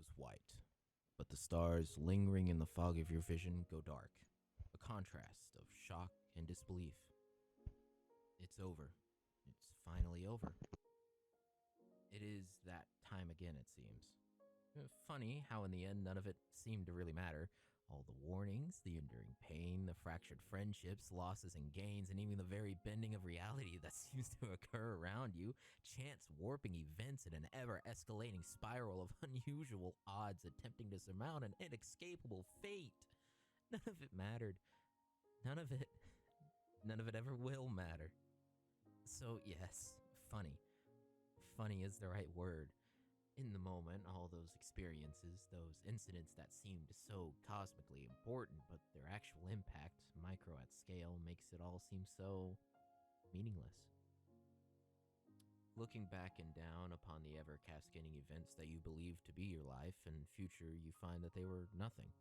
goes white, but the stars lingering in the fog of your vision go dark, a contrast of shock and disbelief. It's over. It's finally over. It is that time again, it seems. Funny how, in the end, none of it seemed to really matter. All the warnings, the enduring pain, the fractured friendships, losses and gains, and even the very bending of reality that seems to occur around you, chance warping events in an ever escalating spiral of unusual odds attempting to surmount an inescapable fate. None of it mattered. None of it. None of it ever will matter. So, yes, funny. Funny is the right word. In the moment, all those experiences, those incidents that seemed so cosmically important, but their actual impact, micro at scale, makes it all seem so meaningless. Looking back and down upon the ever cascading events that you believed to be your life and future, you find that they were nothing.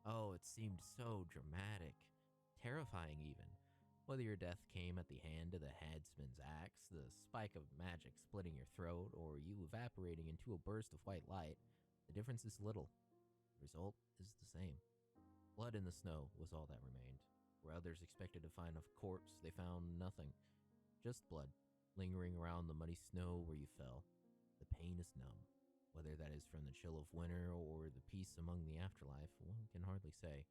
Oh, it seemed so dramatic, terrifying even. Whether your death came at the hand of the headsman's axe, the spike of magic splitting your throat, or you evaporating into a burst of white light, the difference is little. The result is the same. Blood in the snow was all that remained. Where others expected to find a corpse, they found nothing. Just blood, lingering around the muddy snow where you fell. The pain is numb. Whether that is from the chill of winter or the peace among the afterlife, one can hardly say.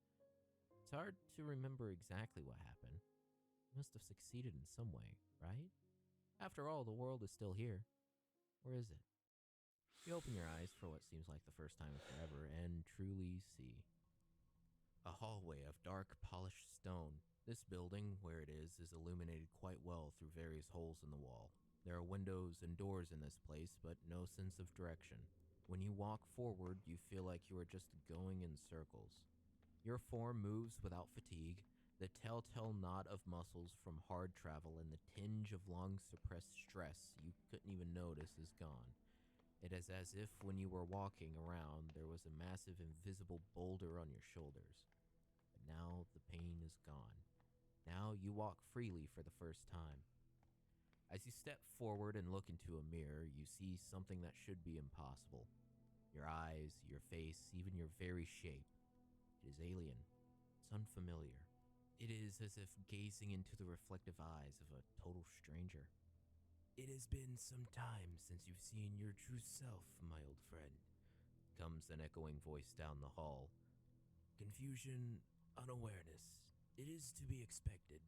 It's hard to remember exactly what happened. You must have succeeded in some way, right? After all, the world is still here. Or is it? You open your eyes for what seems like the first time in forever and truly see. A hallway of dark, polished stone. This building, where it is illuminated quite well through various holes in the wall. There are windows and doors in this place, but no sense of direction. When you walk forward, you feel like you are just going in circles. Your form moves without fatigue. The telltale knot of muscles from hard travel and the tinge of long suppressed stress you couldn't even notice is gone. It is as if when you were walking around, there was a massive invisible boulder on your shoulders. But now the pain is gone. Now you walk freely for the first time. As you step forward and look into a mirror, you see something that should be impossible. Your eyes, your face, even your very shape. It is alien. It's unfamiliar. It is as if gazing into the reflective eyes of a total stranger. It has been some time since you've seen your true self, my old friend, comes an echoing voice down the hall. Confusion, unawareness. It is to be expected.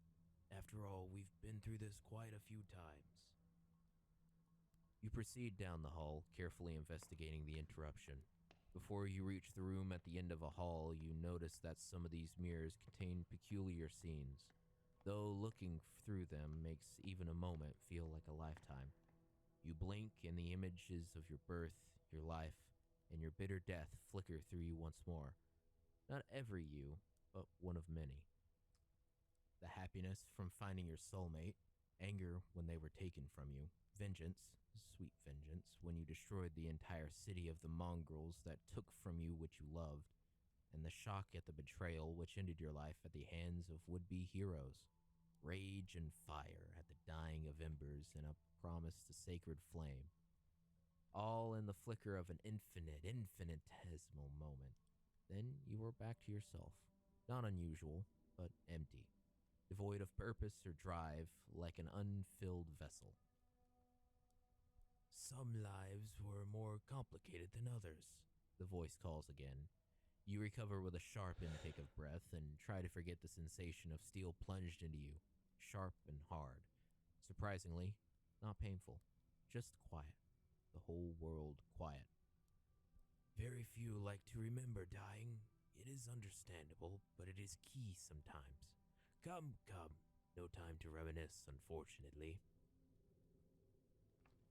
After all, we've been through this quite a few times. You proceed down the hall, carefully investigating the interruption. Before you reach the room at the end of a hall, you notice that some of these mirrors contain peculiar scenes, though looking through them makes even a moment feel like a lifetime. You blink and the images of your birth, your life, and your bitter death flicker through you once more. Not every you, but one of many. The happiness from finding your soulmate, anger when they were taken from you, vengeance, sweet vengeance, when you destroyed the entire city of the mongrels that took from you what you loved, and the shock at the betrayal which ended your life at the hands of would-be heroes. Rage and fire at the dying of embers and a promise to sacred flame. All in the flicker of an infinitesimal moment. Then you were back to yourself. Not unusual, but empty. Devoid of purpose or drive, like an unfilled vessel. Some lives were more complicated than others, the voice calls again. You recover with a sharp intake of breath and try to forget the sensation of steel plunged into you, sharp and hard. Surprisingly, not painful, just quiet. The whole world quiet. Very few like to remember dying. It is understandable, but it is key sometimes. Come, no time to reminisce, unfortunately.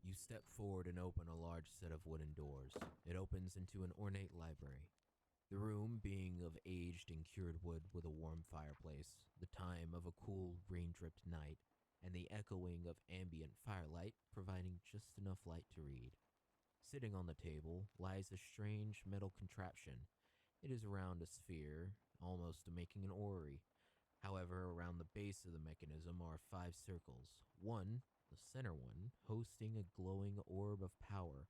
You step forward and open a large set of wooden doors. It opens into an ornate library. The room being of aged and cured wood with a warm fireplace, the time of a cool, rain-dripped night, and the echoing of ambient firelight providing just enough light to read. Sitting on the table lies a strange metal contraption. It is around a sphere, almost making an orrery. However, around the base of the mechanism are 5 circles, one, the center one, hosting a glowing orb of power.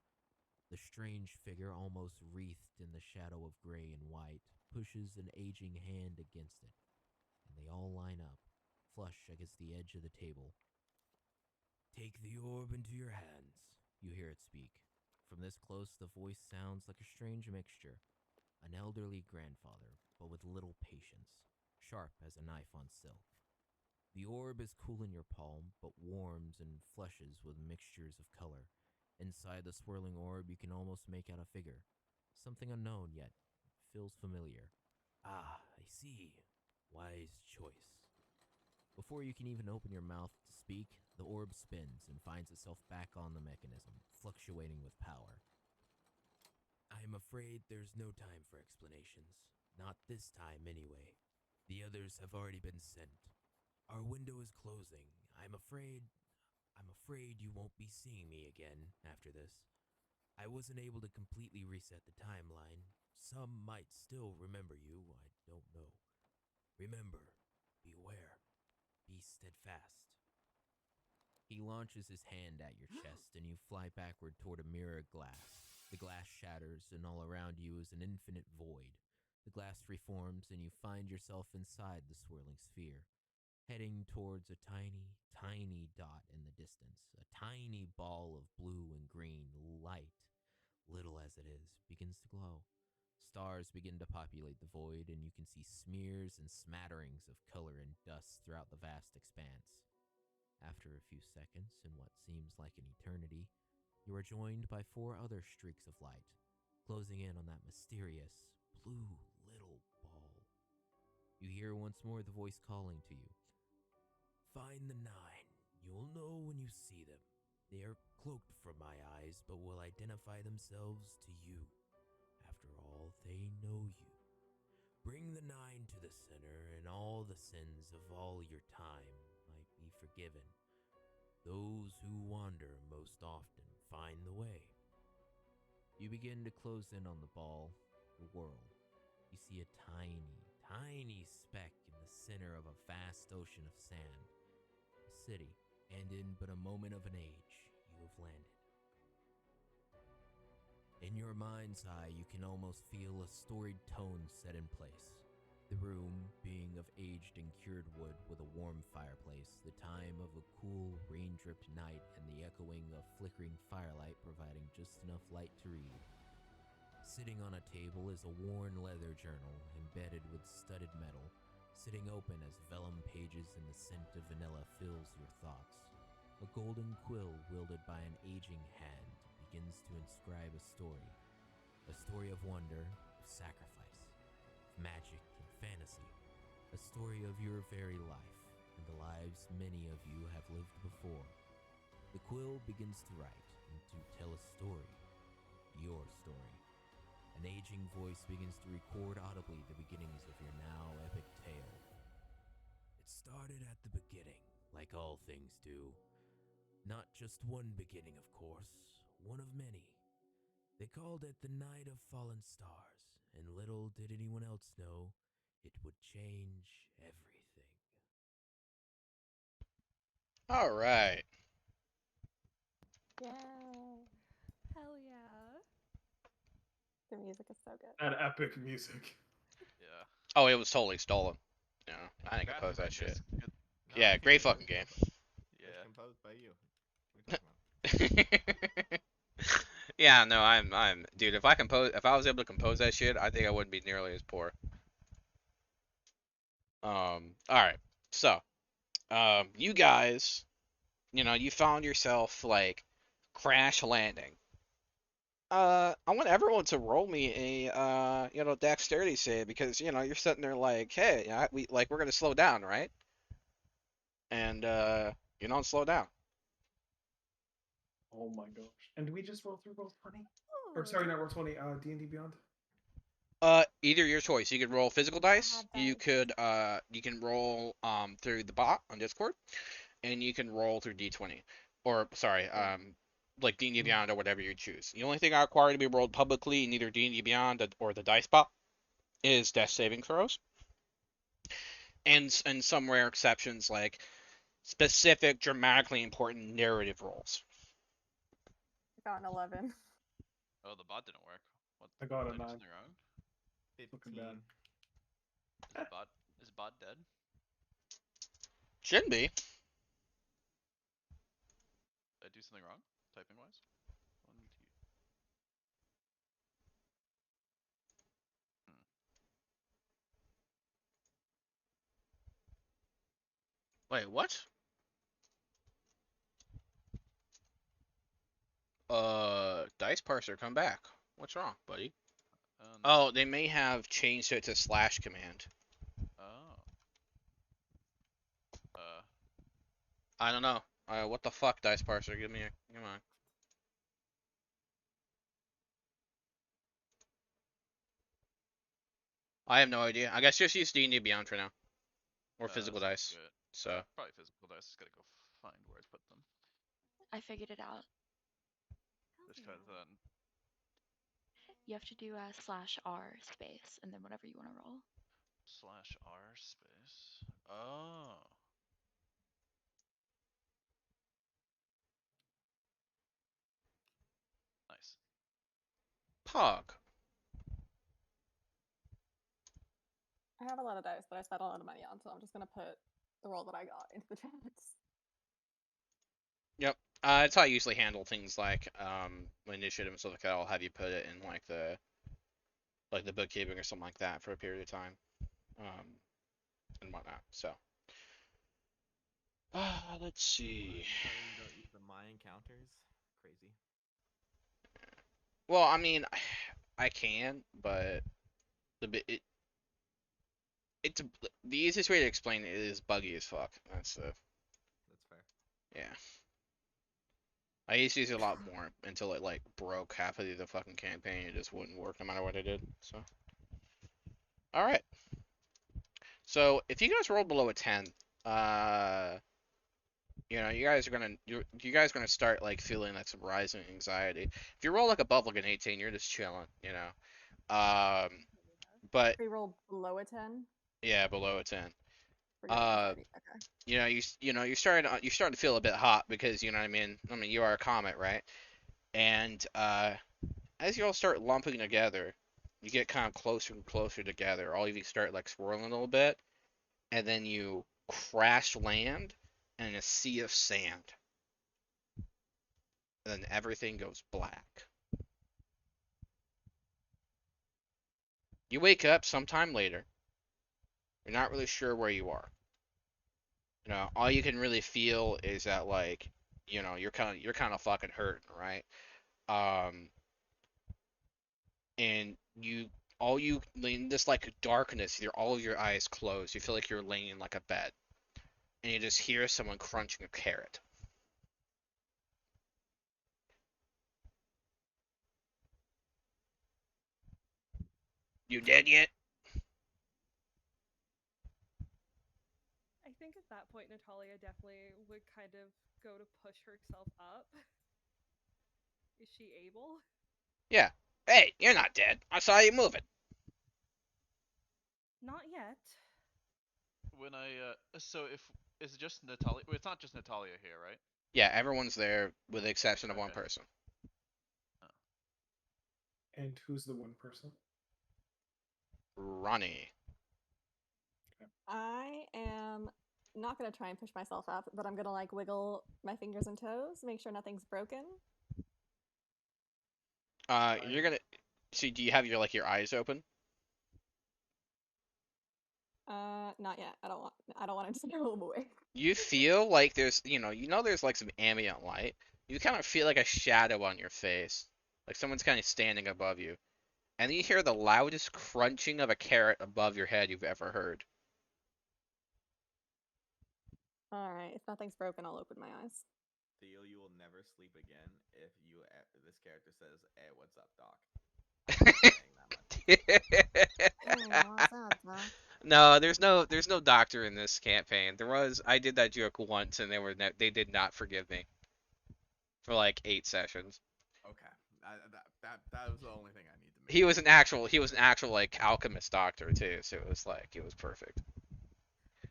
The strange figure, almost wreathed in the shadow of gray and white, pushes an aging hand against it, and they all line up, flush against the edge of the table. Take the orb into your hands, you hear it speak. From this close, the voice sounds like a strange mixture. An elderly grandfather, but with little patience, sharp as a knife on silk. The orb is cool in your palm, but warms and flushes with mixtures of color. Inside the swirling orb, you can almost make out a figure. Something unknown, yet feels familiar. Ah, I see. Wise choice. Before you can even open your mouth to speak, the orb spins and finds itself back on the mechanism, fluctuating with power. I am afraid there's no time for explanations. Not this time, anyway. The others have already been sent. Our window is closing. I'm afraid you won't be seeing me again after this. I wasn't able to completely reset the timeline. Some might still remember you, I don't know. Remember, beware, be steadfast. He launches his hand at your chest and you fly backward toward a mirror of glass. The glass shatters and all around you is an infinite void. The glass reforms and you find yourself inside the swirling sphere, heading towards a tiny, tiny dot in the distance. A tiny ball of blue and green light, little as it is, begins to glow. Stars begin to populate the void, and you can see smears and smatterings of color and dust throughout the vast expanse. After a few seconds, in what seems like an eternity, you are joined by 4 other streaks of light, closing in on that mysterious, blue little ball. You hear once more the voice calling to you. Find the 9. You'll know when you see them. They are cloaked from my eyes, but will identify themselves to you. After all, they know you. Bring the 9 to the center, and all the sins of all your time might be forgiven. Those who wander most often find the way. You begin to close in on the ball, the world. You see a tiny, tiny speck in the center of a vast ocean of sand. A city, and in but a moment of an age, you have landed. In your mind's eye, you can almost feel a storied tone set in place. The room being of aged and cured wood with a warm fireplace, the time of a cool, rain-dripped night, and the echoing of flickering firelight providing just enough light to read. Sitting on a table is a worn leather journal embedded with studded metal, sitting open as vellum pages and the scent of vanilla fills your thoughts. A golden quill wielded by an aging hand begins to inscribe a story of wonder, of sacrifice, of magic and fantasy, a story of your very life and the lives many of you have lived before. The quill begins to write and to tell a story, your story. An aging voice begins to record audibly the beginnings of your now epic tale. It started at the beginning, like all things do. Not just one beginning, of course, one of many. They called it the Night of Fallen Stars, and little did anyone else know, it would change everything. All right. Yeah. Hell yeah. The music is so good. That epic music. Yeah. Oh, it was totally stolen. Yeah, I didn't compose that shit. Yeah, great fucking game. Yeah. Composed by you. What are you talking about? Yeah, no, I'm, dude. If I was able to compose that shit, I think I wouldn't be nearly as poor. All right. So, you guys, you found yourself like crash landing. I want everyone to roll me a dexterity save because you're sitting there like, hey, we're gonna slow down, right? And you don't slow down. Oh my gosh. And do we just roll through Roll20? Or sorry, not Roll20, D&D Beyond? Either your choice. You could roll physical dice. You could you can roll through the bot on Discord, and you can roll through D20, or sorry, like D&D Beyond or whatever you choose. The only thing I require to be rolled publicly in either D&D Beyond or the dice bot is death saving throws, and some rare exceptions like specific, dramatically important narrative roles. I got an 11. Oh, the bot didn't work. What? I got a did I do 9. something wrong? Looking bad. 15. Is bot dead? Shouldn't be. Did I do something wrong? Typing wise? 1, 2. Wait, what? Dice parser, come back. What's wrong, buddy? No. Oh, they may have changed it to / command. Oh. I don't know. What the fuck, dice parser? Give me a. Come on. I have no idea. I guess just use D&D Beyond for now. Or physical sounds dice. good. So. Probably physical dice. Just gotta go find where to put them. I figured it out. Just cause then. You have to do a /r space and then whatever you want to roll. /r space. Oh. Nice. Pog. I have a lot of dice that I spent a lot of money on, so I'm just gonna put the roll that I got into the chats. Yep. It's how I usually handle things like initiative and stuff like that. I'll have you put it in like the bookkeeping or something like that for a period of time, and whatnot. So. Let's see. You don't use the my encounters? Crazy. Well, I mean, I can, but the easiest way to explain it is buggy as fuck. That's fair. Yeah. I used to use it a lot more until it like broke half of the fucking campaign. It just wouldn't work no matter what I did. So. All right. So if you guys roll below a 10, you guys are gonna start like feeling like some rising anxiety. If you roll like above like an 18, you're just chilling, But We rolled below a 10. yeah, below a 10. Forget anxiety. Okay. You're starting to feel a bit hot because you know what I mean. I mean, you are a comet, right? And as you all start lumping together, you get kind of closer and closer together. All of you start like swirling a little bit, and then you crash land in a sea of sand. And then everything goes black. You wake up sometime later. You're not really sure where you are. All you can really feel is that like, you're kind of fucking hurting, right? And in this like darkness, all of your eyes closed. You feel like you're laying in like a bed, and you just hear someone crunching a carrot. You dead yet? I think at that point, Natalia definitely would kind of go to push herself up. Is she able? Yeah. Hey, you're not dead. I saw you moving. Not yet. When so is it just Natalia? Well, it's not just Natalia here, right? Yeah, everyone's there with the exception of one person. And who's the one person? Ronnie. I am not gonna try and push myself up, but I'm gonna like wiggle my fingers and toes, make sure nothing's broken. You're gonna see. Do you have your eyes open? Not yet. I don't want it to go away. You feel like there's there's like some ambient light. You kind of feel like a shadow on your face, like someone's kind of standing above you, and then you hear the loudest crunching of a carrot above your head you've ever heard. All right. If nothing's broken, I'll open my eyes. Theo, you will never sleep again if this character says, "Hey, what's up, Doc?" No, there's no doctor in this campaign. I did that joke once, and they did not forgive me for like 8 sessions. Okay, that was the only thing I need to make. He was an actual like alchemist doctor too, so it was perfect.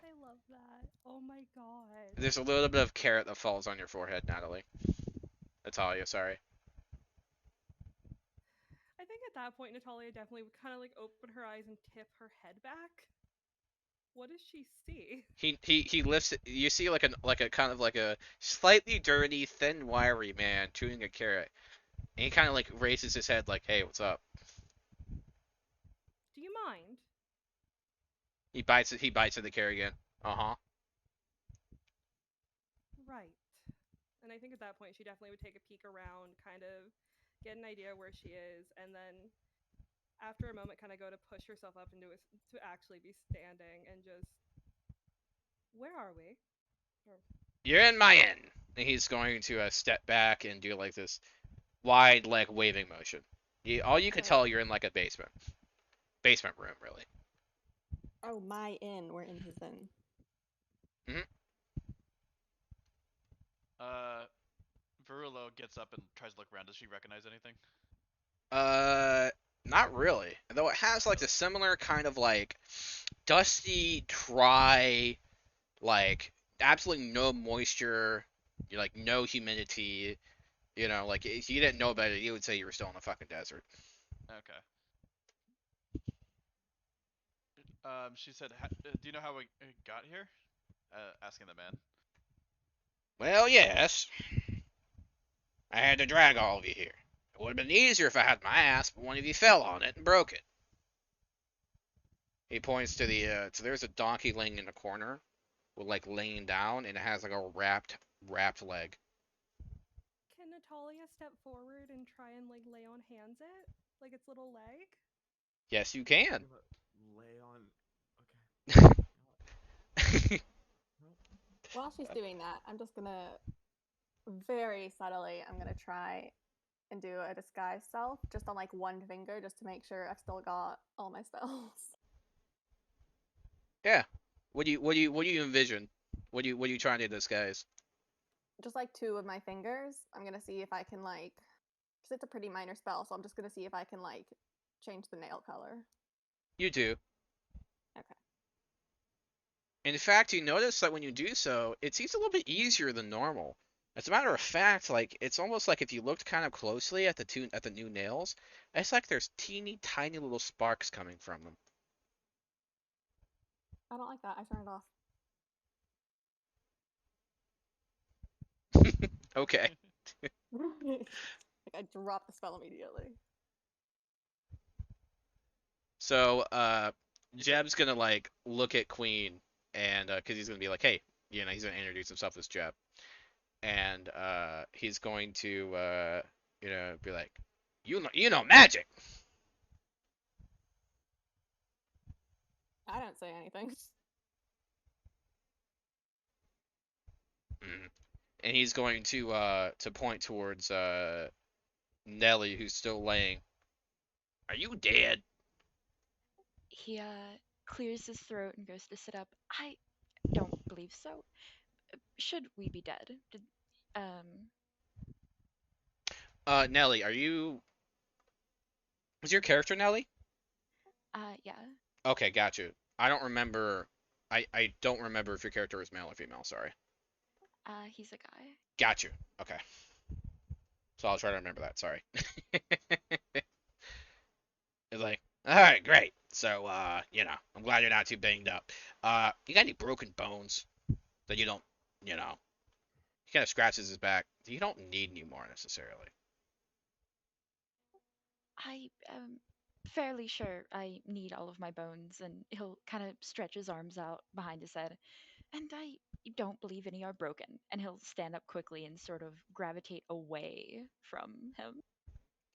I love that. Oh my god. There's a little bit of carrot that falls on your forehead, Natalie. Natalia, sorry. that point, Natalia definitely would kind of like open her eyes and tip her head back. What does she see? He lifts it. You see like a kind of like a slightly dirty, thin, wiry man chewing a carrot, and he kind of like raises his head like, "Hey, what's up?" Do you mind? He bites it. He bites at the carrot again. Uh-huh. Right. And I think at that point she definitely would take a peek around, kind of get an idea where she is, and then after a moment kind of go to push herself up into to actually be standing and just, where are we? You're in my inn. And he's going to step back and do like this wide leg waving motion. All you could tell you're in like a basement room, really. Oh, my inn. We're in his inn. Verulo gets up and tries to look around. Does she recognize anything? Not really. Though it has like the similar kind of like dusty, dry, like absolutely no moisture, like no humidity. You know, like if you didn't know about it, you would say you were still in a fucking desert. Okay. She said, "Do you know how we got here?" Asking the man. Well, yes. I had to drag all of you here. It would have been easier if I had my ass, but one of you fell on it and broke it. He points to the so there's a donkey laying in the corner, with like laying down, and it has like a wrapped leg. Can Natalia step forward and try and like lay on hands it, like its little leg? Yes, you can. Lay on. Okay. While she's doing that, I'm just gonna very subtly, I'm gonna try and do a disguise self just on like one finger, just to make sure I've still got all my spells. Yeah. What do you envision? What are you trying to disguise? Just like two of my fingers. I'm gonna see if I can like, because it's a pretty minor spell, so I'm just gonna see if I can like change the nail color. You do. Okay. In fact, you notice that when you do so, it seems a little bit easier than normal. As a matter of fact, like it's almost like if you looked kind of closely at the new nails, it's like there's teeny tiny little sparks coming from them. I don't like that. I turn it off. Okay. Like I drop the spell immediately. So, Jeb's gonna like look at Queen, and cause he's gonna be like, hey, you know, he's gonna introduce himself as Jeb, and he's going to you know, be like, you know magic. I don't say anything. And he's going to point towards Nelly, who's still laying. Are you dead? He clears his throat and goes to sit up. I don't believe so. Should we be dead? Nelly, was your character Nelly? Yeah. Okay, got you. I don't remember. I don't remember if your character was male or female. Sorry. He's a guy. Got you. Okay. So I'll try to remember that. Sorry. It's like, all right, great. So, you know, I'm glad you're not too banged up. You got any broken bones that you don't, you know? He kind of scratches his back. You don't need any more necessarily. I am fairly sure I need all of my bones, and he'll kind of stretch his arms out behind his head. And I don't believe any are broken. And he'll stand up quickly and sort of gravitate away from him.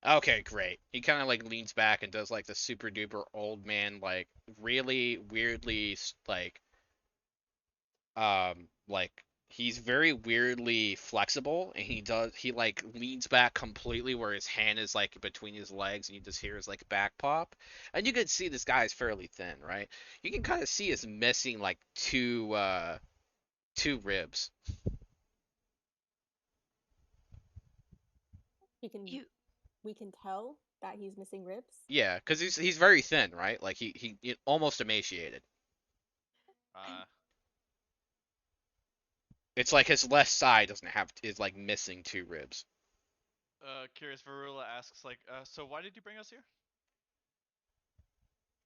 Okay, great. He kind of like leans back and does like the super duper old man, like really weirdly like he's very weirdly flexible, and he like leans back completely where his hand is like between his legs, and you just hear his like back pop, and you can see this guy is fairly thin, right? You can kind of see he's missing like two ribs. We can tell that he's missing ribs. Yeah, because he's very thin, right? Like he almost emaciated. It's like his left side is like missing two ribs. Curious, Varula asks, like, so why did you bring us here?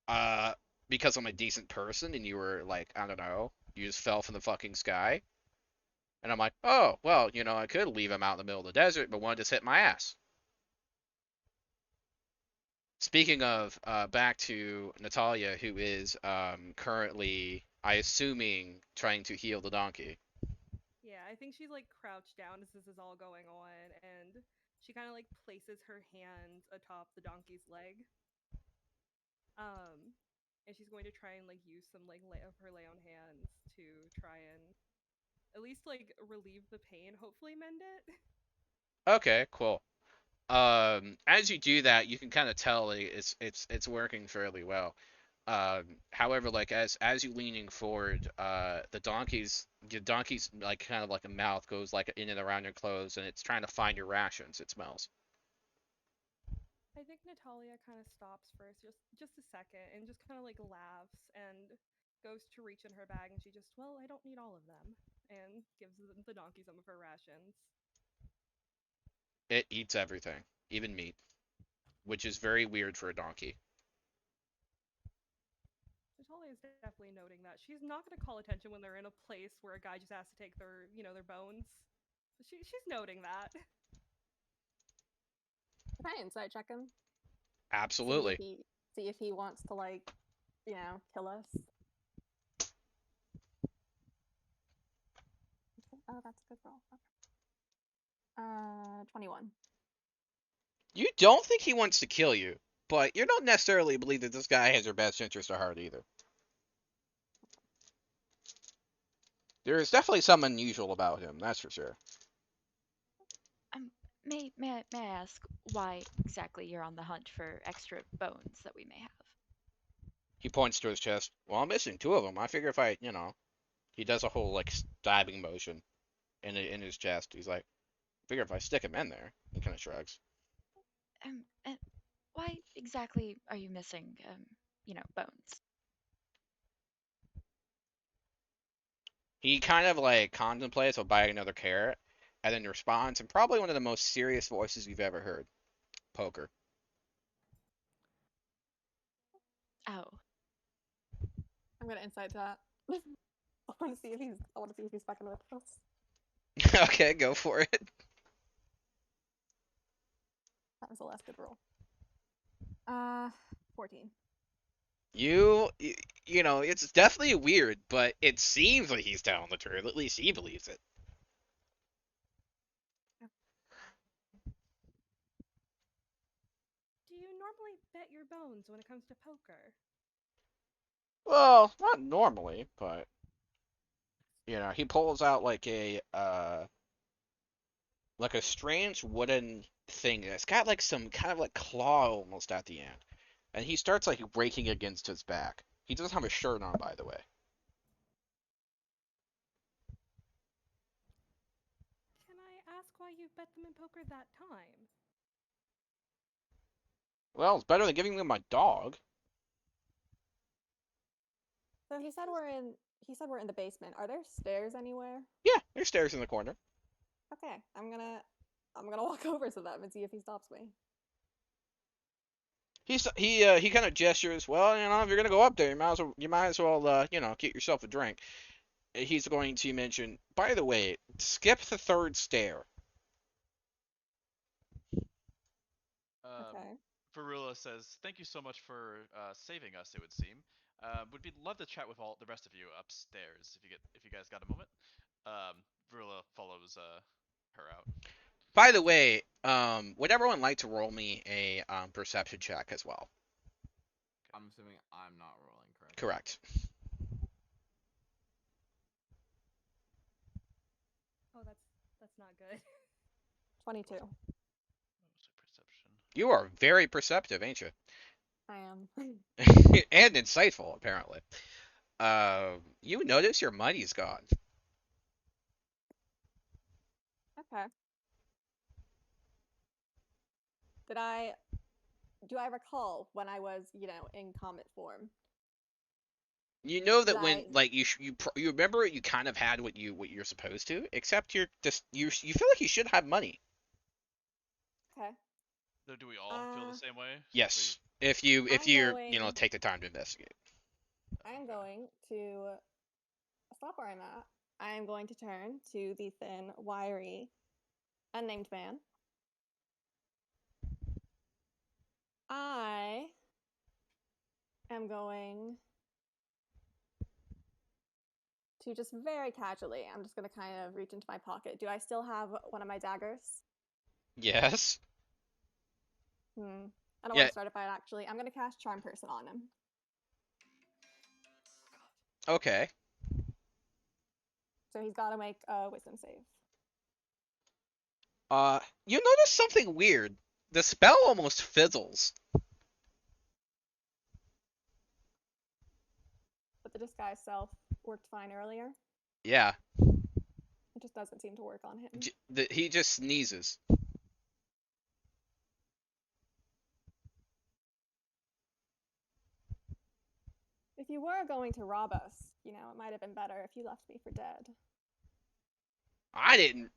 because I'm a decent person and you were like, I don't know, you just fell from the fucking sky. And I'm like, oh, well, you know, I could leave him out in the middle of the desert, but one just hit my ass. Speaking of, back to Natalia, who is currently, I assuming, trying to heal the donkey. Yeah, I think she's like crouched down as this is all going on, and she kind of like places her hands atop the donkey's leg. And she's going to try and like use some like of her lay on hands to try and at least like relieve the pain, hopefully mend it. Okay, cool. As you do that, you can kind of tell like, it's working fairly well. However, like as you leaning forward, the donkey's like kind of like a mouth goes like in and around your clothes, and it's trying to find your rations. It smells. I think Natalia kind of stops first, just a second, and just kind of like laughs and goes to reach in her bag, and she just, well, I don't need all of them, and gives the donkey some of her rations. It eats everything, even meat, which is very weird for a donkey. Natalia is definitely noting that. She's not going to call attention when they're in a place where a guy just has to take their, their bones. She's noting that. Can I insight check him? Absolutely. See if he wants to, like, kill us. Oh, that's a good roll. Okay. 21. You don't think he wants to kill you, but you don't necessarily believe that this guy has your best interest at heart either. There is definitely something unusual about him, that's for sure. May I ask why exactly you're on the hunt for extra bones that we may have? He points to his chest. Well, I'm missing 2 of them. I figure if I, he does a whole like stabbing motion in his chest. He's like, figure if I stick him in there. He kind of shrugs. And why exactly are you missing, bones? He kind of like contemplates while biting another carrot, and then responds in probably one of the most serious voices you've ever heard. Poker. Oh. I'm gonna insight that. I want to see if he's fucking with us. Okay, go for it. That was the last good roll. 14. It's definitely weird, but it seems like he's telling the truth. At least he believes it. Do you normally bet your bones when it comes to poker? Well, not normally, but he pulls out like a strange wooden thing that's got like some kind of like claw almost at the end. And he starts like raking against his back. He doesn't have a shirt on, by the way. Can I ask why you bet them in poker that time? Well, it's better than giving them my dog. So he said we're in the basement. Are there stairs anywhere? Yeah, there's stairs in the corner. Okay, I'm gonna walk over to them and see if he stops me. He kind of gestures. Well, if you're gonna go up there, you might as well get yourself a drink. He's going to mention, by the way, skip the 3rd stair. Okay. Varula says, "Thank you so much for saving us. It would seem. Would be love to chat with all the rest of you upstairs if you guys got a moment." Varula follows her out. By the way, would everyone like to roll me a perception check as well? I'm assuming I'm not rolling, correct? Correct. Oh, that's not good. 22. What was perception? You are very perceptive, ain't you? I am. And insightful, apparently. You notice your money's gone. Okay. Do I recall when I was, in comet form? You know that Did when I- like you remember you kind of had what you're supposed to, except you feel like you should have money. Okay. So do we all feel the same way? Yes. If you're going- take the time to investigate. I'm going to stop where I'm at. I am going to turn to the thin, wiry, unnamed man. I am going to just very casually, I'm just going to kind of reach into my pocket. Do I still have one of my daggers? Yes. I don't Yeah. want to start a fight, actually. I'm going to cast Charm Person on him. Okay. So he's got to make a wisdom save. You notice something weird. The spell almost fizzles. But the disguise self worked fine earlier. Yeah. It just doesn't seem to work on him. He just sneezes. If you were going to rob us, it might have been better if you left me for dead. I didn't.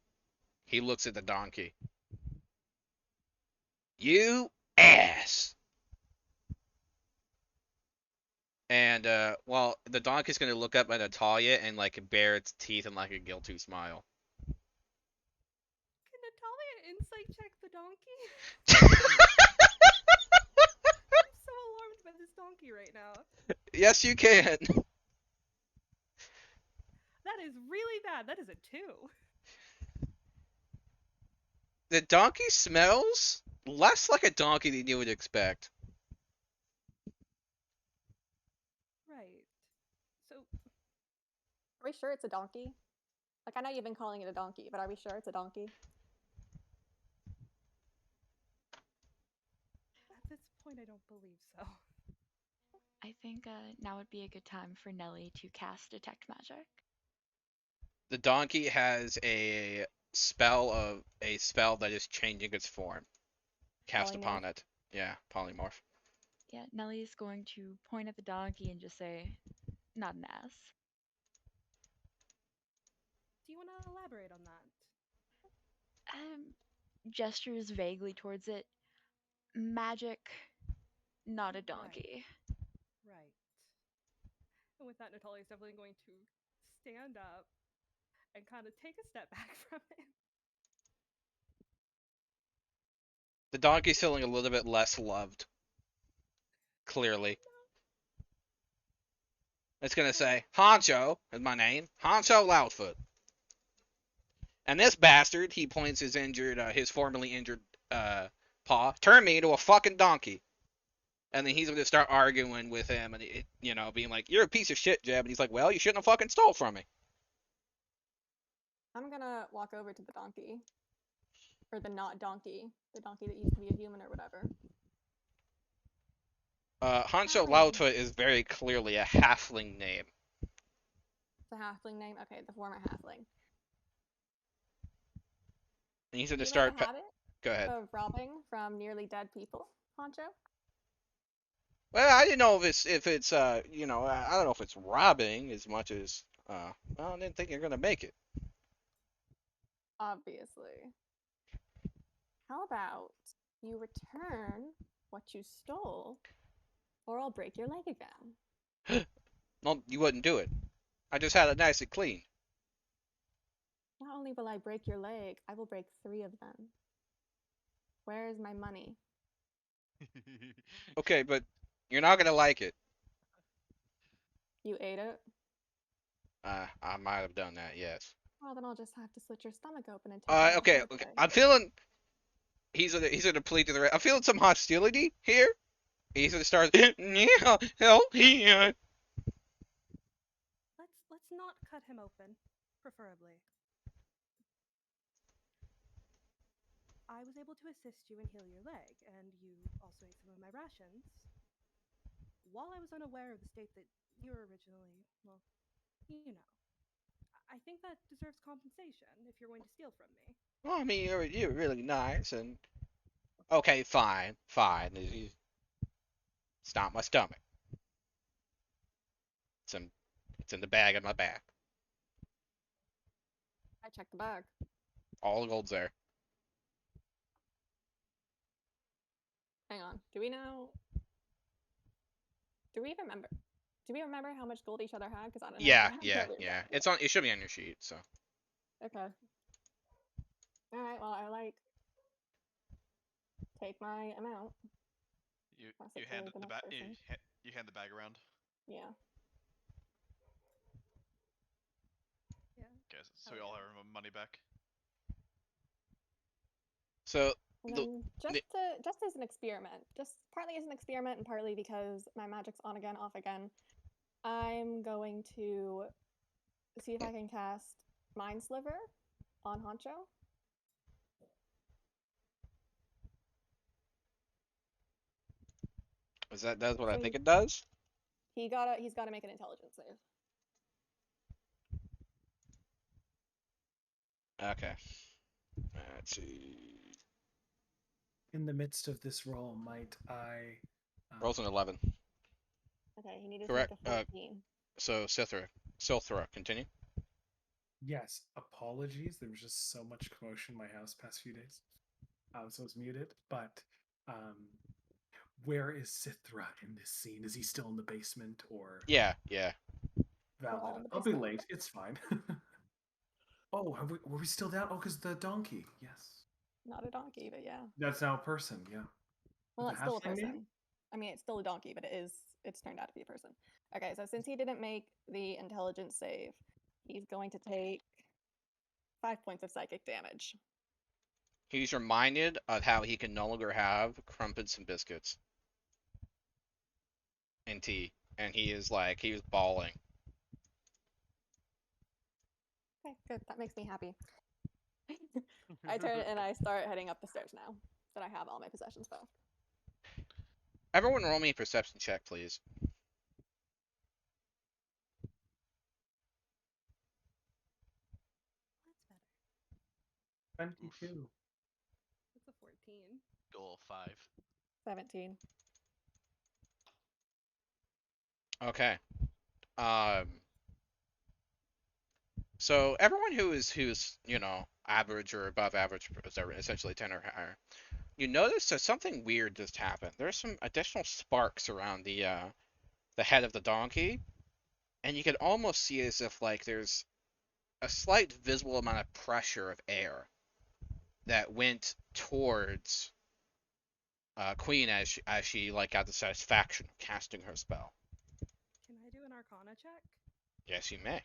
He looks at the donkey. You ass. And well, the donkey's gonna look up at Natalia and like bare its teeth in like a guilty smile. Can Natalia insight check the donkey? I'm so alarmed by this donkey right now. Yes, you can. That is really bad. That is a 2. The donkey smells less like a donkey than you would expect. Right. So, Are we sure it's a donkey? Like, I know you've been calling it a donkey, but are we sure it's a donkey? at this point, I don't believe so. I think now would be a good time for Nelly to cast Detect Magic. The donkey has a spell that is changing its form. Cast upon it. Yeah, polymorph. Yeah, Nelly is going to point at the donkey and just say, "Not an ass." Do you want to elaborate on that? Gestures vaguely towards it. Magic, not a donkey. Right. And with that, Natalia's definitely going to stand up and kind of take a step back from it. The donkey's feeling a little bit less loved. Clearly. It's gonna say, Honcho is my name. Honcho Loudfoot. And this bastard, he points his formerly injured paw, turned me into a fucking donkey. And then he's gonna start arguing with him and being like, you're a piece of shit, Jeb. And he's like, well, you shouldn't have fucking stole from me. I'm gonna walk over to the donkey. Or the not donkey. The donkey that used to be a human or whatever. Honcho Hi. Loudfoot is very clearly a halfling name. The halfling name? Okay, the former halfling. And he's Do gonna you start. make a habit Go ahead. of robbing from nearly dead people, Honcho? Well, I didn't know if it's I don't know if it's robbing as much as well, I didn't think you're gonna make it. Obviously. How about you return what you stole, or I'll break your leg again. No, you wouldn't do it. I just had it nice and clean. Not only will I break your leg, I will break 3 of them. Where is my money? Okay, but you're not gonna like it. You ate it? I might have done that, yes. Well, then I'll just have to slit your stomach open and take it out Okay. this way. I'm feeling. He's gonna plead to the right. I'm feeling some hostility here. He's gonna start. Yeah, hell yeah. Let's not cut him open, preferably. I was able to assist you and heal your leg, and you also ate some of my rations. While I was unaware of the state that you were originally, well, I think that deserves compensation if you're going to steal from me. Well, I mean, you're really nice and. Okay, fine. It's not my stomach. It's in the bag on my back. I checked the bag. All the gold's there. Hang on. Do we know Do we remember? Do we remember how much gold each other had? Because I don't know. Yeah, I haven't yeah, totally yeah. forgot. It's on. It should be on your sheet. So Okay. All right. Well, I like take my amount. You Pass you it to hand the the next bag person. you hand the bag around. Yeah. Yeah. Okay, so Oh, we all yeah. have our money back. so And the, then just as an experiment, just partly as an experiment and partly because my magic's on again, off again, I'm going to see if I can cast Mind Sliver on Honcho. that's what I So think it does. he's got to make an intelligence save. Okay. Let's see. In the midst of this roll, might I? Rolls an 11. Okay, he needed Correct, to make a 14. So Silthra, continue. Yes. Apologies. There was just so much commotion in my house past few days, so it's muted. But where is Sithra in this scene? Is he still in the basement or? Yeah. We're all Valid. in the I'll be basement. late. It's fine. Oh, were we still down? Oh, because the donkey. Yes. Not a donkey, but yeah. That's now a person. Yeah. Well, The it's still a halfling name? person. I mean, it's still a donkey, but it's turned out to be a person. Okay, so since he didn't make the intelligence save, he's going to take 5 points of psychic damage. He's reminded of how he can no longer have crumpets and biscuits and tea, and he was bawling. Okay, good. That makes me happy. I turn and I start heading up the stairs now that I have all my possessions back. Everyone, roll me a perception check, please. That's better. 22. That's a 14. Goal 5. 17. Okay. So everyone who's average or above average, essentially 10 or higher, you notice that something weird just happened. There's some additional sparks around the head of the donkey, and you can almost see as if there's a slight visible amount of pressure of air that went towards Queen as she got the satisfaction of casting her spell. Can I do an Arcana check? Yes, you may.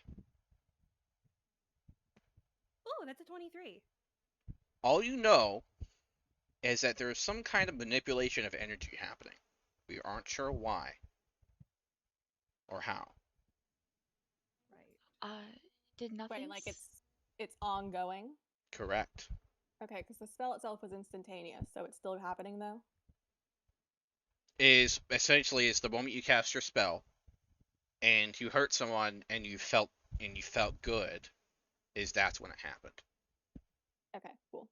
Oh, that's a 23. All you know is that there is some kind of manipulation of energy happening. We aren't sure why or how. Right. Did nothing? Right, like it's ongoing. Correct. Okay, because the spell itself was instantaneous, so it's still happening though. Is essentially the moment you cast your spell and you hurt someone and you felt good, that's when it happened. Okay, cool.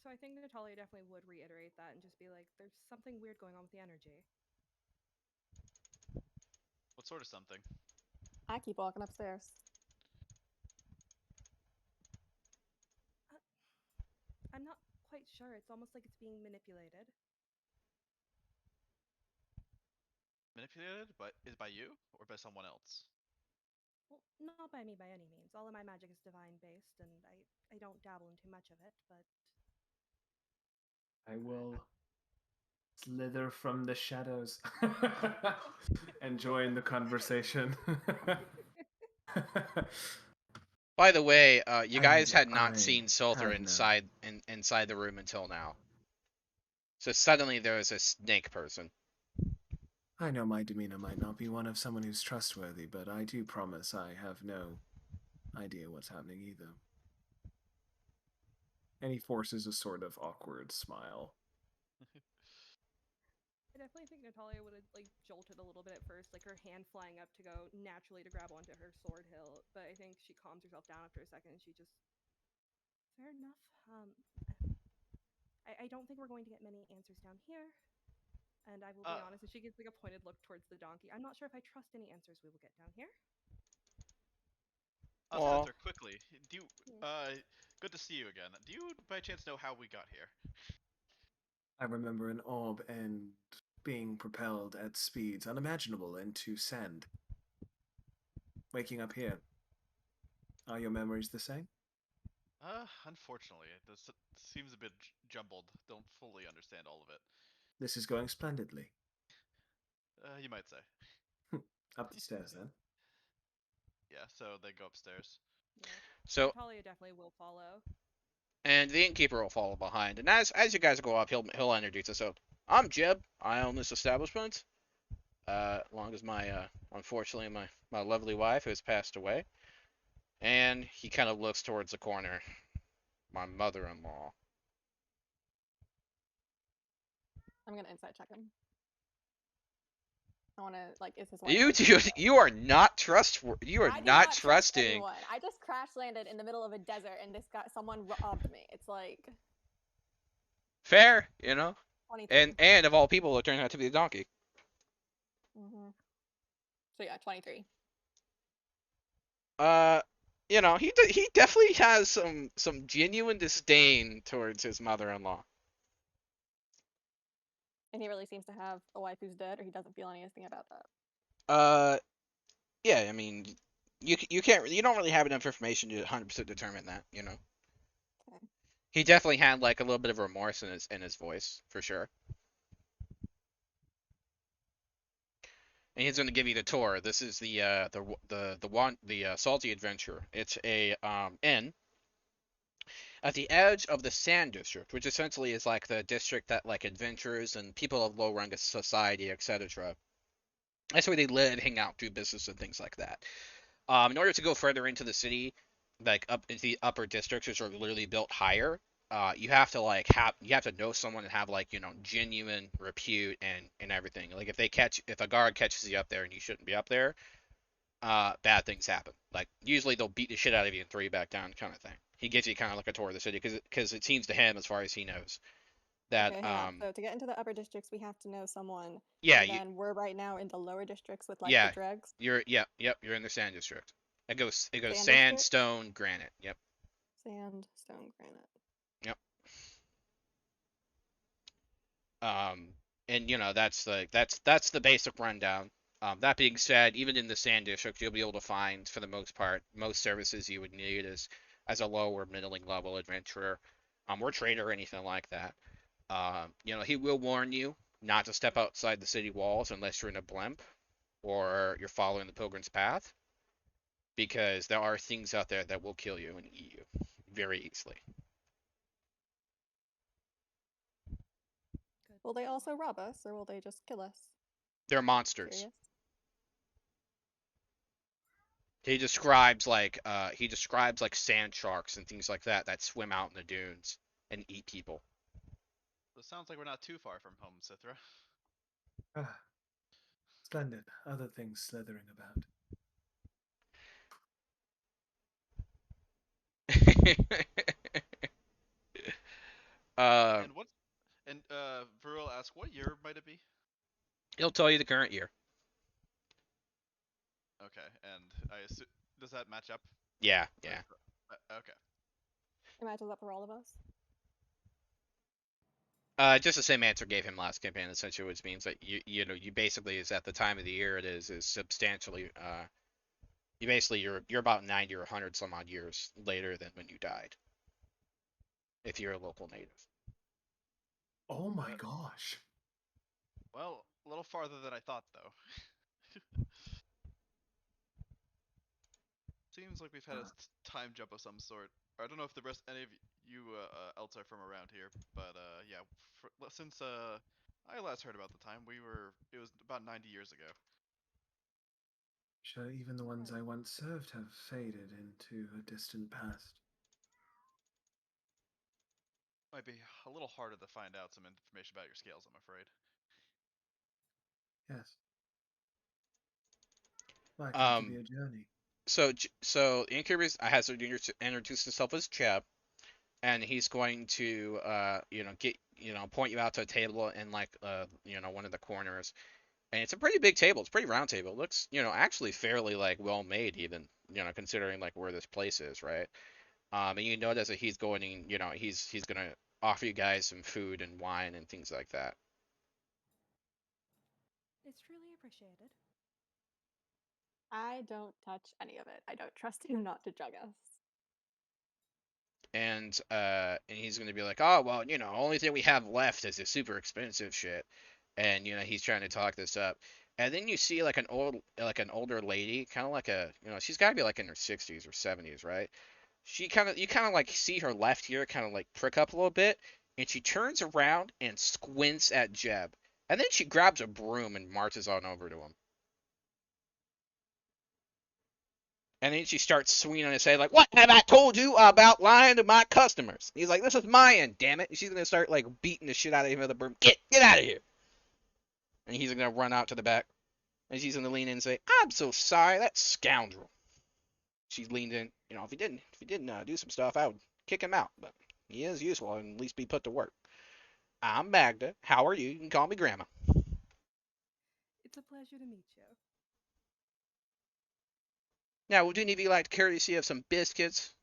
So I think Natalia definitely would reiterate that and just be like, there's something weird going on with the energy. What sort of something? I keep walking upstairs. I'm not quite sure. It's almost like it's being manipulated. Manipulated? But is by you or by someone else? Well, not by me by any means. All of my magic is divine based, and I don't dabble in too much of it, but I will slither from the shadows and join the conversation. By the way, you guys had not I seen Silthra have inside the room until now. So suddenly there is a snake person. I know my demeanor might not be one of someone who's trustworthy, but I do promise I have no idea what's happening either. And he forces a sort of awkward smile. I definitely think Natalia would have jolted a little bit at first, her hand flying up to go naturally to grab onto her sword hilt. But I think she calms herself down after a second, and she just, fair enough. I don't think we're going to get many answers down here. And I will be honest, and she gives a pointed look towards the donkey. I'm not sure if I trust any answers we will get down here. Silthra, quickly. Do you, good to see you again. Do you by chance know how we got here? I remember an orb and being propelled at speeds unimaginable into sand. Waking up here. Are your memories the same? Unfortunately, this seems a bit jumbled. Don't fully understand all of it. This is going splendidly. You might say. Up the stairs, then. Yeah, so they go upstairs. Yeah. So, Talia definitely will follow. and the innkeeper will follow behind. And as you guys go up, he'll introduce himself. I'm Jeb. I own this establishment. Along as my unfortunately my lovely wife who has passed away. And he kind of looks towards the corner. My mother-in-law. I'm gonna insight check him. I wanna like, is his You wife? two, you are not trustworthy. You are I do not trust trusting. anyone. I just crash landed in the middle of a desert and someone robbed me. It's like Fair, you know. 23. And of all people, it turned out to be a donkey. Mm-hmm. So yeah, 23. You know, he definitely has some genuine disdain towards his mother-in-law. And he really seems to have a wife who's dead, or he doesn't feel anything about that. Yeah, I mean, you don't really have enough information to 100% determine that, you know. Okay. He definitely had like a little bit of remorse in his voice, for sure. And he's going to give you the tour. This is the Salty Adventure. It's a inn at the edge of the Sand District, which essentially is like the district that like adventurers and people of low rung of society, etc. That's where they live, hang out, do business, and things like that. In order to go further into the city, like up into the upper districts, which are literally built higher, you have to know someone and have like, you know, genuine repute and everything. Like if a guard catches you up there and you shouldn't be up there, bad things happen. Like usually they'll beat the shit out of you and throw you back down, kind of thing. He gives you kind of like a tour of the city because it seems to him, as far as he knows, that Okay, hang on. So to get into the upper districts, we have to know someone. yeah, And then we're right now in the lower districts with like yeah, the dregs. you're in the Sand District. It goes Sand district? sandstone, granite. Yep. Sand, stone, granite. Yep. And you know that's the basic rundown. That being said, even in the Sand District, you'll be able to find, for the most part, most services you would need as a low or middling level adventurer, or trader or anything like that. You know, he will warn you not to step outside the city walls unless you're in a blimp or you're following the Pilgrim's Path, because there are things out there that will kill you and eat you very easily. Will they also rob us, or will they just kill us? They're monsters. Curious. He describes like sand sharks and things like that swim out in the dunes and eat people. It sounds like we're not too far from home, Sithra. Ah, splendid. Other things slithering about. And Viril asks, what year might it be? He'll tell you the current year. Okay, and I assume, does that match up? Yeah. Okay. It matches up for all of us. Just the same answer gave him last campaign, essentially, which means that you basically is at the time of the year it is substantially you're about 90 or 100 some odd years later than when you died, if you're a local native. Oh my gosh. Well, a little farther than I thought, though. Seems like we've had a time jump of some sort. I don't know if any of you else are from around here, but yeah, since I last heard about the time, it was about 90 years ago. Sure, even the ones I once served have faded into a distant past. Might be a little harder to find out some information about your scales, I'm afraid. Yes. Likely to be a journey. So Incubus has introduced himself as Cheb, and he's going to point you out to a table in like one of the corners, and it's a pretty big table. It's a pretty round table. It looks actually fairly like well made, even considering like where this place is, right? And you notice that he's going he's gonna offer you guys some food and wine and things like that. It's truly appreciated. I don't touch any of it. I don't trust him not to drug us. And he's gonna be like, oh well, only thing we have left is the super expensive shit, and he's trying to talk this up, and then you see like an older lady, kind of like she's got to be like in her 60s or 70s, right? You kind of like see her left ear kind of like prick up a little bit, and she turns around and squints at Jeb, and then she grabs a broom and marches on over to him. And then she starts swinging on his head like, what have I told you about lying to my customers? He's like, this is my end, damn it. And she's going to start like beating the shit out of him with a broom. Get out of here. And he's going to run out to the back. And she's going to lean in and say, I'm so sorry, that scoundrel. She's leaned in. If he didn't do some stuff, I would kick him out. But he is useful and at least be put to work. I'm Magda. How are you? You can call me Grandma. It's a pleasure to meet you. Now, would any of you like the courtesy of some biscuits?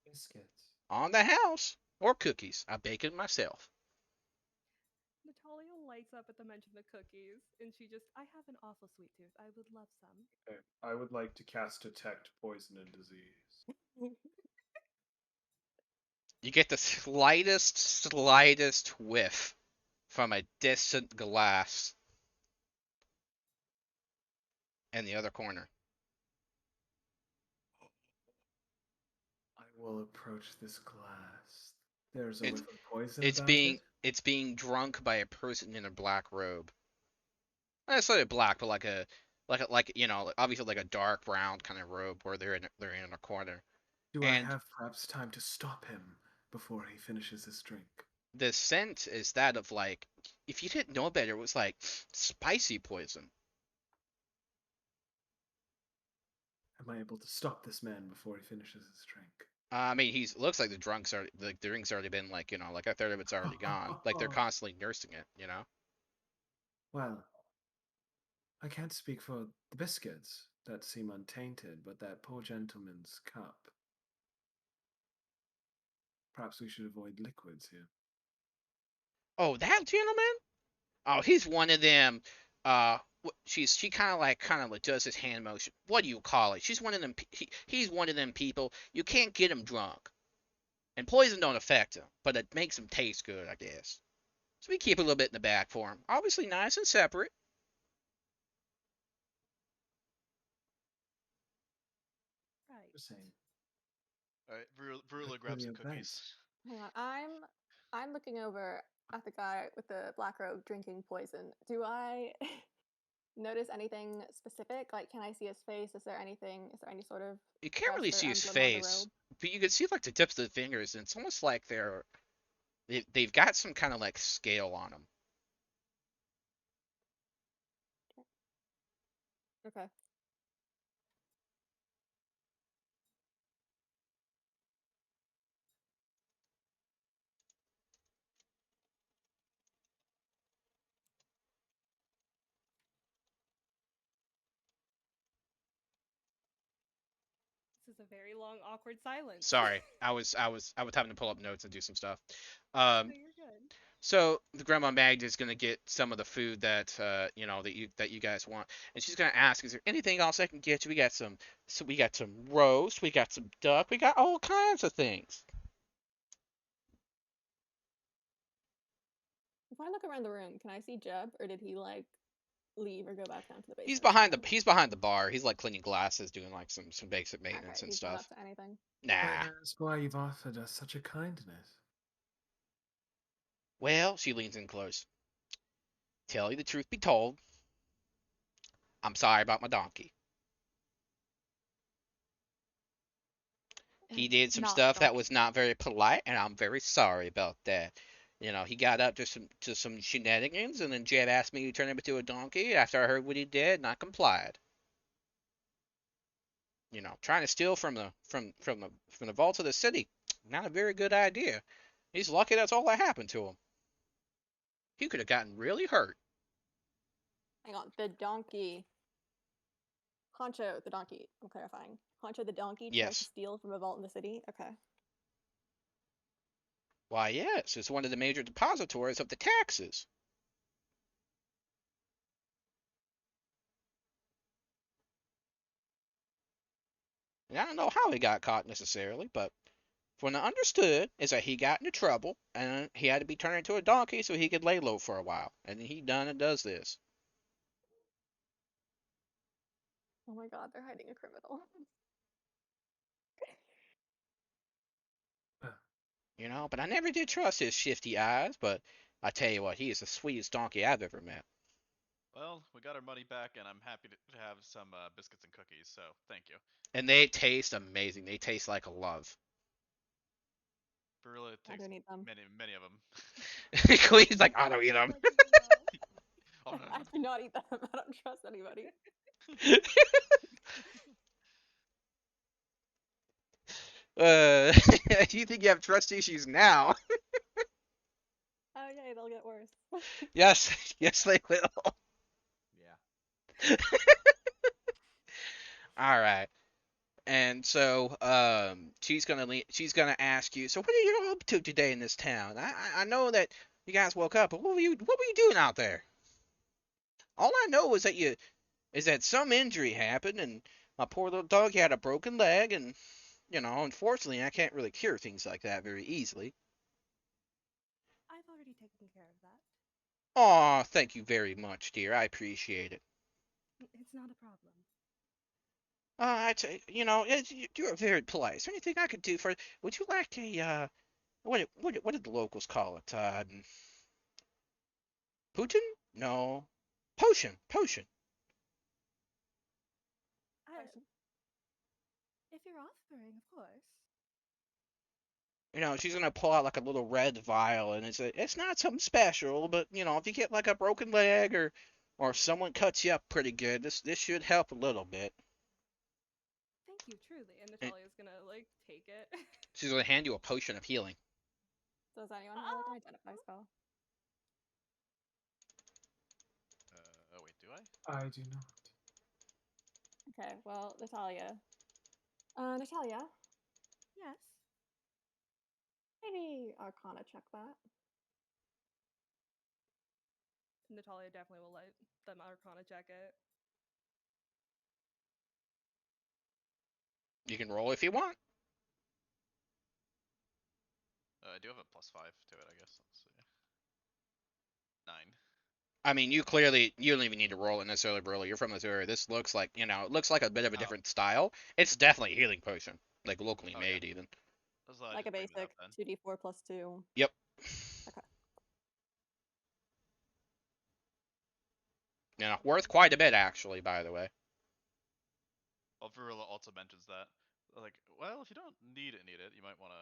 Biscuits. On the house. Or cookies. I bake it myself. Natalia lights up at the mention of cookies, and I have an awful sweet tooth. I would love some. Okay. I would like to cast Detect Poison and Disease. You get the slightest whiff from a distant glass in the other corner. I will approach this glass. There's a It's- whiff of poison It's about being it. it's being drunk by a person in a black robe. Not necessarily black, but obviously like a dark brown kind of robe where they're in a corner. Do I and- have perhaps time to stop him before he finishes his drink? The scent is that of like, if you didn't know better, it was like spicy poison. Am I able to stop this man before he finishes his drink? I mean, looks like the drink's already been like a third of it's already gone. Like they're constantly nursing it. Well, I can't speak for the biscuits that seem untainted, but that poor gentleman's cup. Perhaps we should avoid liquids here. Oh, that gentleman? Oh, he's one of them. She kind of like does his hand motion. What do you call it? She's one of them. He's one of them people. You can't get him drunk, and poison don't affect him, but it makes him taste good, I guess. So we keep a little bit in the back for him. Obviously nice and separate. Right. Just saying. Alright, Verula grabs some Antonio cookies. Hang on, I'm looking over at the guy with the black robe drinking poison. Do I notice anything specific? Like, can I see his face? Is there any sort of You can't really crest or see his emblem on the face, robe? but you can see like the tips of the fingers, and it's almost like they've got some kind of like scale on them. Okay. This is a very long, awkward silence. Sorry, I was having to pull up notes and do some stuff. No, you're good. So the Grandma Magda is gonna get some of the food that that you guys want, and she's gonna ask, "Is there anything else I can get you? We got some roast, we got some duck, we got all kinds of things." If I look around the room, can I see Jeb, or did he like leave or go back down to the basement? He's or behind something? he's behind the bar. He's like cleaning glasses, doing like some basic Okay, maintenance and he's not stuff. up to anything. Nah. That's why you've offered us such a kindness. Well, she leans in close. Tell you the truth be told, I'm sorry about my donkey. He did some Not stuff that donkey. was not very polite, and I'm very sorry about that. He got up to some shenanigans, and then Jeb asked me to turn him into a donkey after I heard what he did, and I complied. Trying to steal from the vaults of the city, not a very good idea. He's lucky that's all that happened to him. He could have gotten really hurt. Hang on, the donkey. Honcho, the donkey. I'm clarifying. Honcho, the donkey, tries Yes. to steal from a vault in the city. Okay. Why, yes, it's one of the major depositories of the taxes. And I don't know how he got caught necessarily, but from what I understood is that he got into trouble and he had to be turned into a donkey so he could lay low for a while. And he done and does this. Oh my god, they're hiding a criminal. You know, but I never did trust his shifty eyes, but I tell you what, he is the sweetest donkey I've ever met. Well, we got our money back, and I'm happy to have some biscuits and cookies. So thank you. And they taste amazing. They taste like love. Barilla I takes don't eat them. many of them. Queen's like, I don't eat them. Oh, no, I do not eat them. I don't trust anybody. You think you have trust issues now? Oh yay, they'll get worse. Yes, yes they will. Yeah. All right. And so, she's gonna ask you. So, what are you up to today in this town? I know that you guys woke up, but what were you doing out there? All I know is that some injury happened, and my poor little dog had a broken leg, and unfortunately, I can't really cure things like that very easily. I've already taken care of that. Aw, thank you very much, dear. I appreciate it. It's not a problem. You're very polite. Is there anything I could do for? Would you like a what did the locals call it? Putin? No, potion. If you're offering, of course. She's gonna pull out like a little red vial, and it's not something special, but if you get like a broken leg or someone cuts you up pretty good, this should help a little bit. Thank you, truly. And Natalia's gonna take it. She's gonna hand you a potion of healing. Does anyone have an identify spell? Oh wait, do I? I do not. Okay, well, Natalia. Natalia, Yes. maybe Arcana check that. Natalia definitely will let them Arcana check it. You can roll if you want. I do have a +5 to it, I guess. Let's see. 9. I mean, you don't even need to roll it necessarily, Burley. You're from this area. This looks like, it looks like a bit of a different style. It's definitely a healing potion, like locally made even. Like a basic 2d4 plus 2. Yep. Okay. Worth quite a bit actually, by the way. Well, Varula also mentions that. Like, well, if you don't need it, you might want to.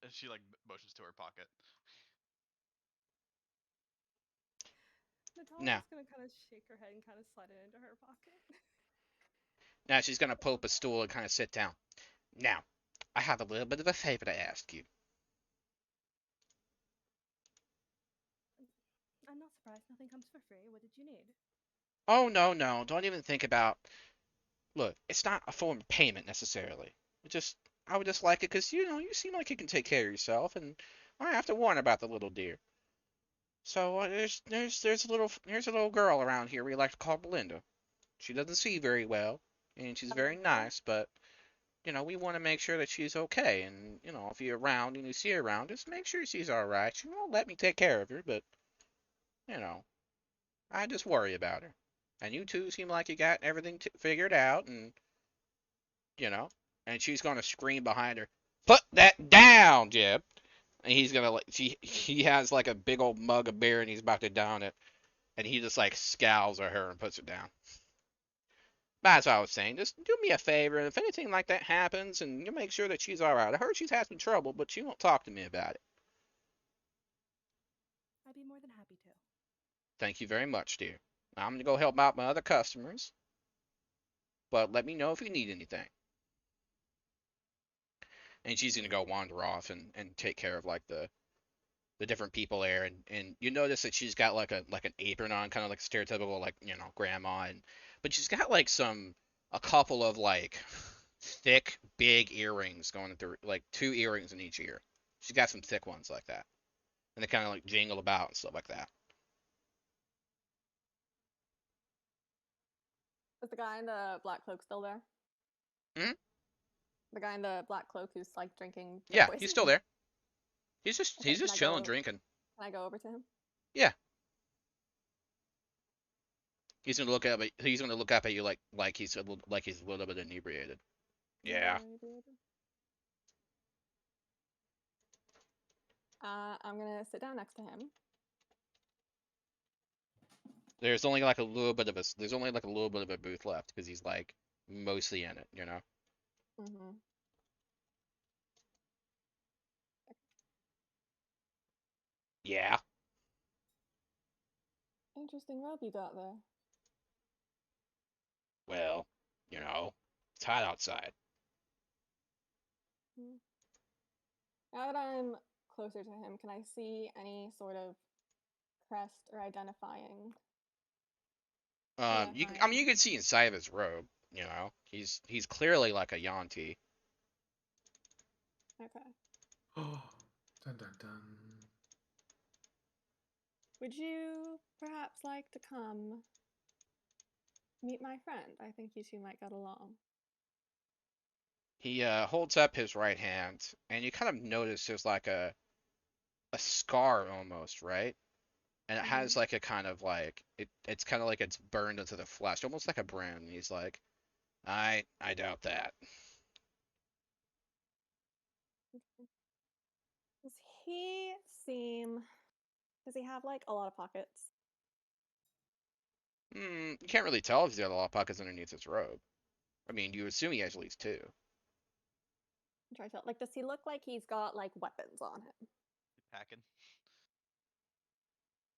And she motions to her pocket. Natalia's gonna kind of shake her head and kind of slide it into her pocket. Now she's gonna pull up a stool and kind of sit down. Now, I have a little bit of a favor to ask you. I'm not surprised. Nothing comes for free. What did you need? Oh, no. Don't even think about... Look, it's not a form of payment necessarily. I would just like it because, you seem like you can take care of yourself, and I have to warn about the little deer. So there's a little girl around here we like to call Belinda. She doesn't see very well, and she's very nice, but we want to make sure that she's okay. And if you're around and you see her around, just make sure she's all right. She won't let me take care of her, but I just worry about her. And you two seem like you got everything figured out, and and she's gonna scream behind her, "Put that down, Jeb!" And he's gonna he has like a big old mug of beer, and he's about to down it, and he just scowls at her and puts it down. That's what I was saying. Just do me a favor, and if anything like that happens, and you make sure that she's all right. I heard she's had some trouble, but she won't talk to me about it. I'd be more than happy to. Thank you very much, dear. I'm gonna go help out my other customers, but let me know if you need anything. And she's gonna go wander off and take care of the different people there, and you notice that she's got like an apron on, kind of like stereotypical grandma, but she's got a couple of thick big earrings going through, 2 earrings in each ear. She's got some thick ones like that, and they kind of jingle about and stuff like that. Is the guy in the black cloak still there? Mhm. The guy in the black cloak who's like drinking the Yeah, poison? he's still there. He's just Okay, can I chilling, go? drinking. Can I go over to him? Yeah. He's gonna look up at you like he's a little bit inebriated. Yeah. I'm gonna sit down next to him. There's only like a little bit of a booth left because he's like mostly in it, you know. Mm-hmm. Yeah. Interesting robe you got there. Well, you know, it's hot outside. Now that I'm closer to him, can I see any sort of crest or identifying? You can see inside of his robe. You know, he's clearly like a Yanti. Okay. Oh, dun dun dun. Would you perhaps like to come meet my friend? I think you two might get along. He holds up his right hand, and you kind of notice there's like a scar almost, right? And it has like a kind of like it's kind of like it's burned into the flesh, almost like a brand. And he's like, I doubt that. Does he seem? Does he have like a lot of pockets? You can't really tell if he's got a lot of pockets underneath his robe. I mean, you assume he has at least two. I'm trying to tell. Like, does he look like he's got like weapons on him? Packing.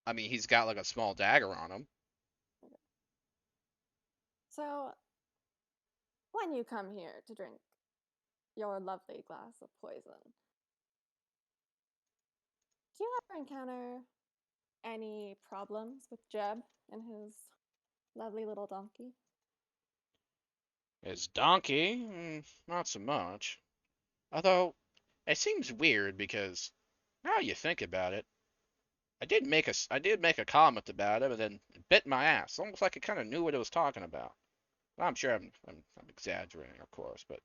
I mean, he's got like a small dagger on him. So, when you come here to drink your lovely glass of poison, do you ever encounter any problems with Jeb and his lovely little donkey? His donkey, not so much. Although, it seems weird because now you think about it, I did make a comment about it, and then it bit my ass, almost like it kind of knew what it was talking about. I'm sure I'm exaggerating, of course, but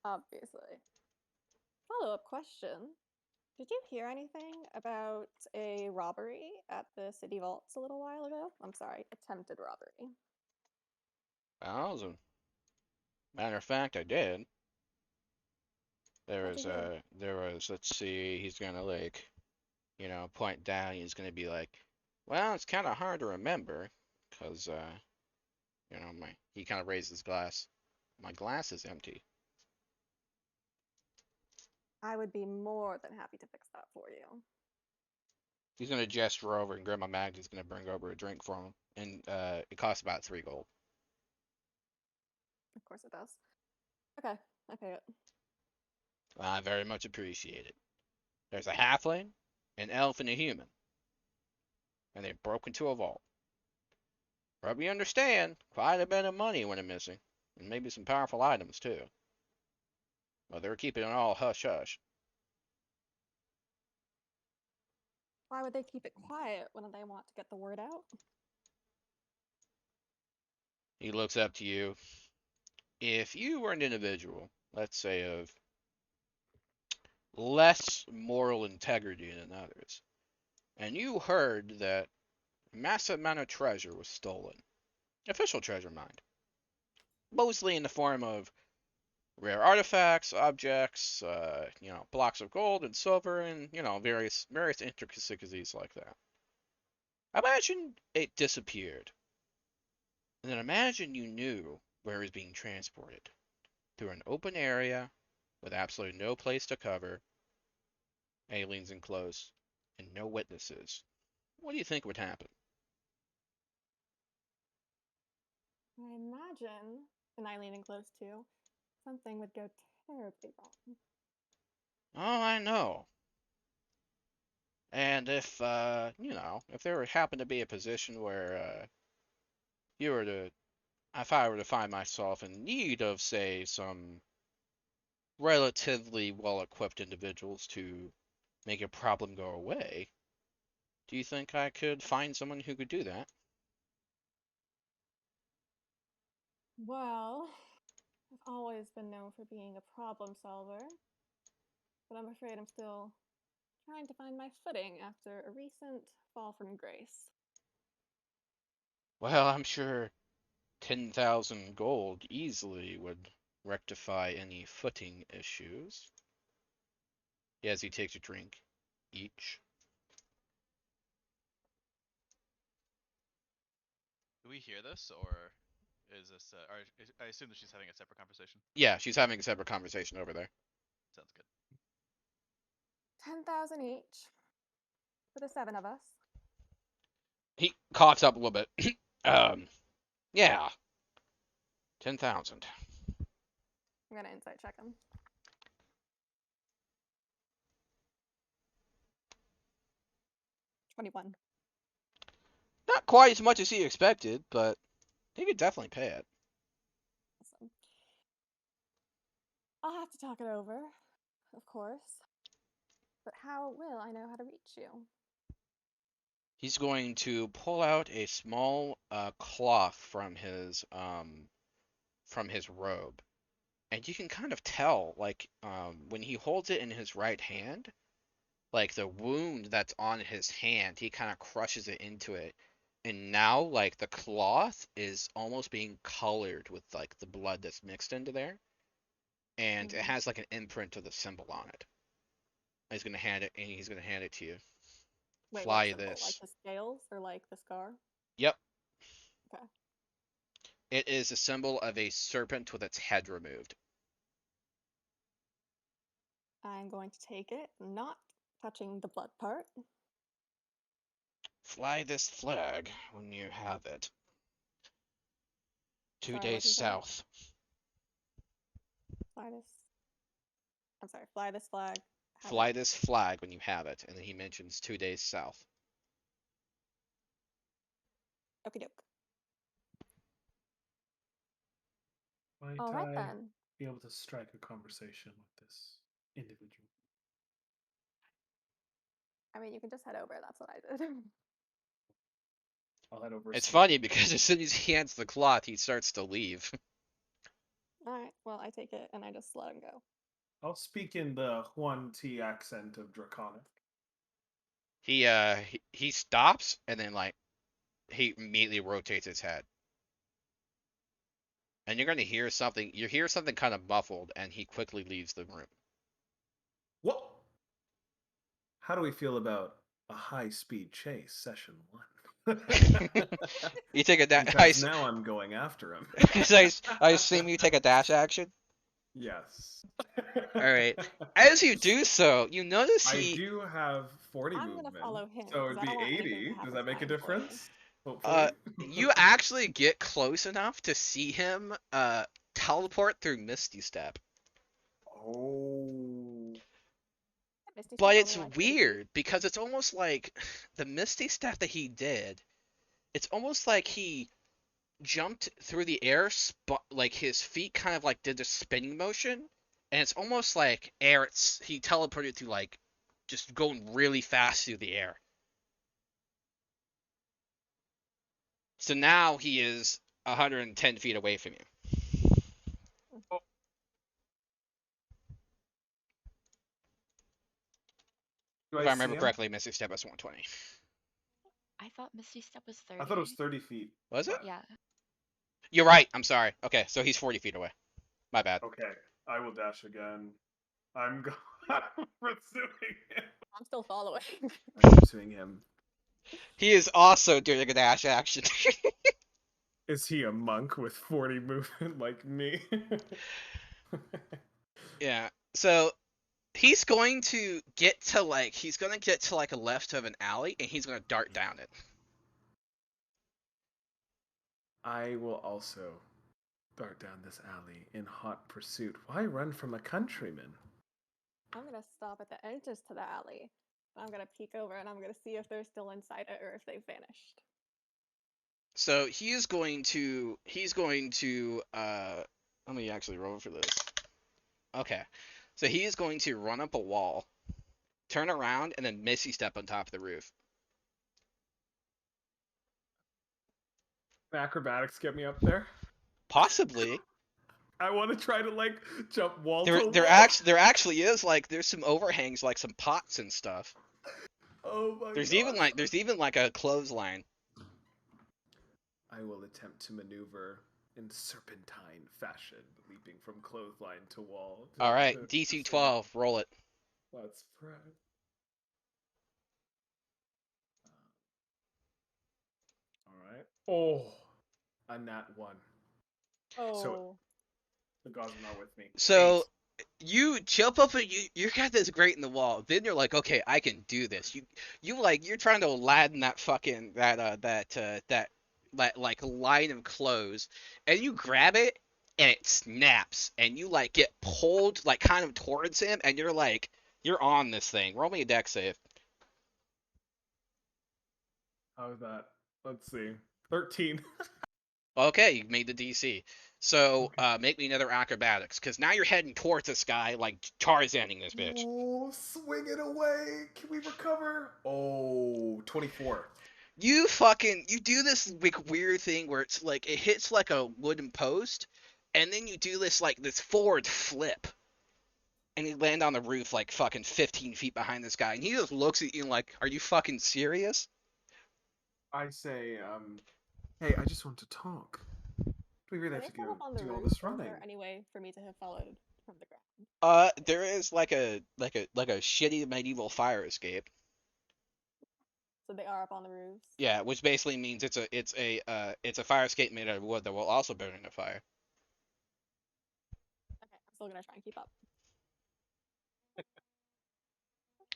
Obviously. Follow-up question. Did you hear anything about a robbery at the city vaults a little while ago? I'm sorry, attempted robbery. well, as a matter of fact, I did. How'd you do? Let's see, he's gonna like, point down. He's gonna be like, well, it's kind of hard to remember, cause he kind of raised his glass. My glass is empty. I would be more than happy to fix that for you. He's gonna gesture over, and Grandma Magda's gonna bring over a drink for him, and it costs about 3 gold. Of course it does. Okay, I pay it. I very much appreciate it. There's a halfling, an elf, and a human, and they broke into a vault. Probably understand, quite a bit of money went missing, and maybe some powerful items too. But they're keeping it all hush hush. Why would they keep it quiet when they want to get the word out? He looks up to you. If you were an individual, let's say of less moral integrity than others, and you heard that a massive amount of treasure was stolen, official treasure, mind, mostly in the form of rare artifacts, objects, blocks of gold and silver, and various intricacies like that. Imagine it disappeared, and then imagine you knew where it was being transported through an open area with absolutely no place to cover, aliens enclosed, and no witnesses. What do you think would happen? I imagine, and I leaning close too, something would go terribly wrong. Oh, I know. And if if there happened to be a position where you were to, if I were to find myself in need of, say, some relatively well-equipped individuals to make a problem go away, do you think I could find someone who could do that? Well, I've always been known for being a problem solver, but I'm afraid I'm still trying to find my footing after a recent fall from grace. Well, I'm sure 10,000 gold easily would rectify any footing issues. As he takes a drink each. Do we hear this, or is this? I assume that she's having a separate conversation. Yeah, she's having a separate conversation over there. Sounds good. 10,000 each for the 7 of us. He coughs up a little bit. Yeah. 10,000. I'm gonna insight check him. $21. Not quite as much as he expected, but he could definitely pay it. Awesome. I'll have to talk it over, of course. But how will I know how to reach you? He's going to pull out a small cloth from his robe, and you can kind of tell, like, when he holds it in his right hand, like the wound that's on his hand, he kind of crushes it into it, and now like the cloth is almost being colored with like the blood that's mixed into there, and it has like an imprint of the symbol on it. He's gonna hand it, and he's gonna hand it to you. Wait, Fly what symbol? this. Like the scales or like the scar? Yep. Okay. It is a symbol of a serpent with its head removed. I'm going to take it, not touching the blood part. Fly this flag when you have it. 2 Sorry, days what'd you say? south. Fly this. I'm sorry, fly this flag. have Fly it. this flag when you have it, and then he mentions 2 days south. Okie doke. Might All right I then. be able to strike a conversation with this individual? I mean, you can just head over. That's what I did. I'll head over. It's soon. funny because as soon as he hands the cloth, he starts to leave. All right. Well, I take it and I just let him go. I'll speak in the Huan Ti accent of Draconic. He stops and then like he immediately rotates his head. And you're gonna hear something. You hear something kind of muffled, and he quickly leaves the room. What? How do we feel about a high-speed chase, session 1? You take a dash. Because now I'm going after him. I assume you take a dash action. Yes. All right. As you do so, you notice I he. do have 40 I'm movement. gonna follow him. So 'cause it'd I be don't want anything to 80. happen Does to that make my a employee. difference? Hopefully. You actually get close enough to see him teleport through Misty Step. Oh. Misty But Step it's only, like, 30 feet? weird because it's almost like the Misty Step that he did. It's almost like he jumped through the air, like his feet kind of like did the spinning motion, and it's almost like air. He teleported through like just going really fast through the air. So now he is 110 feet away from you. Do If I I see remember him? correctly, Misty Step was 120. I thought Misty Step was 30. I thought it was 30 feet. Was it? Yeah. You're right. I'm sorry. Okay, so he's 40 feet away. My bad. Okay, I will dash again. I'm pursuing him. I'm still following. I'm pursuing him. He is also doing a dash action. Is he a monk with 40 movement like me? Yeah. So he's going to get to like a left of an alley, and he's gonna dart down it. I will also dart down this alley in hot pursuit. Why run from a countryman? I'm gonna stop at the entrance to the alley. I'm gonna peek over and I'm gonna see if they're still inside it or if they've vanished. So he's going to let me actually roll for this. Okay. So he is going to run up a wall, turn around, and then Misty Step on top of the roof. Acrobatics get me up there? Possibly. I want to try to like jump wall There to there wall. actually is like there's some overhangs like some pots and stuff. Oh my There's gosh. even like a clothesline. I will attempt to maneuver in serpentine fashion, leaping from clothesline to wall. All right, to DC save 12, roll it. Let's pray. All right. Oh, a nat 1. Oh. So the gods are not with me. So 8. you jump up and you got this grate in the wall. Then you're like, okay, I can do this. You're trying to Aladdin that fucking that like line of clothes, and you grab it and it snaps, and you like get pulled like kind of towards him, and you're on this thing. Roll me a dex save. How's that? Let's see. 13. Okay, you made the DC. So make me another acrobatics, because now you're heading towards this guy like Tarzaning this bitch. Oh, swing it away. Can we recover? Oh, 24. You do this like weird thing where it's like it hits like a wooden post, and then you do this forward flip, and you land on the roof like fucking 15 feet behind this guy, and he just looks at you like, "Are you fucking serious?" I say, hey, I just want to talk. Do we really Are have they to still go up on the do all roof? this Or is running? there any way for me to have followed from the ground? There is like a shitty medieval fire escape. So they are up on the roofs. Yeah, which basically means it's a fire escape made out of wood that will also burn in a fire. Okay, I'm still gonna try and keep up.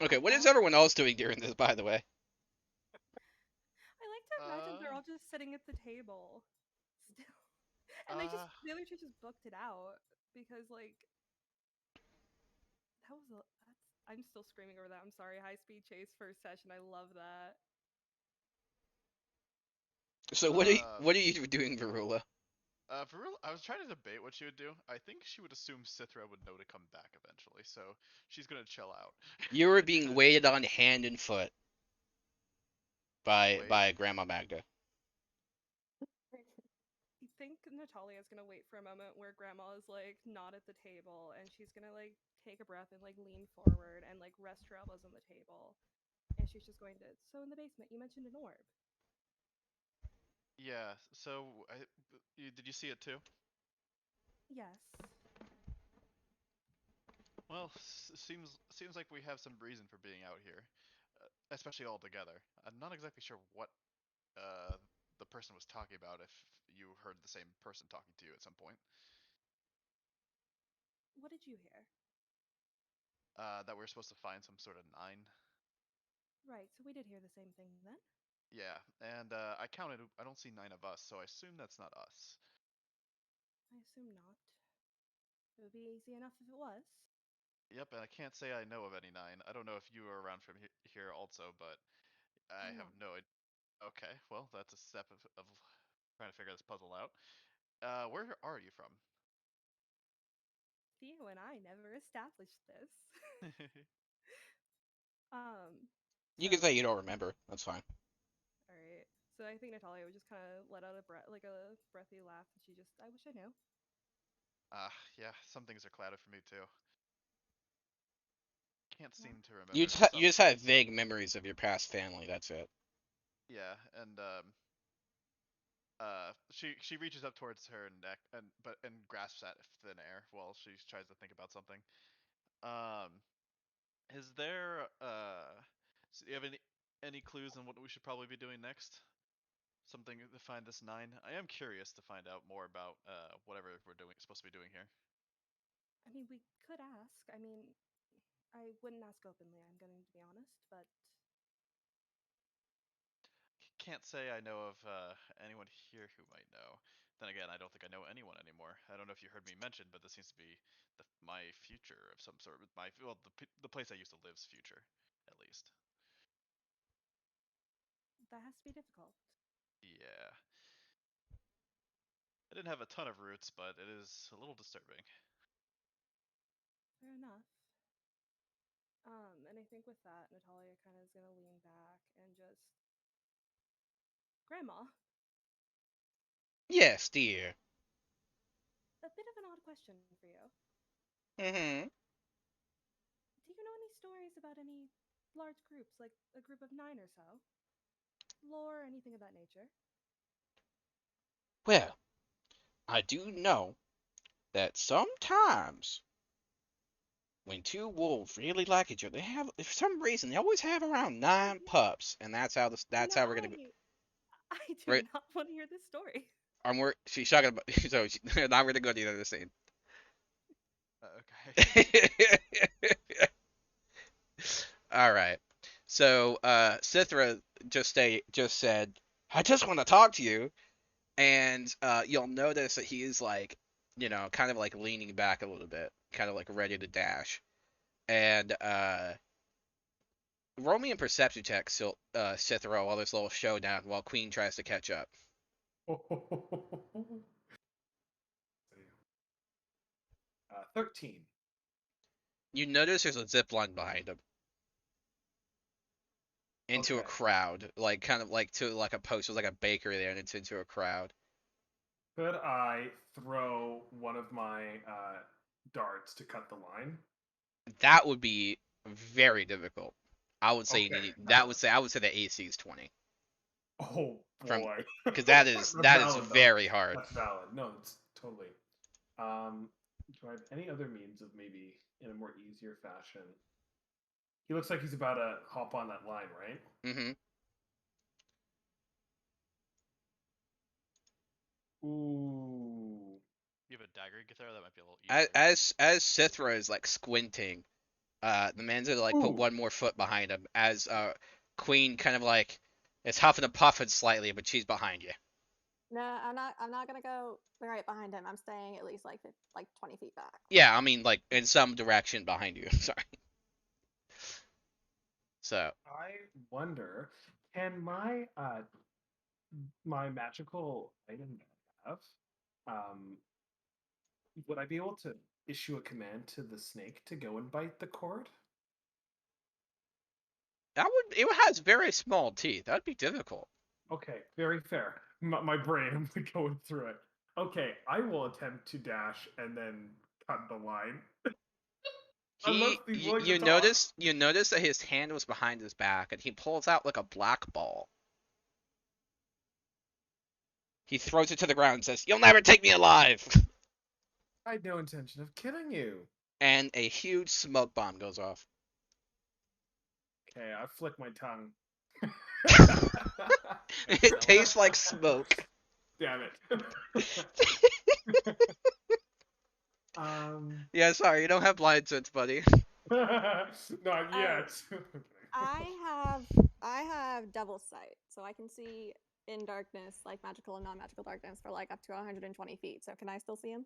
Okay, what is everyone else doing during this, by the way? I like to imagine they're all just sitting at the table still. And the other two just booked it out because like I'm still screaming over that. I'm sorry. High speed chase first session. I love that. So what are you doing, Varula? Varula, I was trying to debate what she would do. I think she would assume Sithra would know to come back eventually, so she's gonna chill out. You were being waited on hand and foot by Grandma Magda. I think Natalia is gonna wait for a moment where Grandma is like not at the table, and she's gonna like take a breath and like lean forward and like rest her elbows on the table, and she's just going to. So in the basement, you mentioned an orb. Yeah. So did you see it too? Yes. Well, seems like we have some reason for being out here, especially all together. I'm not exactly sure what the person was talking about. If you heard the same person talking to you at some point. What did you hear? That we're supposed to find some sort of 9. Right. So we did hear the same thing then. Yeah, and I counted. I don't see 9 of us, so I assume that's not us. I assume not. It would be easy enough if it was. Yep, and I can't say I know of any 9. I don't know if you were around from here also, but I have no idea. Okay, well, that's a step of trying to figure this puzzle out. Where are you from? Theo and I never established this. You can say you don't remember. That's fine. All right. So I think Natalia would just kind of let out a breathy laugh, and I wish I knew. Yeah, some things are clouded for me too. Can't seem to remember. You just have vague memories of your past family. That's it. Yeah, and she reaches up towards her neck and grasps at thin air while she tries to think about something. Is there do you have any clues on what we should probably be doing next? Something to find this 9. I am curious to find out more about whatever we're supposed to be doing here. I mean, we could ask. I mean, I wouldn't ask openly. I'm going to be honest, but can't say I know of anyone here who might know. Then again, I don't think I know anyone anymore. I don't know if you heard me mention, but this seems to be my future of some sort. The place I used to live's future, at least. That has to be difficult. Yeah. I didn't have a ton of roots, but it is a little disturbing. Fair enough. And I think with that, Natalia kind of is gonna lean back and just, Grandma. Yes, dear. A bit of an odd question for you. Mm-hmm. Do you know any stories about any large groups, like a group of 9 or so? Lore, anything of that nature? Well, I do know that sometimes when two wolves really like each other, they have, for some reason, they always have around 9 pups, and that's how that's how we're gonna be. I do Right. not want to hear this story. She's talking about. So now we're gonna go to the other scene. Okay. All right. So Sithra just said, "I just want to talk to you," and you'll notice that he is like, kind of like leaning back a little bit, kind of like ready to dash. And roll me a perception check, Sithra, while this little showdown, while Queen tries to catch up. 13. You notice there's a zip line behind him. Into a Okay. crowd, like kind of like to like a post, there's like a bakery there, and it's into a crowd. Could I throw one of my darts to cut the line? That would be very difficult. I would say Okay, I would say the AC is 20. Oh From- boy. Because that is That's valid, though. very hard. That's valid. No, it's totally. Do I have any other means of maybe in a more easier fashion? He looks like he's about to hop on that line, right? Mm-hmm. Ooh. You have a dagger you can throw? That might be a little easier. As Sithra is like squinting, the man's gonna like put Ooh. one more foot behind him as Queen kind of like is huffing and puffing slightly, but she's behind you. No, I'm not gonna go right behind him. I'm staying at least like 20 feet back. Yeah, I mean like in some direction behind you. Sorry. So I wonder, can my magical item that I have, would I be able to issue a command to the snake to go and bite the cord? it has very small teeth. That'd be difficult. Okay, very fair. My brain, I'm going through it. Okay, I will attempt to dash and then cut the line. You notice that his hand was behind his back, and he pulls out like a black ball. He throws it to the ground and says, "You'll never take me alive!" I had no intention of killing you. And a huge smoke bomb goes off. Okay, I flick my tongue. It tastes like smoke. Damn it. Yeah, sorry, you don't have blind sense, buddy. Not yet. I have double sight, so I can see in darkness, like magical and non-magical darkness, for like up to 120 feet. So can I still see him?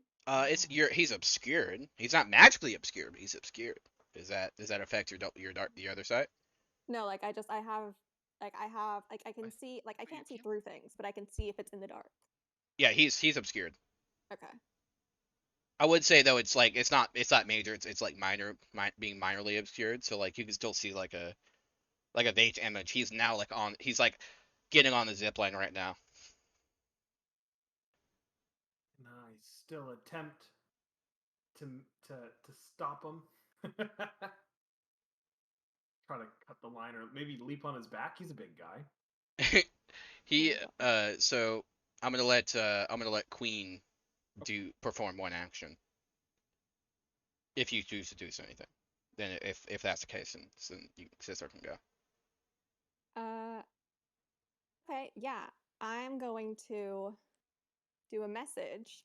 He's obscured. He's not magically obscured, but he's obscured. Does that affect your other sight? No, like I can see, like I can't see through things, but I can see if it's in the dark. Yeah, he's obscured. Okay. I would say though it's not major. It's like being minorly obscured. So like you can still see like a vague image. He's now he's like getting on the zip line right now. And I still attempt to stop him. Try to cut the line or maybe leap on his back. He's a big guy. So I'm gonna let Queen perform one action. If you choose to do anything, then if that's the case, then Sister can go. Okay, yeah. I'm going to do a message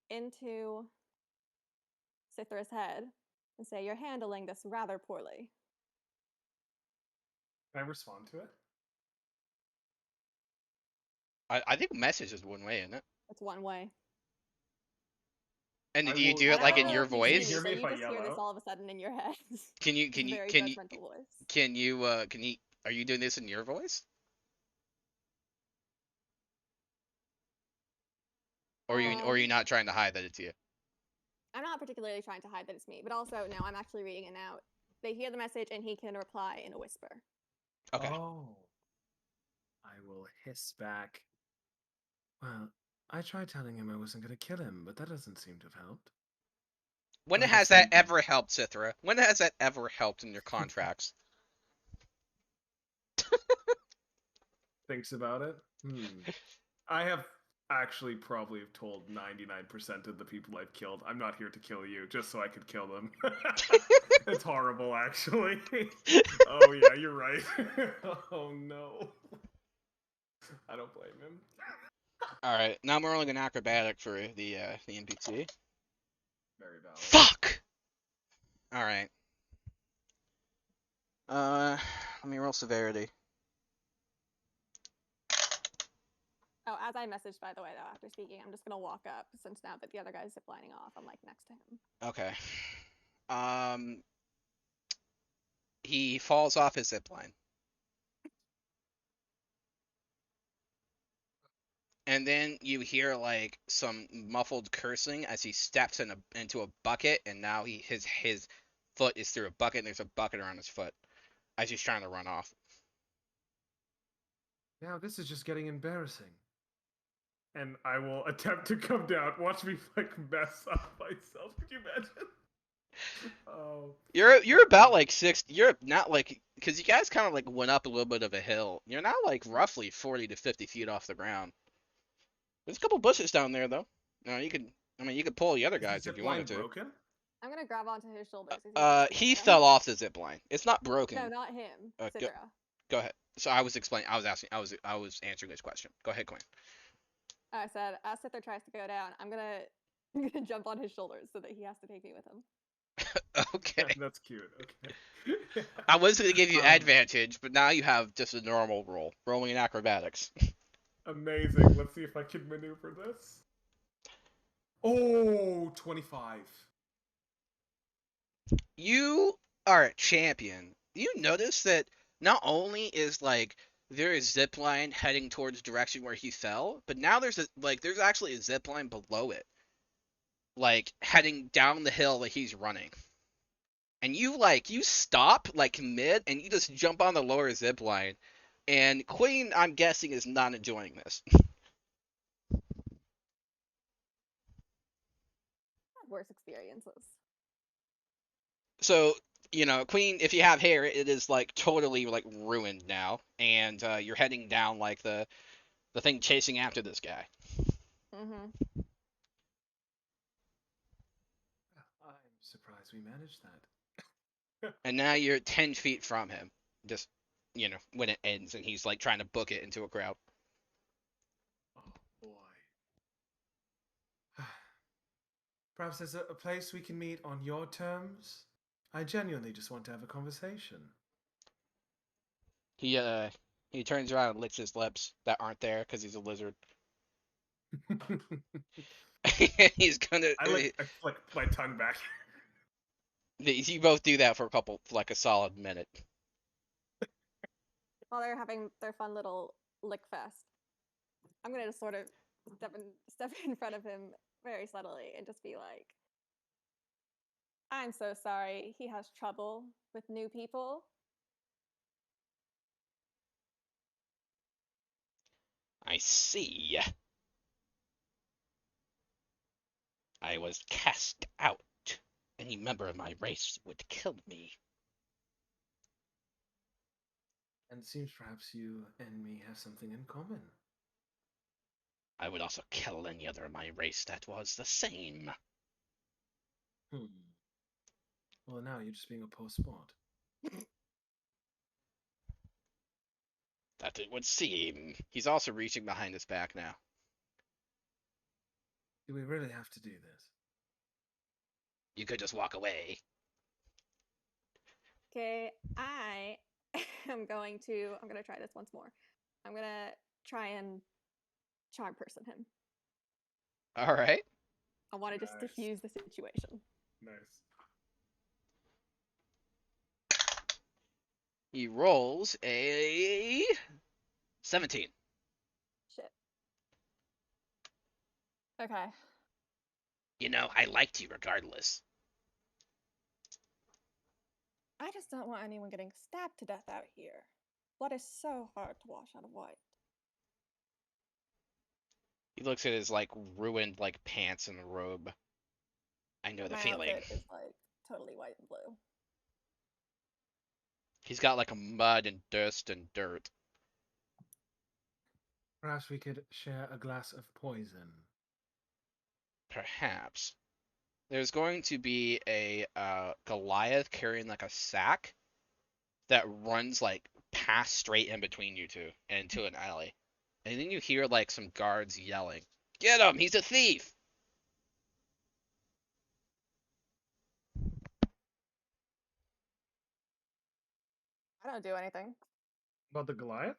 into Sithra's head and say, "You're handling this rather poorly." Can I respond to it? I think message is one way, isn't it? It's one way. And do you do it like in your voice? So you just hear this all of a sudden in your head. Can you judgmental voice. Are you doing this in your voice? Or are you not trying to hide that it's you? I'm not particularly trying to hide that it's me, but also no, I'm actually reading it now. They hear the message and he can reply in a whisper. Okay. Oh. I will hiss back. Well, I tried telling him I wasn't going to kill him, but that doesn't seem to have helped. When I has guess that ever helped, Cithra? When has that ever helped in your contracts? Thinks about it. I have actually probably told 99% of the people I've killed, I'm not here to kill you, just so I could kill them. It's horrible, actually. Oh yeah, you're right. Oh no. I don't blame him. All right, now I'm rolling an acrobatic for the NPC. Very valid. Fuck. All right. Let me roll severity. Oh, as I messaged, by the way, though, after speaking, I'm just gonna walk up since now that the other guy's ziplining off, I'm like next to him. Okay. He falls off his zipline. And then you hear like some muffled cursing as he steps into a bucket, and now his foot is through a bucket, and there's a bucket around his foot as he's trying to run off. Now this is just getting embarrassing. And I will attempt to come down. Watch me like mess up myself. Could you imagine? Oh. You're about like you're not like, because you guys kind of like went up a little bit of a hill. You're now like roughly 40 to 50 feet off the ground. There's a couple bushes down there though. No, you could pull the other guys if you wanted to. Broken? I'm gonna grab onto his shoulders. He fell off the zip line. It's not broken. No, not him. Go ahead. So I was answering this question. Go ahead, Quinn. I said, as Sither tries to go down, I'm gonna jump on his shoulders so that he has to take me with him. Okay. That's cute. Okay. I was going to give you advantage, but now you have just a normal roll. Rolling in acrobatics. Amazing. Let's see if I can maneuver this. Oh, 25. You are a champion. You notice that not only is like there is zip line heading towards the direction where he fell, but now there's actually a zip line below it, like heading down the hill that he's running. And you stop like mid and you just jump on the lower zip line. And Queen, I'm guessing, is not enjoying this. Worse experiences. So, Queen, if you have hair, it is like totally like ruined now, and you're heading down like the thing chasing after this guy. Mm-hmm. I'm surprised we managed that. And now you're 10 feet from him, just when it ends, and he's like trying to book it into a crowd. Oh boy. Perhaps there's a place we can meet on your terms. I genuinely just want to have a conversation. He turns around and licks his lips that aren't there because he's a lizard. He's gonna. I flick my tongue back. You both do that for a solid minute. While they're having their fun little lick fest, I'm gonna just sort of step in front of him very subtly and just be like, I'm so sorry he has trouble with new people. I see. I was cast out. Any member of my race would kill me. And it seems perhaps you and me have something in common. I would also kill any other of my race that was the same. Well, now you're just being a poor sport. That it would seem. He's also reaching behind his back now. Do we really have to do this? You could just walk away. Okay, I'm gonna try this once more. I'm gonna try and charm person him. All right. I want to just diffuse the situation. Nice. He rolls a 17. Shit. Okay. I liked you regardless. I just don't want anyone getting stabbed to death out here. Blood is so hard to wash out of white. He looks at his ruined pants and robe. I know the My feeling. outfit is like totally white and blue. He's got like a mud and dust and dirt. Perhaps we could share a glass of poison. Perhaps. There's going to be a Goliath carrying like a sack that runs like past straight in between you two into an alley. And then you hear like some guards yelling, "Get him! He's a thief!" I don't do anything. About the Goliath?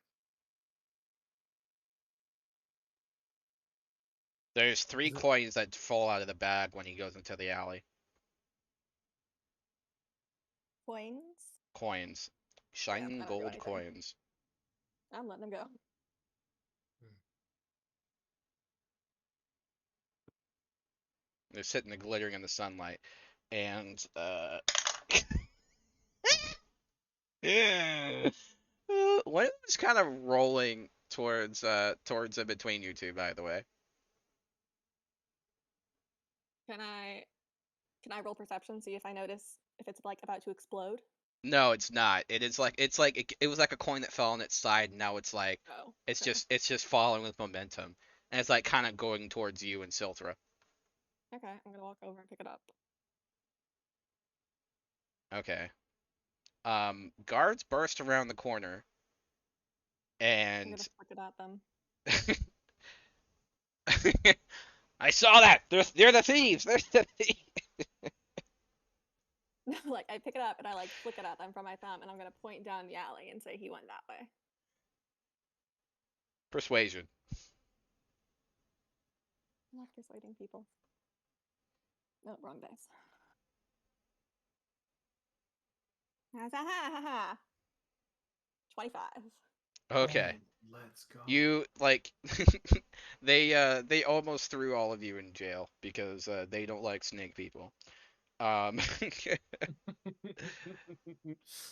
There's 3 Is it- coins that fall out of the bag when he goes into the alley. Coins? Coins. Yeah, Shining I don't do gold anything. coins. I'm letting him go. They're sitting there glittering in the sunlight. And one is kind of rolling towards in between you two, by the way. Can I roll perception, see if I notice if it's like about to explode? No, it's not. It was like a coin that fell on its side, and now it's like Oh. it's okay. just following with momentum. And it's like kind of going towards you and Silthra. Okay, I'm gonna walk over and pick it up. Okay. Guards burst around the corner. I'm And gonna flick it at them. I saw that. They're the thieves. They're the thieves. Like I pick it up and I like flick it at them from my thumb, and I'm gonna point down the alley and say he went that way. Persuasion. I love persuading people. No, wrong dice. Ha ha ha. 25. Okay. Oh, let's go. You like they almost threw all of you in jail because they don't like snake people.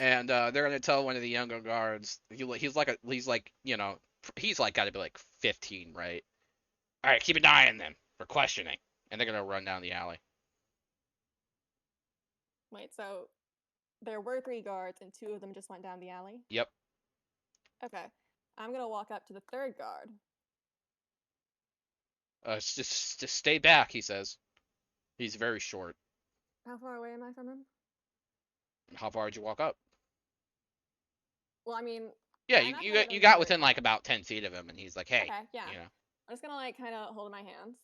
And they're gonna tell one of the younger guards. He's like he's like got to be like 15, right? All right, keep an eye on them for questioning, and they're gonna run down the alley. Wait, so there were 3 guards and 2 of them just went down the alley? Yep. Okay. I'm gonna walk up to the 3rd guard. Just stay back, he says. He's very short. How far away am I from him? How far did you walk up? Well, I mean, Yeah, I'm not gonna let you him got do it. within like about 10 feet of him, and he's like, "Hey, Okay, yeah. you know." I'm just gonna like kind of hold my hands,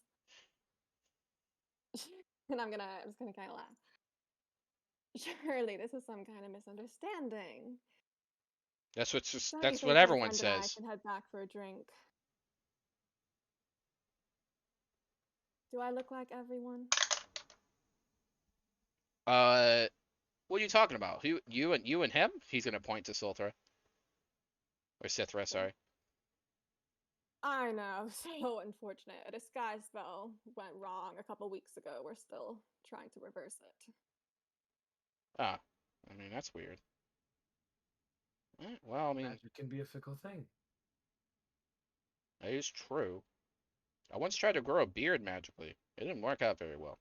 and I'm just gonna kind of laugh. Surely this is some kind of misunderstanding. That's Don't you that's think what my everyone friend and I says. can head back for a drink? Do I look like everyone? What are you talking about? You and him? He's gonna point to Silthra. Or Sithra, sorry. I know, so unfortunate. A disguise spell went wrong a couple weeks ago. We're still trying to reverse it. Ah, I mean that's weird. Well, I mean Magic can be a fickle thing. that is true. I once tried to grow a beard magically. It didn't work out very well.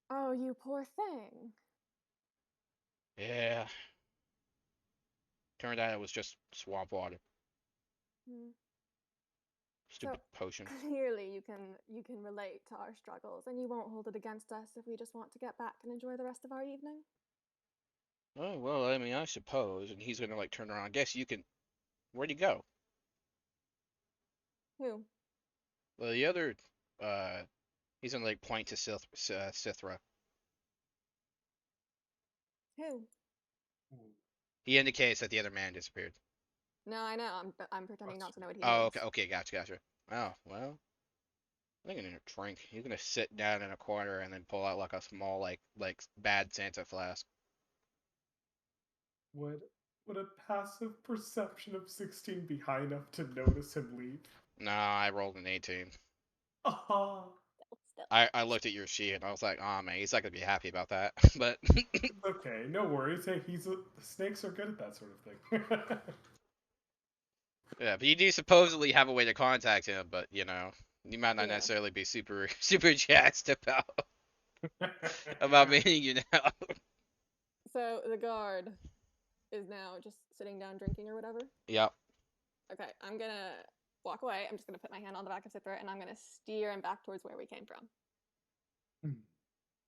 Oh, you poor thing. Yeah. Turned out it was just swamp water. Hmm. Stupid So- potion. Clearly, you can relate to our struggles, and you won't hold it against us if we just want to get back and enjoy the rest of our evening. Oh, well, I mean, I suppose. And he's gonna like turn around. I guess you can. Where'd he go? Who? Well, the other, he's gonna like point to Sithra. Who? He indicates that the other man disappeared. No, I know. I'm pretending not to know what he Oh, is. okay, okay, gotcha. Oh, well, I think I need a drink. He's gonna sit down in a corner and then pull out like a small, like bad Santa flask. Would a passive perception of 16 be high enough to notice him leave? No, I rolled an 18. Ah, Still. I looked at your sheet and I was like, oh man, he's not gonna be happy about that. But it's okay, no worries. Hey, the snakes are good at that sort of thing. yeah, but you do supposedly have a way to contact him, but you know, you might not Yeah. necessarily be super jazzed about. about meeting you now. So the guard is now just sitting down drinking or whatever. Yep. Okay, I'm gonna walk away. I'm just gonna put my hand on the back of his throat and I'm gonna steer him back towards where we came from.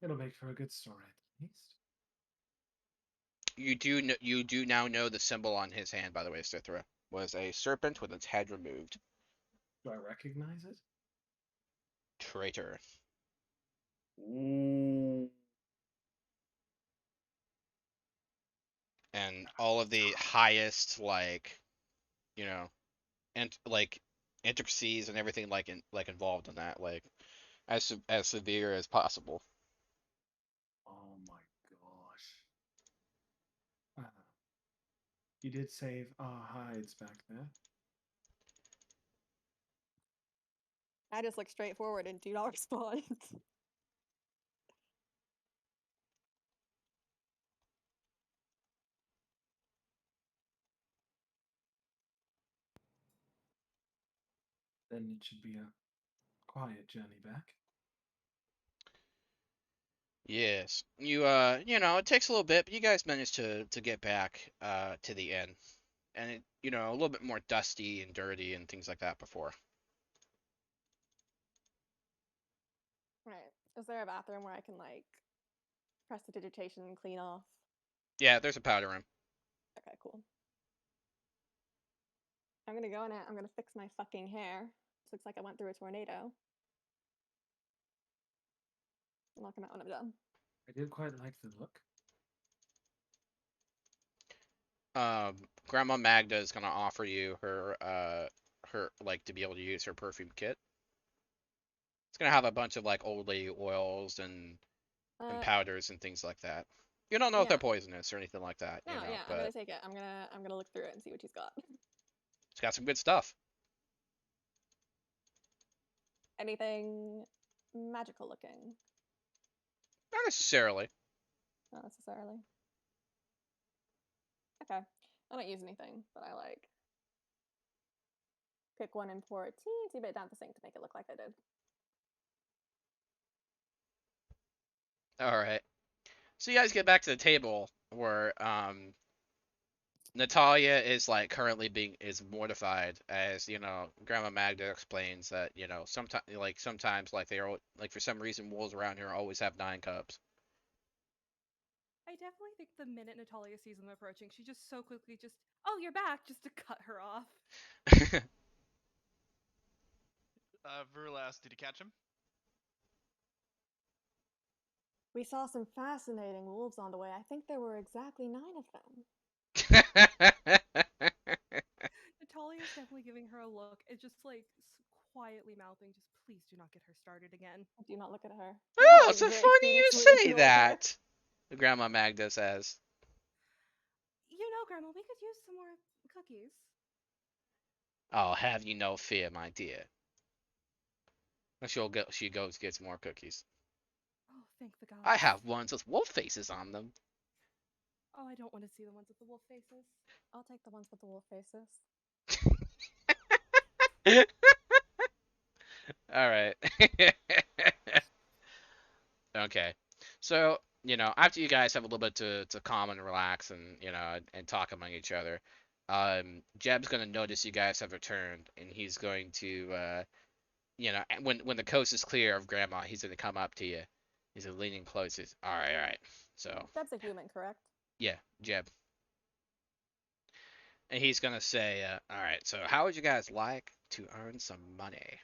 It'll make for a good story at least. You do now know the symbol on his hand, by the way, Sithra, was a serpent with its head removed. Do I recognize it? Traitor. Ooh. And all of the highest, like, you know, and like intricacies and everything involved in that, like as severe as possible. Oh my gosh. You did save our hides back there. I just look straight forward and do not respond. Then it should be a quiet journey back. Yes. You it takes a little bit, but you guys managed to get back to the inn. And it, a little bit more dusty and dirty and things like that before. Right. Is there a bathroom where I can like press the digitation and clean off? Yeah, there's a powder room. Okay, cool. I'm gonna go in it. I'm gonna fix my fucking hair. This looks like I went through a tornado. And I'll come out when I'm done. I did quite like the look. Grandma Magda is gonna offer you her to be able to use her perfume kit. It's gonna have a bunch of like old lady oils and powders and things like that. You don't know if they're poisonous or anything like that. No, yeah, but I'm gonna take it. I'm gonna look through it and see what she's got. It's got some good stuff. Anything magical looking? Not necessarily. Not necessarily. Okay. I don't use anything, but I like pick one and pour a teensy bit down the sink to make it look like I did. All right. So you guys get back to the table where Natalia is like currently is mortified as Grandma Magda explains that sometimes they are like for some reason wolves around here always have 9 cubs. I definitely think the minute Natalia sees them approaching, she just so quickly oh, you're back, just to cut her off. Virula asks, did you catch him? We saw some fascinating wolves on the way. I think there were exactly 9 of them. Natalia's definitely giving her a look. It's just like quietly mouthing, just please do not get her started again. Do not look at her. Oh, it's so funny you say that. Grandma Magda says. Grandma, we could use some more cookies. Oh, have you no fear, my dear. She goes gets more cookies. Oh, thank the gods. I have ones with wolf faces on them. Oh, I don't want to see the ones with the wolf faces. I'll take the ones with the wolf faces. All right. Okay. So, after you guys have a little bit to calm and relax and, and talk among each other, Jeb's going to notice you guys have returned, and he's going to, when the coast is clear of Grandma, he's going to come up to you. He's leaning close. He's, all right. So. Jeb's a human, correct? Yeah, Jeb. And he's going to say, all right, so how would you guys like to earn some money?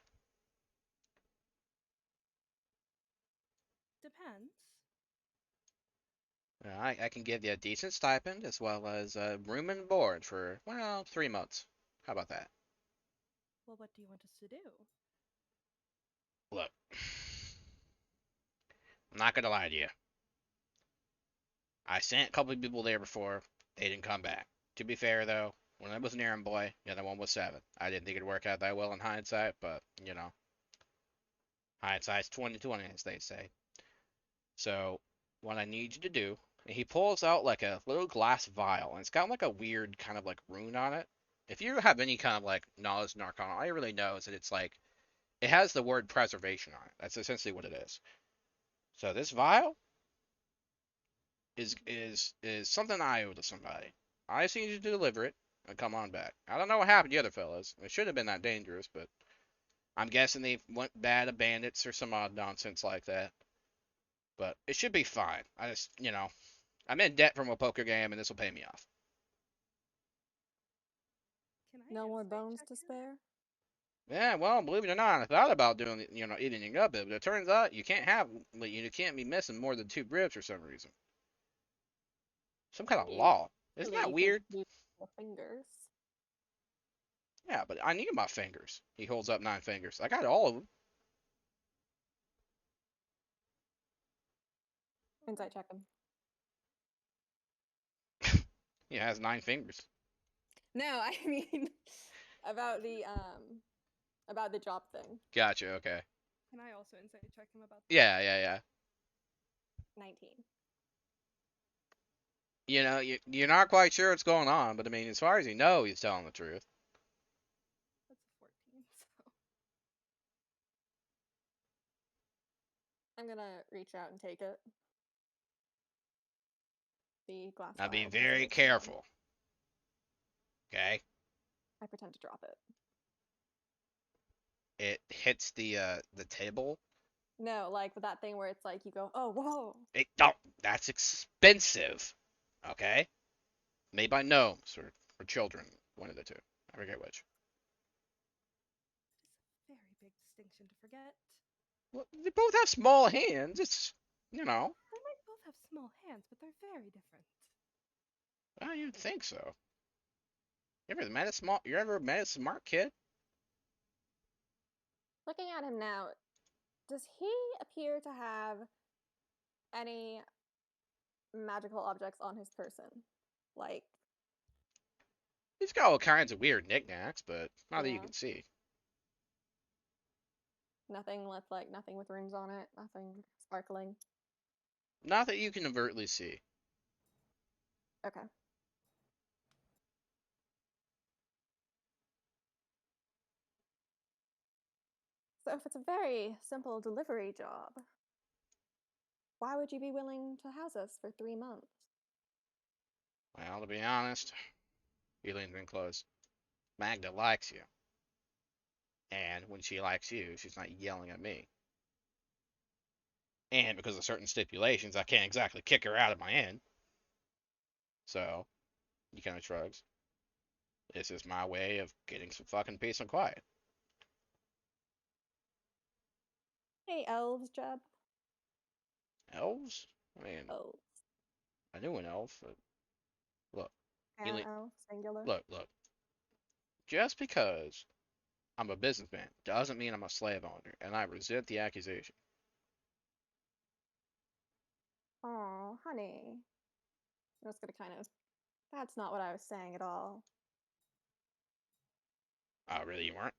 Depends. I can give you a decent stipend as well as room and board for, 3 months. How about that? Well, what do you want us to do? Look, I'm not going to lie to you. I sent a couple of people there before. They didn't come back. To be fair, though, one of them was an errand boy. The other one was 7. I didn't think it'd work out that well in hindsight, but, hindsight's 20/20, as they say. So, what I need you to do, and he pulls out like a little glass vial, and it's got like a weird kind of like rune on it. If you have any kind of like knowledge in Arcana, all you really know is that it's like, it has the word preservation on it. That's essentially what it is. So this vial is something I owe to somebody. I just need you to deliver it and come on back. I don't know what happened to the other fellas. It shouldn't have been that dangerous, but I'm guessing they went bad at bandits or some odd nonsense like that. But it should be fine. I just, I'm in debt from a poker game, and this will pay me off. Can I No more insight bones check to him? spare? Yeah, well, believe it or not, I thought about doing, eating it up, but it turns out you can't be missing more than 2 ribs for some reason. Some kind of law. Isn't Really, that you weird? could use your fingers. Yeah, but I need my fingers. He holds up 9 fingers. I got all of them. Insight check him. He has 9 fingers. No, I mean about the job thing. Gotcha. Okay. Can I also insight check him about? Yeah. 19. You're not quite sure what's going on, but I mean, as far as you know, he's telling the truth. That's a 14. So I'm gonna reach out and take it. The glass. Now be vial very contains stone. careful. Okay. I pretend to drop it. It hits the table. No, like with that thing where it's like you go, oh whoa. Don't. That's expensive. Okay. Made by gnomes or children, one of the two. I forget which. very big distinction to forget. Well, they both have small hands. It's They might both have small hands, but they're very different. Well, you'd think so. You ever met a smart kid? Looking at him now, does he appear to have any magical objects on his person? Like, He's got all kinds of weird knickknacks, but not that you Yeah. can see. nothing with runes on it, nothing sparkling. Not that you can overtly see. Okay. So if it's a very simple delivery job, why would you be willing to house us for 3 months? Well, to be honest, he leans in close. Magda likes you. And when she likes you, she's not yelling at me. And because of certain stipulations, I can't exactly kick her out of my inn. So, he kind of shrugs. This is my way of getting some fucking peace and quiet. Hey, elves, Jeb. Elves? I mean, Elves. I knew an elf, but look, And Eli- elf, singular. look. Just because I'm a businessman doesn't mean I'm a slave owner, and I resent the accusation. Oh, honey. I was gonna that's not what I was saying at all. Oh, really, you weren't?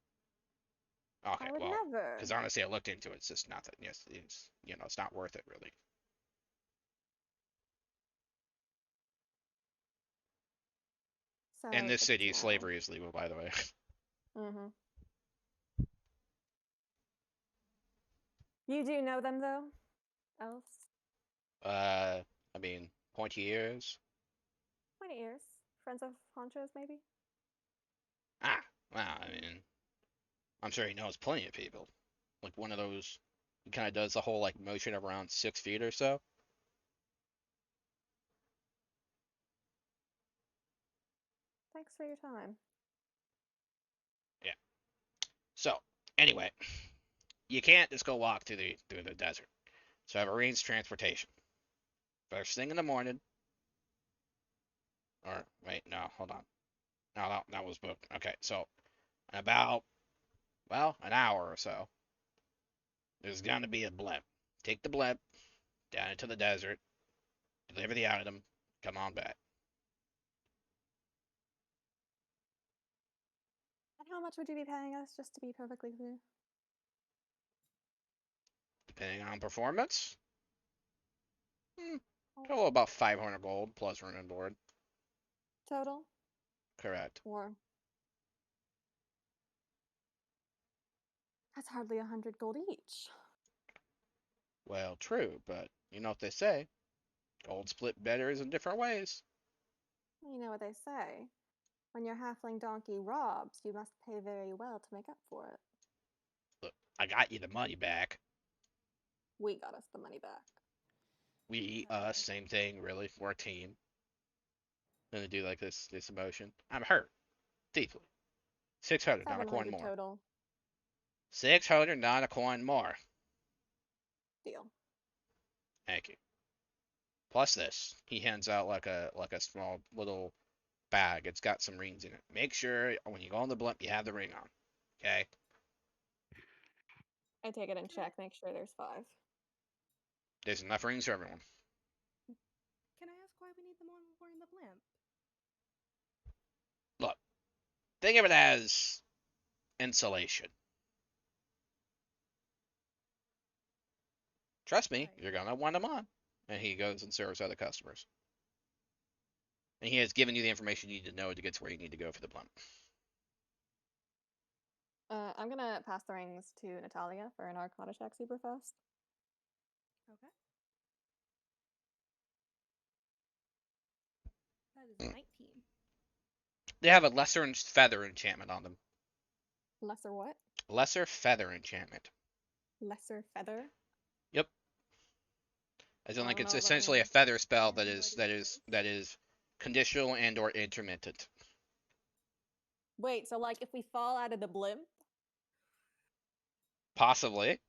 Okay, I would well, never. because honestly, I looked into it. It's just not that. Yes, it's not worth it, really. So In this it's city, no. slavery is legal, by the way. Mm-hmm. You do know them though, elves? I mean, pointy ears. Pointy ears. Friends of Honchos, maybe? Ah, well, I mean, I'm sure he knows plenty of people. Like one of those, he kind of does the whole like motion of around 6 feet or so. Thanks for your time. So, anyway, you can't just go walk through the desert. So I've arranged transportation. First thing in the morning. Or wait, no, hold on. No, that was booked. Okay, so in about an hour or so, there's gonna be a blimp. Take the blimp down into the desert, deliver the item, come on back. And how much would you be paying us, just to be perfectly clear? Depending on performance, total about 500 gold plus room and board. Total? Correct. Or that's hardly 100 gold each. Well, true, but you know what they say. Gold split better in different ways. You know what they say. When your halfling donkey robs, you must pay very well to make up for it. Look, I got you the money back. We got us the money back. We, us, same thing, really. We're a team. Gonna do like this emotion. I'm hurt. Deeply. 600, not a coin 700 more. total. 600, not a coin more. Deal. Thank you. Plus this. He hands out like a small little bag. It's got some rings in it. Make sure when you go on the blimp, you have the ring on. Okay? I take it and check, make sure there's 5. There's enough rings for everyone. Can I ask why we need them on when we're in the blimp? Look, think of it as insulation. Trust me, you're gonna want them on. And he goes and serves other customers. And he has given you the information you need to know to get to where you need to go for the blimp. I'm gonna pass the rings to Natalia for an Arcana check super fast. Okay. That is 19. They have a lesser feather enchantment on them. Lesser what? Lesser feather enchantment. Lesser feather? Yep. As in, I like, don't it's know what that essentially a means. feather spell I that have no is idea what it is. conditional and or intermittent. Wait, so like if we fall out of the blimp, Possibly.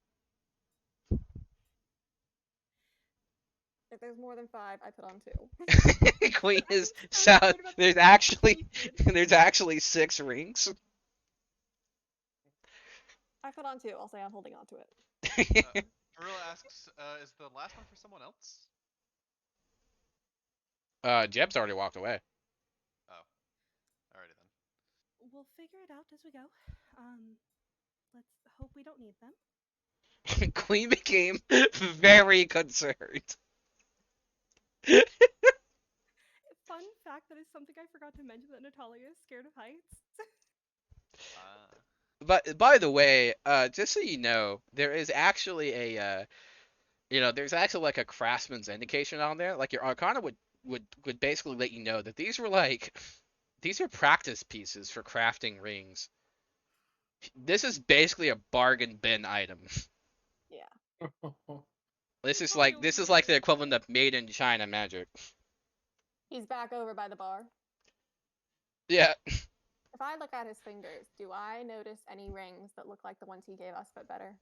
if there's more than 5, I put on 2. Queen I is was so so worried about there's the actually situation. there's actually 6 rings. I put on 2. I'll say I'm holding on to it. Varilla asks, is the last one for someone else? Jeb's already walked away. Oh. Alrighty then. We'll figure it out as we go. Let's hope we don't need them. Queen became very concerned. Fun fact, that is something I forgot to mention, that Natalia is scared of heights. But by the way, just so you know, there is actually a there's actually like a craftsman's indication on there. Like your Arcana would basically let you know that these are practice pieces for crafting rings. This is basically a bargain bin item. Yeah. This is probably like the overrated. equivalent of made in China magic. He's back over by the bar. Yeah. If I look at his fingers, do I notice any rings that look like the ones he gave us but better?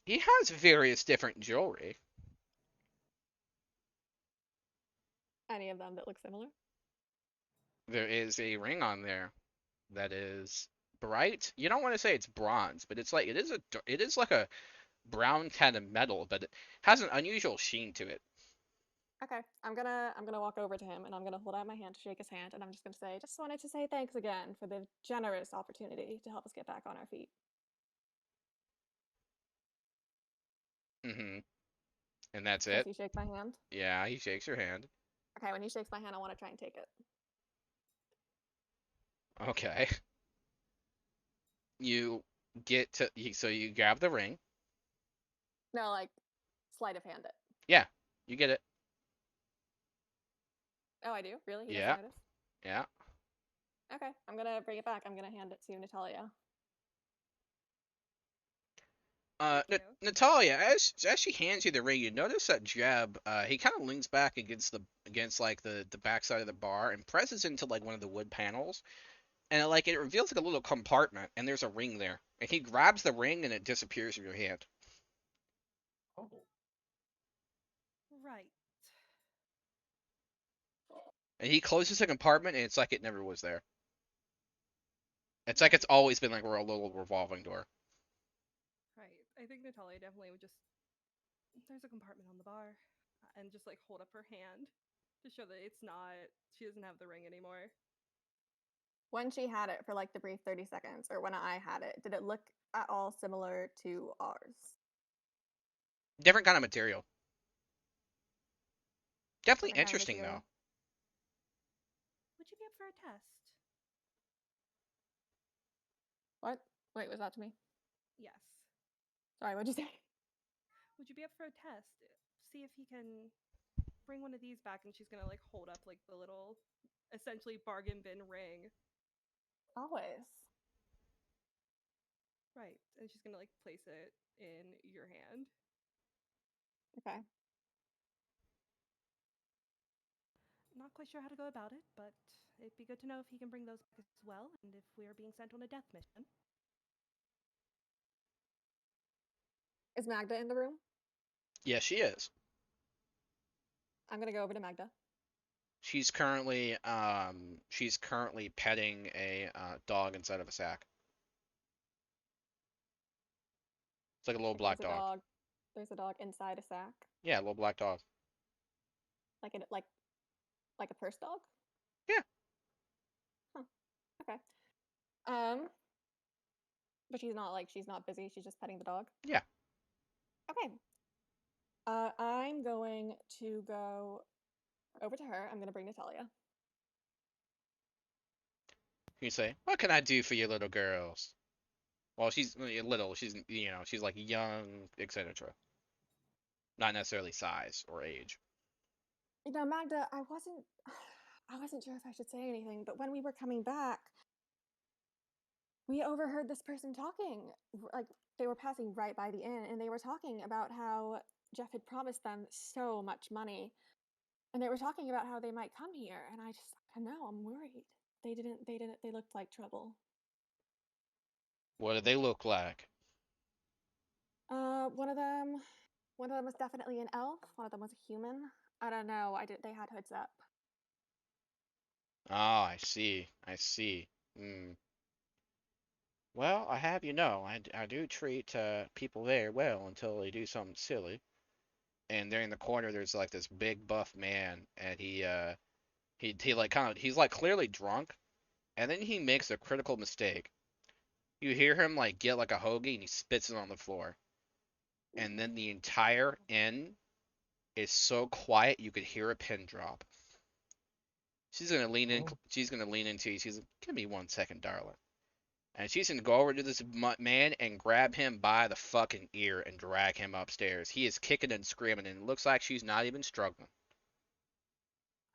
He has various different jewelry. Any of them that look similar? There is a ring on there that is bright. You don't want to say it's bronze, but it is like a brown kind of metal, but it has an unusual sheen to it. Okay, I'm gonna walk over to him and I'm gonna hold out my hand to shake his hand and I'm just gonna say, just wanted to say thanks again for the generous opportunity to help us get back on our feet. Mm-hmm. And that's Does it. he shake my hand? Yeah, he shakes your hand. Okay, when he shakes my hand, I want to try and take it. Okay. So you grab the ring. No, like sleight of hand it. Yeah, you get it. Oh, I do? Really? He Yeah. doesn't notice? Yeah. Okay, I'm gonna bring it back. I'm gonna hand it to Natalia. Thank you. Natalia, as she hands you the ring, you notice that Jeb, he kind of leans back against the backside of the bar and presses into like one of the wood panels, and it reveals like a little compartment, and there's a ring there, and he grabs the ring and it disappears from your hand. Oh. Right. And he closes the compartment, and it's like it never was there. It's like it's always been like a little revolving door. Right. I think Natalia definitely would just. There's a compartment on the bar, and just like hold up her hand to show that it's not. She doesn't have the ring anymore. When she had it for like the brief 30 seconds, or when I had it, did it look at all similar to ours? Different kind of material. Definitely Different kind of interesting material. though. Would you be up for a test? What? Wait, was that to me? Yes. Sorry, what'd you say? would you be up for a test? See if he can bring one of these back. And she's gonna like hold up like the little, essentially bargain bin ring. Always. Right. And she's gonna like place it in your hand. Okay. Not quite sure how to go about it, but it'd be good to know if he can bring those back as well, and if we are being sent on a death mission. Is Magda in the room? Yes, she is. I'm gonna go over to Magda. She's currently petting a dog inside of a sack. It's like a little black There's a dog. There's a dog inside a sack, Yeah, a little black dog. like a purse dog. Yeah. Huh. Okay. But she's not busy. She's just petting the dog. Yeah. Okay. I'm going to go over to her. I'm gonna bring Natalia. You say, "What can I do for you little girls?" Well, she's little. She's she's like young, etc. Not necessarily size or age. Magda, I wasn't sure if I should say anything, but when we were coming back, we overheard this person talking. Like, they were passing right by the inn, and they were talking about how Jeff had promised them so much money, and they were talking about how they might come here, and I don't know, I'm worried. They looked like trouble. What do they look like? One of them was definitely an elf. One of them was a human. I don't know. They had hoods up. Oh, I see. I see. Well, I have I do treat people very well until they do something silly. And there in the corner, there's like this big buff man, and he he's like clearly drunk, and then he makes a critical mistake. You hear him like get like a hoagie, and he spits it on the floor, and then the entire inn is so quiet you could hear a pin drop. She's gonna lean in. She's gonna lean into you. She's like, "Give me 1 second, darling." And she's gonna go over to this man and grab him by the fucking ear and drag him upstairs. He is kicking and screaming, and it looks like she's not even struggling.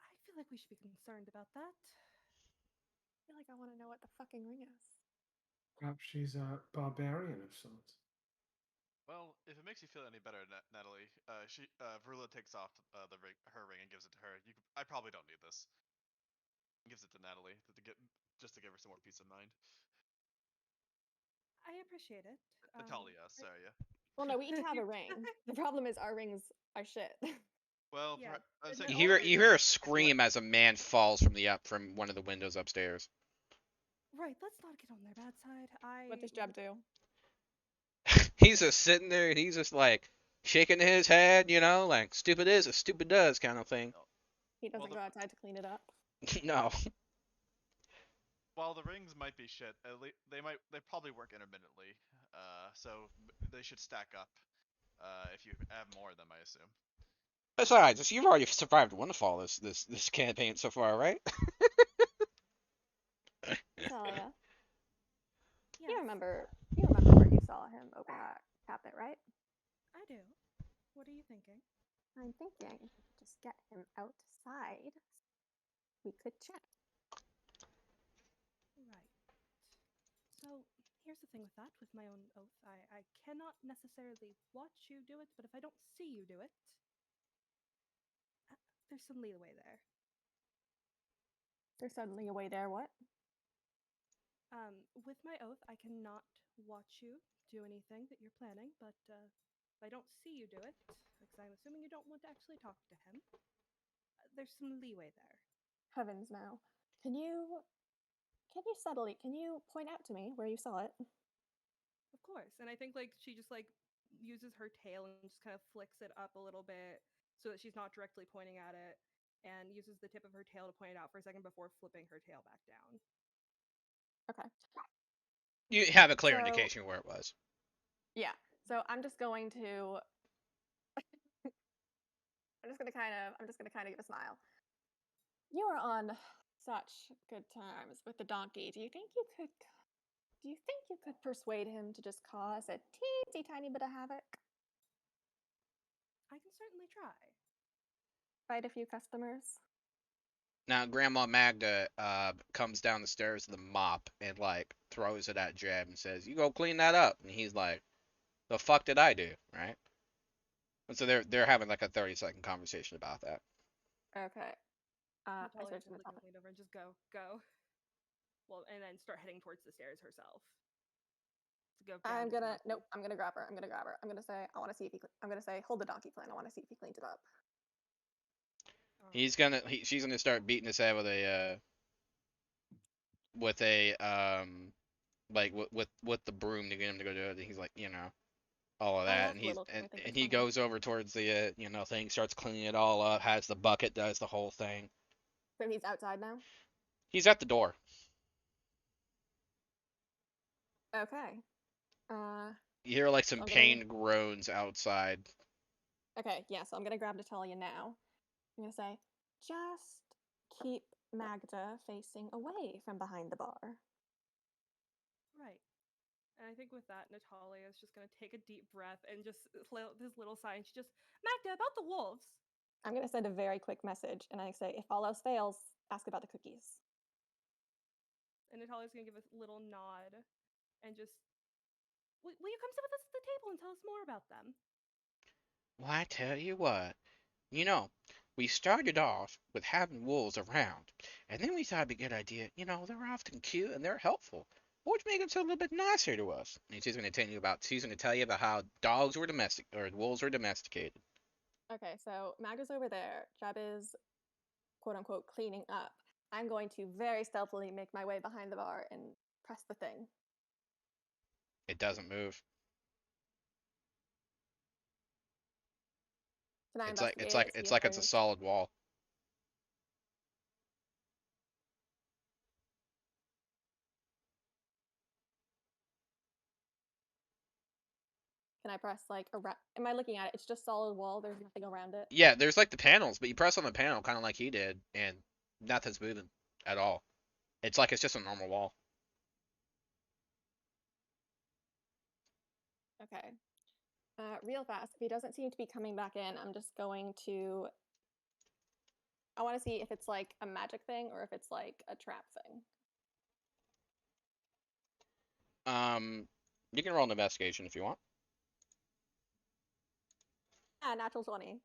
I feel like we should be concerned about that. I feel like I want to know what the fucking ring is. Perhaps she's a barbarian of sorts. Well, if it makes you feel any better, Natalie, Vrula takes off her ring and gives it to her. I probably don't need this. Gives it to Natalie just to give her some more peace of mind. I appreciate it. Natalia, sorry, yeah. Well, no, we each have a ring. The problem is our rings are shit. Well, Yeah, You hear a scream as a man falls from one of the windows upstairs. Right, let's not get on their bad side. What does Jeb do? He's just sitting there and he's just like shaking his head, like stupid is as stupid does kind of thing. He doesn't go outside to clean it up. No. While the rings might be shit, they probably work intermittently, so they should stack up if you have more of them, I assume. Besides, you've already survived one fall this campaign so far, right? Natalia, Yes, you remember where you saw him open that cabinet, right? I do. What are you thinking? I'm thinking just get him outside. We could chat. Right. So here's the thing with that. With my own oath, I cannot necessarily watch you do it, but if I don't see you do it, there's some leeway there. There's suddenly a way there. What? With my oath, I cannot watch you do anything that you're planning, but if I don't see you do it, because I'm assuming you don't want to actually talk to him, there's some leeway there. Heavens, now. Can you point out to me where you saw it? Of course. And I think like she just like uses her tail and just kind of flicks it up a little bit so that she's not directly pointing at it, and uses the tip of her tail to point it out for a second before flipping her tail back down. Okay. You have a clear indication where it was. Yeah. So I'm just going to I'm just gonna kind of give a smile. You are on such good terms with the donkey. Do you think you could persuade him to just cause a teensy tiny bit of havoc? I can certainly try. Fight a few customers. Now, Grandma Magda comes down the stairs with a mop and like throws it at Jeb and says, "You go clean that up." And he's like, "The fuck did I do?" Right? And so they're having like a 30-second conversation about that. Okay. I Natalia's search just gonna lean over and just go. Well, and then start heading towards the stairs herself. To go. I'm gonna nope. I'm gonna grab her. I'm gonna say I want to see if he. I'm gonna say hold the donkey plan. I want to see if he cleans it up. She's gonna start beating his head with a like with the broom to get him to go do it. And he's like, all of that, and he goes over towards the thing, starts cleaning it all up, has the bucket, does the whole thing. So he's outside now. He's at the door. Okay. You hear like some pained groans outside. Okay, yeah. So I'm gonna grab Natalia now. I'm gonna say, just keep Magda facing away from behind the bar. Right. And I think with that, Natalia is just going to take a deep breath and just this little sigh. And she just, Magda, about the wolves. I'm going to send a very quick message. And I say, if all else fails, ask about the cookies. And Natalia's going to give a little nod and just, will you come sit with us at the table and tell us more about them? Well, I tell you what, we started off with having wolves around, and then we thought it'd be a good idea. They're often cute and they're helpful. What would make them so a little bit nicer to us? And she's going to tell you about how wolves were domesticated. Okay, so Magda's over there. Jeb is, quote unquote, cleaning up. I'm going to very stealthily make my way behind the bar and press the thing. It doesn't move. It's like it's a solid wall. Can I press like around? Am I looking at it? It's just solid wall. There's nothing around it. Yeah, there's like the panels, but you press on the panel kind of like he did, and nothing's moving at all. It's like it's just a normal wall. Okay. Real fast. If he doesn't seem to be coming back in, I'm just going to. I want to see if it's like a magic thing or if it's like a trap thing. You can roll an investigation if you want. Natural 20.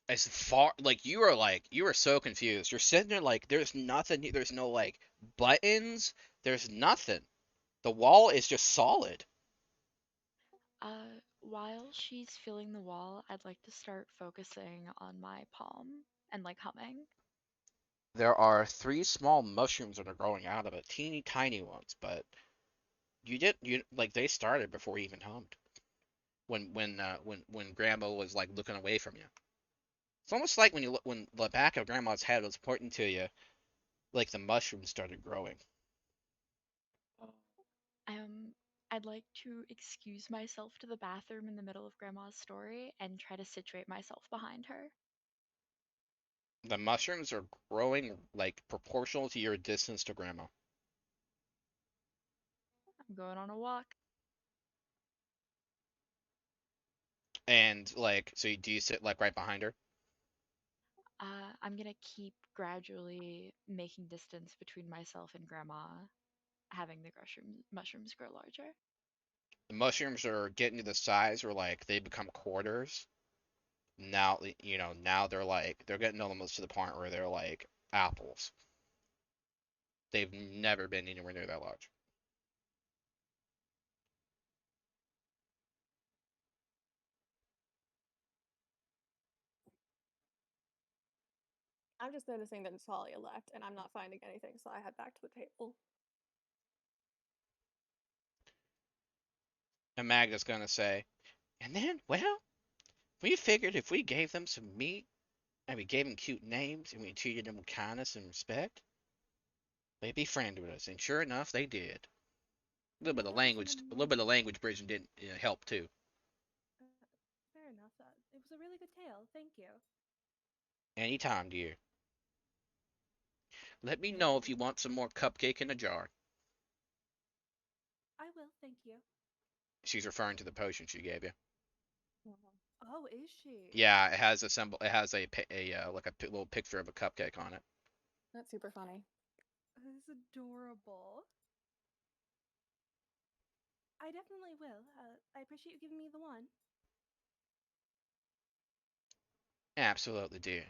As far you are so confused. You're sitting there like there's nothing. There's no like buttons. There's nothing. The wall is just solid. While she's feeling the wall, I'd like to start focusing on my palm and like humming. There are 3 small mushrooms that are growing out of it, teeny tiny ones, but they started before you even hummed. When Grandma was like looking away from you. It's almost like when the back of Grandma's head was pointing to you, like the mushrooms started growing. I'd like to excuse myself to the bathroom in the middle of Grandma's story and try to situate myself behind her. The mushrooms are growing like proportional to your distance to Grandma. I'm going on a walk. And so do you sit like right behind her? I'm gonna keep gradually making distance between myself and Grandma, having the mushrooms grow larger. The mushrooms are getting to the size where they become quarters. Now now they're getting almost to the point where they're like apples. They've never been anywhere near that large. I'm just noticing that Natalia left, and I'm not finding anything, so I head back to the table. And Magda's gonna say, and then, well, we figured if we gave them some meat, and we gave them cute names, and we treated them with kindness and respect, they'd be friendly with us. And sure enough, they did. A little bit of language bridging didn't help too. Fair enough. It was a really good tale. Thank you. Anytime, dear. Let me know if you want some more cupcake in a jar. I will, thank you. She's referring to the potion she gave you. Oh, is she? Yeah, it has a symbol. It has like a little picture of a cupcake on it. That's super funny. That is adorable. I definitely will. I appreciate you giving me the one. Absolutely, dear.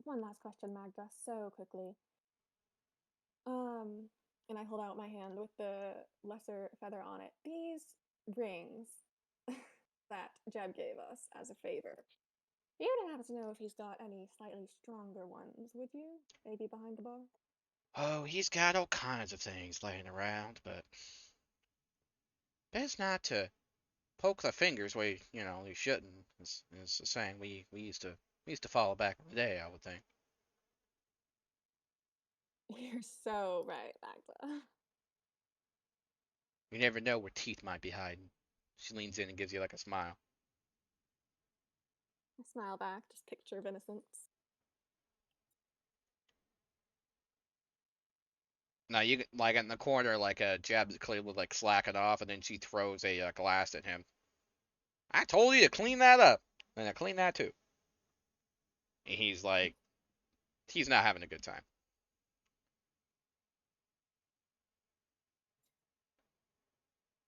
One last question, Magda, so quickly. And I hold out my hand with the lesser feather on it. These rings that Jeb gave us as a favor. You don't happen to know if he's got any slightly stronger ones, would you? Maybe behind the bar? Oh, he's got all kinds of things laying around, but best not to poke the fingers where you shouldn't. It's the saying we used to follow back in the day, I would think. You're so right, Magda. You never know where teeth might be hiding. She leans in and gives you like a smile. I smile back, just picture of innocence. Now you like in the corner, like Jeb's clearly like slacking off, and then she throws a glass at him. I told you to clean that up, and I clean that too. And he's like, he's not having a good time.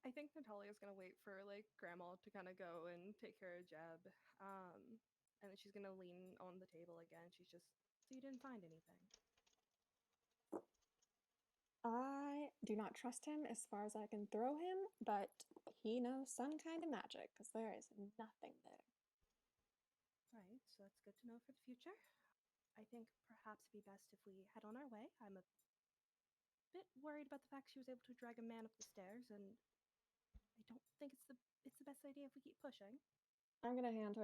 I think Natalia's gonna wait for like Grandma to kind of go and take care of Jeb, and then she's gonna lean on the table again. She's just, so you didn't find anything. I do not trust him as far as I can throw him, but he knows some kind of magic, because there is nothing there. Right, so that's good to know for the future. I think perhaps it'd be best if we head on our way. I'm a bit worried about the fact she was able to drag a man up the stairs, and I don't think it's the best idea if we keep pushing. I'm gonna hand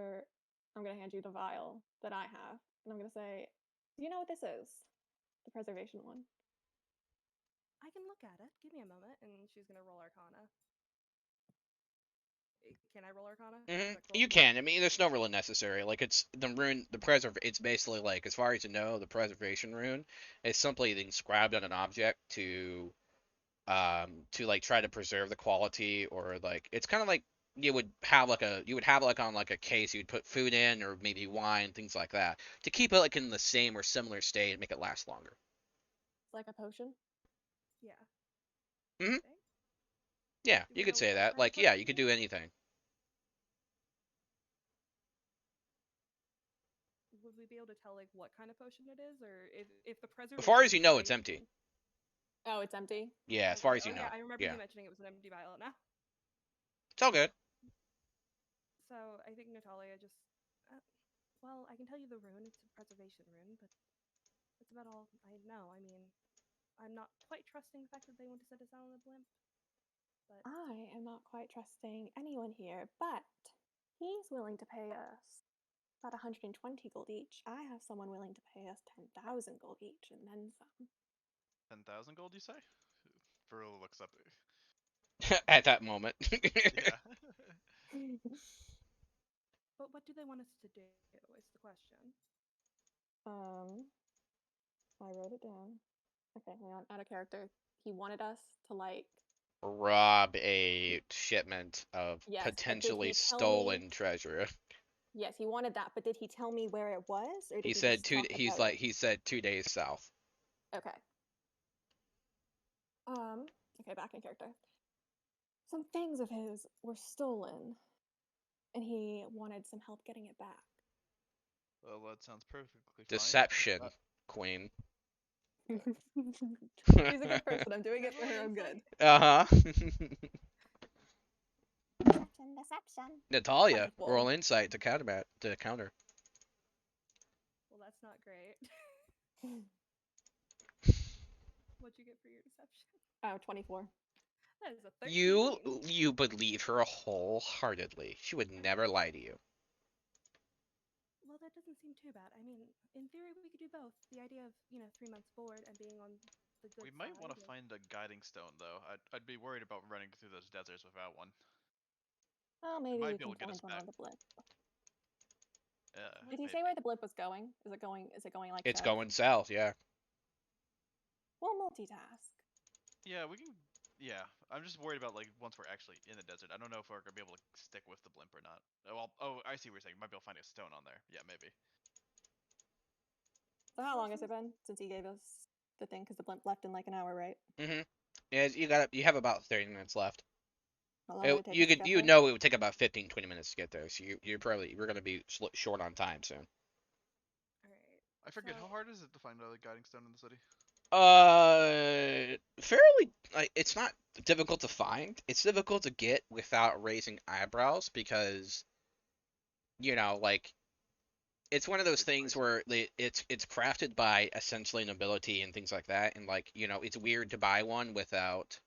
you the vial that I have, and I'm gonna say, do you know what this is? The preservation one. I can look at it. Give me a moment, and she's gonna roll Arcana. Can I roll Arcana? You can. I mean, there's no really necessary. Like it's the rune, It's basically like, as far as you know, the preservation rune is simply inscribed on an object to like try to preserve the quality, or like it's kind of like you would have like on like a case you'd put food in, or maybe wine, things like that, to keep it like in the same or similar state and make it last longer. It's like a potion. Yeah. Mhm. Okay. Yeah, Do we you could know say what that. kind of Like, yeah, potion you it could is? do anything. Would we be able to tell like what kind of potion it is, or if the preservation? As far as you know, is it's empty. Oh, it's empty? Yeah, as far Okay. as you know. Yeah, I remember Yeah, you mentioning it was an empty vial now. it's all good. So I think Natalia just, well, I can tell you the rune. It's a preservation rune, but that's about all I know. I mean, I'm not quite trusting the fact that they want to set us out on the blimp. But I am not quite trusting anyone here, but he's willing to pay us about 120 gold each. I have someone willing to pay us 10,000 gold each, and then some. 10,000 gold, you say? Varula looks up. At that moment. Yeah. but what do they want us to do? Is the question. I wrote it down. Okay, hang on. Out of character. He wanted us to like Rob a shipment of Yes, but did potentially he tell stolen me? treasure. Yes, he wanted that, but did he tell me where it was, or did He he said just talk about it? he said 2 days south. Okay. Okay, back in character. Some things of his were stolen, and he wanted some help getting it back. Well, that sounds perfectly fine. Deception, Queen. She's a good person. I'm doing it for her own good. Uh-huh. Deception. Natalia, 24. roll insight to counter. Well, that's not great. What'd you get for your deception? Oh, 24. That is a 13. You believe her wholeheartedly. She would never lie to you. Well, that doesn't seem too bad. I mean, in theory, we could do both. The idea of 3 months board and being on the good We might side want to of- find a guiding stone, though. I'd be worried about running through those deserts without one. Well, maybe might we be able can to get us find one on back. the blip. Yeah. Did he maybe. say where the blip was going? Is it going like It's south? going south, yeah. We'll multitask. Yeah, we can Yeah, I'm just worried about like once we're actually in the desert. I don't know if we're gonna be able to stick with the blimp or not. Oh, I see what you're saying. Might be able to find a stone on there. Yeah, maybe. So how long has it been since he gave us the thing? Because the blimp left in like an hour, right? Mm-hmm. Yeah, you have about 30 minutes left. How long would it take You us to could get you there? know it would take about 15, 20 minutes to get there, so we're gonna be short on time soon. All right. I forget So how hard is it to find a guiding stone in the city? Fairly, like, it's not difficult to find. It's difficult to get without raising eyebrows because, like, it's one of those It's things pricey. where it's crafted by essentially nobility and things like that, and like, it's weird to buy one without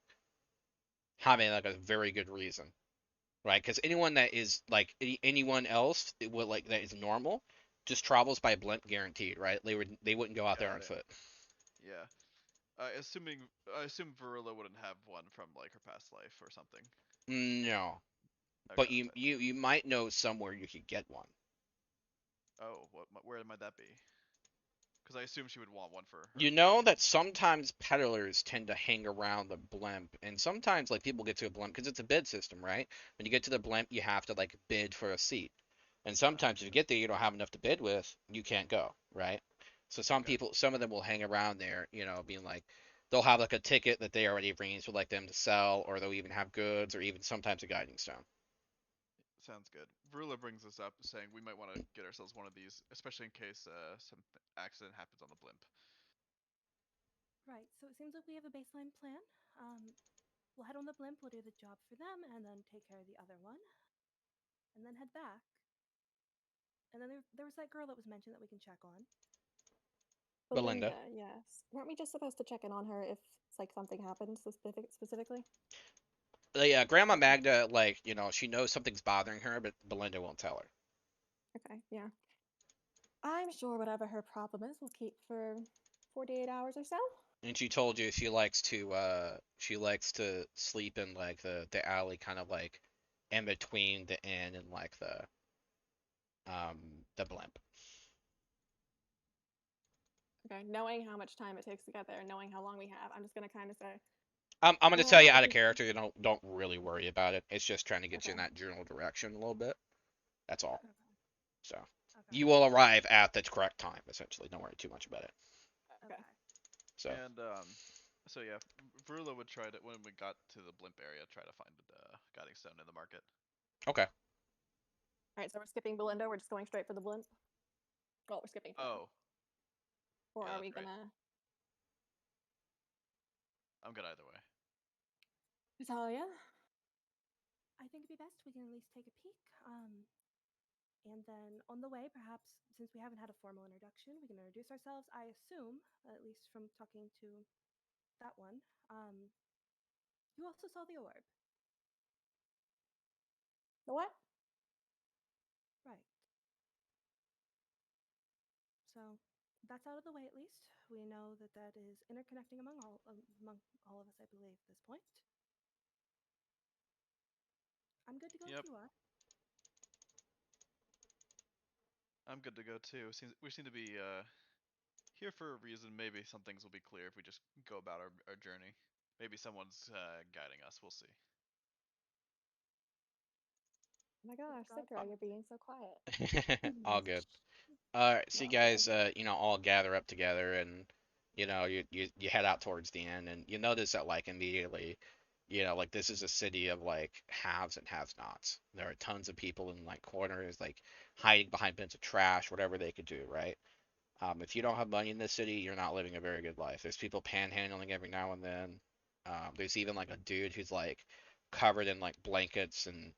having like a very good reason, right? Because anyone that is like anyone else, it would like that is normal, just travels by blimp guaranteed, right? They wouldn't go out there Got on it. foot. Yeah. I assume Varilla wouldn't have one from like her past life or something. No, Okay, but you might know somewhere you could get one. Oh, where might that be? Because I assume she would want one for her. You know that sometimes peddlers tend to hang around the blimp, and sometimes like people get to a blimp because it's a bid system, right? When you get to the blimp, you have to like bid for a seat, and sometimes if you get there, you don't have enough to bid with, you can't go, right? So Okay. some of them will hang around there, being like, they'll have like a ticket that they already arranged with like them to sell, or they'll even have goods, or even sometimes a guiding stone. Sounds good. Varilla brings us up saying we might want to get ourselves one of these, especially in case some accident happens on the blimp. Right, so it seems like we have a baseline plan. We'll head on the blimp, we'll do the job for them, and then take care of the other one, and then head back. And then there was that girl that was mentioned that we can check on. Belinda. Yes. Weren't we just supposed to check in on her if like something happened specifically? Yeah, Grandma Magda, like, she knows something's bothering her, but Belinda won't tell her. Okay, yeah. I'm sure whatever her problem is, we'll keep for 48 hours or so. And she told you she likes to sleep in like the alley, kind of like in between the inn and like the blimp. Okay, knowing how much time it takes to get there, knowing how long we have, I'm just gonna kind of say, I'm gonna well, tell you if out of we character, you don't really worry about it. It's just trying to get you in okay, that general direction a little bit. That's all. Okay. So Okay. you will arrive at the correct time, essentially. Don't worry too much about it. okay. So And so yeah, Varilla would try to when we got to the blimp area, try to find a guiding stone in the market. okay. All right, so we're skipping Belinda. We're just going straight for the blimp. Well, we're skipping. Oh, Or yeah, are we that's right. gonna? I'm good either way. Natalia? I think it'd be best we can at least take a peek. And then on the way, perhaps since we haven't had a formal introduction, we can introduce ourselves. I assume, at least from talking to that one, you also saw the orb. The what? Right. So that's out of the way at least. We know that that is interconnecting among all of us, I believe, at this point. I'm good to go Yep, if you are. I'm good to go too. We seem to be here for a reason. Maybe some things will be clear if we just go about our journey. Maybe someone's guiding us. We'll see. Oh my gosh, God. Citra, you're being so quiet. All good. All right, so you Well, guys, all gather up together, and you head out towards the end, and you notice that like immediately, like this is a city of like haves and have-nots. There are tons of people in like corners, like hiding behind bins of trash, whatever they could do, right? If you don't have money in this city, you're not living a very good life. There's people panhandling every now and then. There's even like a dude who's like covered in like blankets and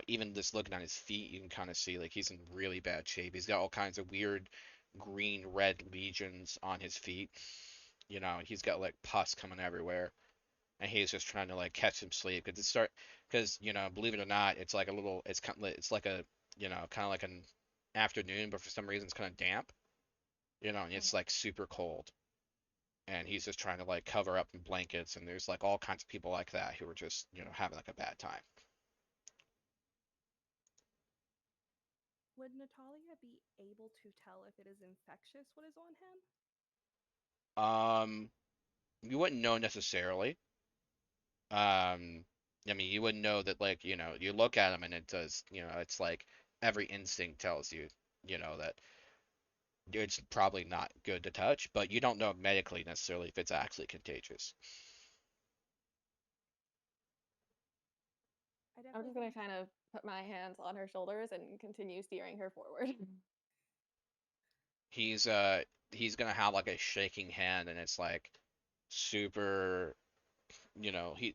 even just looking at his feet, you can kind of see like he's in really bad shape. He's got all kinds of weird green, red lesions on his feet. He's got like pus coming everywhere, and he's just trying to like catch some sleep because believe it or not, it's like a little, it's like a, kind of like an afternoon, but for some reason it's kind of damp, and it's like super cold. And he's just trying to like cover up in blankets, and there's like all kinds of people like that who are just having like a bad time. Would Natalia be able to tell if it is infectious what is on him? Um, you wouldn't know necessarily. I mean, you wouldn't know that, like, you look at him and it does, it's like every instinct tells you, that it's probably not good to touch, but you don't know medically necessarily if it's actually contagious. I'm definitely just gonna think kind of put my hands on her shoulders and continue steering her forward. He's he's gonna have like a shaking hand, and it's like super,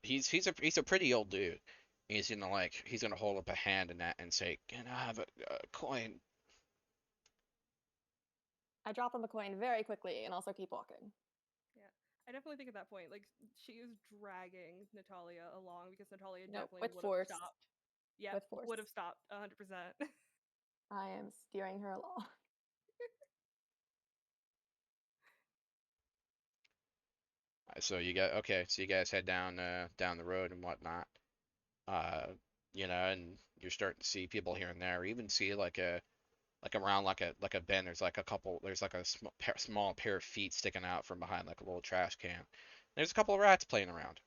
he's a pretty old dude. He's gonna hold up a hand and that and say, "Can I have a coin?" I drop him a coin very quickly and also keep walking. Yeah, I definitely think at that point, like she is dragging Natalia along because Natalia No, definitely with would force. have stopped. Yeah, With force. would have stopped 100%. I am steering her along. So you guys head down the road and whatnot. Uh, and you're starting to see people here and there. You even see like around like a bend. There's like a small pair of feet sticking out from behind like a little trash can. There's a couple of rats playing around.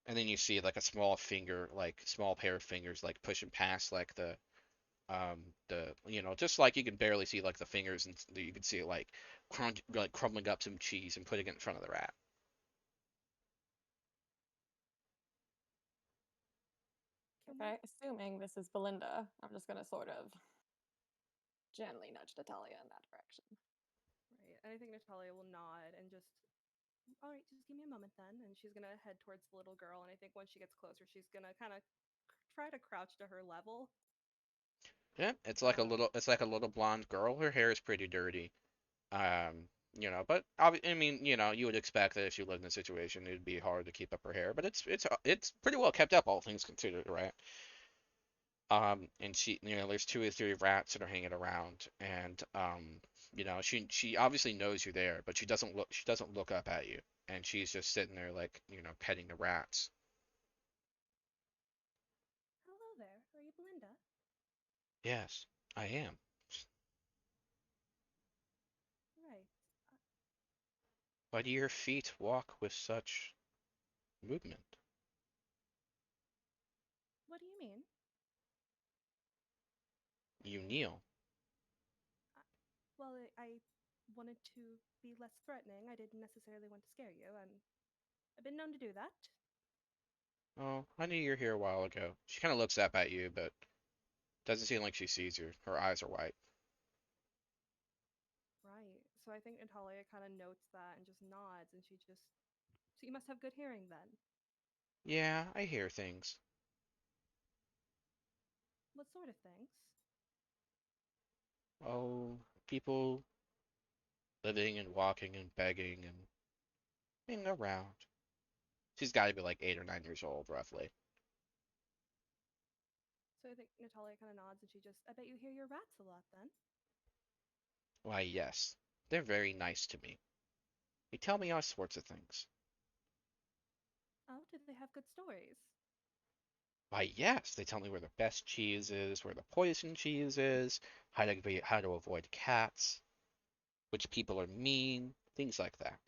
And then you see like a small pair of fingers like pushing past like the just like you can barely see like the fingers, and you can see it like crumbling up some cheese and putting it in front of the rat. Okay, assuming this is Belinda, I'm just gonna sort of gently nudge Natalia in that direction. Right, and I think Natalia will nod and just, all right, just give me a moment then, and she's gonna head towards the little girl. And I think once she gets closer, she's gonna kind of try to crouch to her level. Yeah, it's like a little blonde girl. Her hair is pretty dirty. But I mean, you would expect that if she lived in a situation, it'd be hard to keep up her hair, but it's pretty well kept up, all things considered, right? And there's two or three rats that are hanging around, and she obviously knows you're there, but she doesn't look up at you, and she's just sitting there like, petting the rats. Hello there. Are you Belinda? Yes, I am. Right. Why do your feet walk with such movement? What do you mean? You kneel. Well, I wanted to be less threatening. I didn't necessarily want to scare you, and I've been known to do that. Oh, I knew you were here a while ago. She kind of looks up at you, but doesn't seem like she sees you. Her eyes are white. Right. So I think Natalia kind of notes that and just nods, and she just, so you must have good hearing then. Yeah, I hear things. What sort of things? Oh, people living and walking and begging and being around. She's got to be like 8 or 9 years old, roughly. So I think Natalia kind of nods, and she just, I bet you hear your rats a lot then. Why, yes. They're very nice to me. They tell me all sorts of things. Oh, do they have good stories? Why, yes. They tell me where the best cheese is, where the poison cheese is, how to avoid cats, which people are mean, things like that.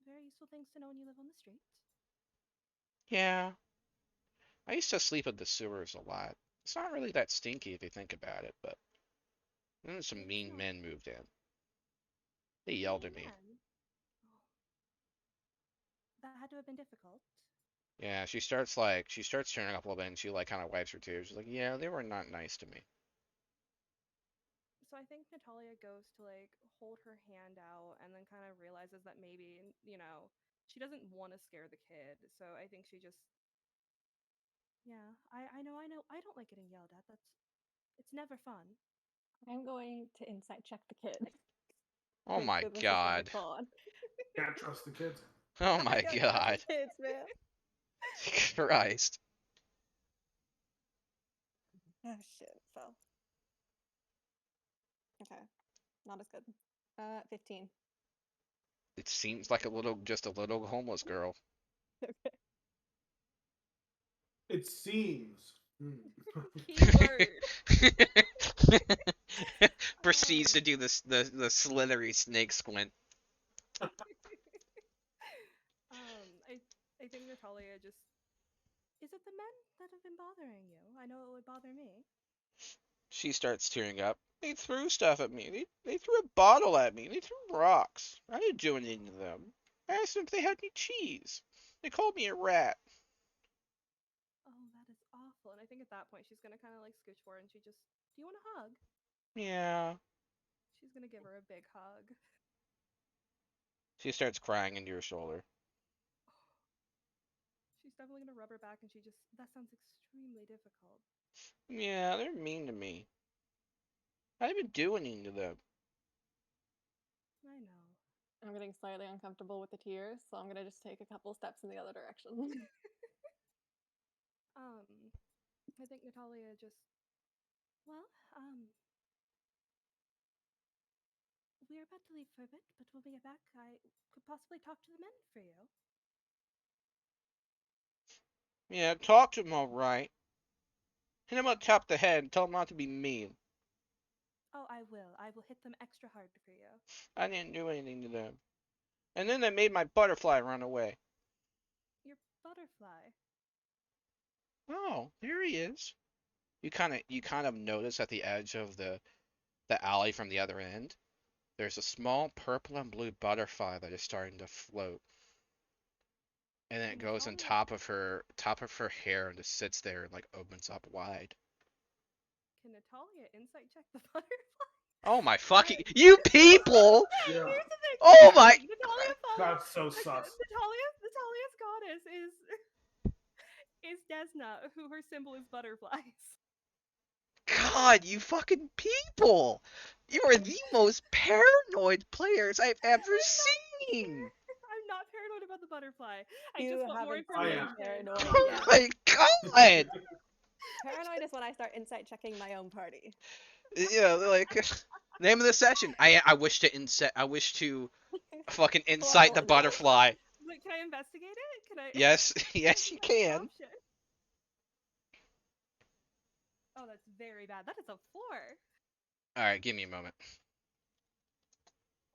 Very useful things to know when you live on the streets. Yeah. I used to sleep in the sewers a lot. It's not really that stinky if you think about it, but then some mean men moved in. They yelled at me. Man. Oh. That had to have been difficult. Yeah, she starts turning up a little bit, and she like kind of wipes her tears. She's like, "Yeah, they were not nice to me." So I think Natalia goes to like hold her hand out and then kind of realizes that maybe, she doesn't want to scare the kid. So I think she just, Yeah, I know. I don't like getting yelled at. It's never fun. I'm going to insight check the kid. Oh Make my sure this is gonna god. be fun. Can't trust the kids. Oh my I don't trust god. the kids, man. Christ. Oh shit, fell. Okay, not as good. 15. It seems like just a little homeless girl. Okay. It seems. Hmm. keyword. Proceeds to do the slithery snake squint. think Natalia just. Is it the men that have been bothering you? I know it would bother me. She starts tearing up. They threw stuff at me. They threw a bottle at me. They threw rocks. I didn't do anything to them. I asked them if they had any cheese. They called me a rat. Oh, that is awful. And I think at that point she's gonna kind of like scooch forward and she just. Do you want a hug? Yeah. She's gonna give her a big hug. She starts crying into your shoulder. She's definitely gonna rub her back and she just. That sounds extremely difficult. Yeah, they're mean to me. I didn't do anything to them. I know. I'm getting slightly uncomfortable with the tears, so I'm gonna just take a couple steps in the other direction. I think Natalia just. Well, we're about to leave for a bit, but when we get back, I could possibly talk to the men for you. Yeah, talk to them all right. Hit them on top of the head and tell them not to be mean. Oh, I will. I will hit them extra hard for you. I didn't do anything to them. And then they made my butterfly run away. Your butterfly. Oh, there he is. You kind of notice at the edge of the alley from the other end, there's a small purple and blue butterfly that is starting to float. And then it goes on top of her hair and just sits there and like opens up wide. Can Natalia insight check the butterfly? Oh my fucking you people! Yeah. Here's the thing. Oh my Natalia follows. That's so sus. Natalia's goddess is Desna, who her symbol is butterflies. God, you fucking people! You are the most paranoid players I've ever seen! I'm not paranoid about the butterfly. I You just want more haven't seen information. paranoid Oh yet. my god! Paranoid is when I start insight checking my own party. Yeah, like name of the session. I wish to fucking insight the Well, butterfly. But can I investigate it? Can I? Yes, yes you That's an can. option. Oh, that's very bad. That is a 4. Alright, give me a moment.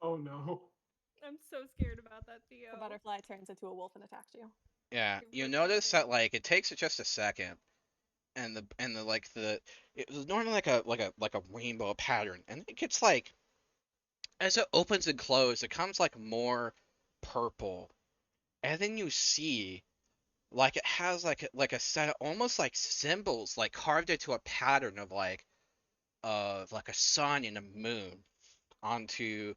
Oh no. I'm so scared about that, Theo. The butterfly turns into a wolf and attacks you. Yeah, Give you her notice something. that like it takes just a second, and it was normally like a rainbow pattern, and it gets like as it opens and closes, it comes like more purple, and then you see like it has like a set of almost like symbols like carved into a pattern of like a sun and a moon onto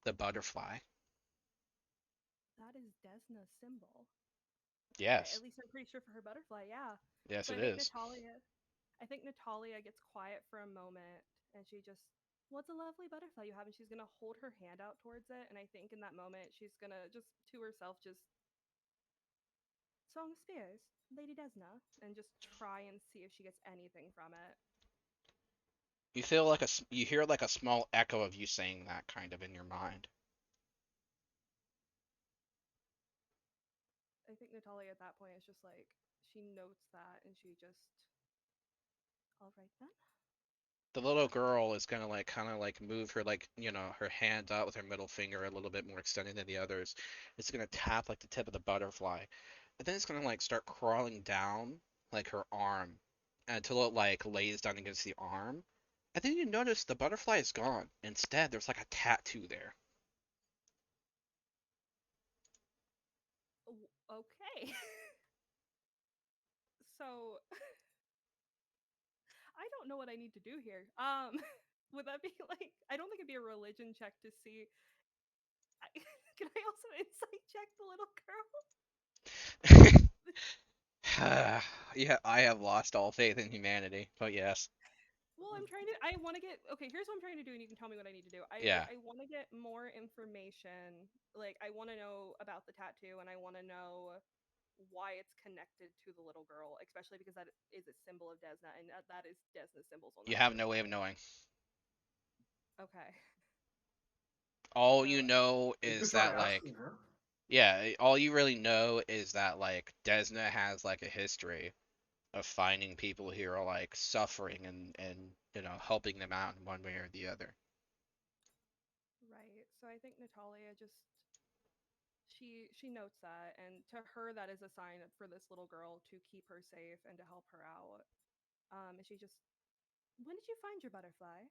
the butterfly. That is Desna's symbol. Yes, At least I'm pretty sure for her butterfly, yeah. yes So it I think is. Natalia gets quiet for a moment and she just, what's a lovely butterfly you have? And she's gonna hold her hand out towards it. And I think in that moment she's gonna just to herself just Song of Spears, Lady Desna, and just try and see if she gets anything from it. You feel like you hear like a small echo of you saying that kind of in your mind. I think Natalia at that point is just like she notes that and she just, all right then. The little girl is gonna like kind of like move her like her hand out with her middle finger a little bit more extended than the others. It's gonna tap like the tip of the butterfly, and then it's gonna like start crawling down like her arm until it like lays down against the arm, and then you notice the butterfly is gone. Instead, there's like a tattoo there. Okay. So I don't know what I need to do here. Would that be like? I don't think it'd be a religion check to see. Can I also insight check the little girl? Yeah, I have lost all faith in humanity, but yes. Well, I want to get. Okay, here's what I'm trying to do, and you can tell me what I need to do. Yeah. I want to get more information. Like, I want to know about the tattoo, and I want to know why it's connected to the little girl, especially because that is a symbol of Desna, and that is Desna's symbols on You that have no way of butterfly. knowing. Okay. All So you know You could is try that like asking her. yeah, all you really know is that like Desna has like a history of finding people who are like suffering and helping them out in one way or the other. Right. So I think Natalia just she notes that, and to her that is a sign for this little girl to keep her safe and to help her out. And she just, when did you find your butterfly?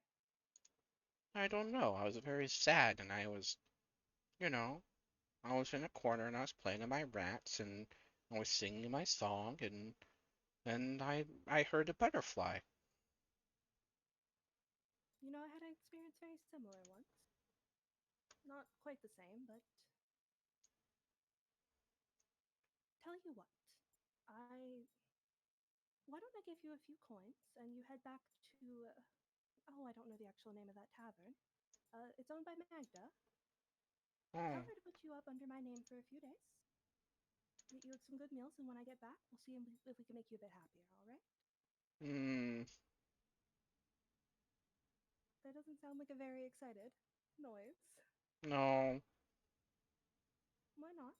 I don't know. I was very sad, and I was, you know, I was in a corner and I was playing with my rats, and I was singing my song, and I heard a butterfly. You know, I had an experience very similar once. Not quite the same, but tell you what, I why don't I give you a few coins and you head back to oh, I don't know the actual name of that tavern. It's owned by Magda. Tell Oh, her to put you up under my name for a few days. Get you some good meals, and when I get back, we'll see if we can make you a bit happier. All right? hmm. That doesn't sound like a very excited noise. No. Why not?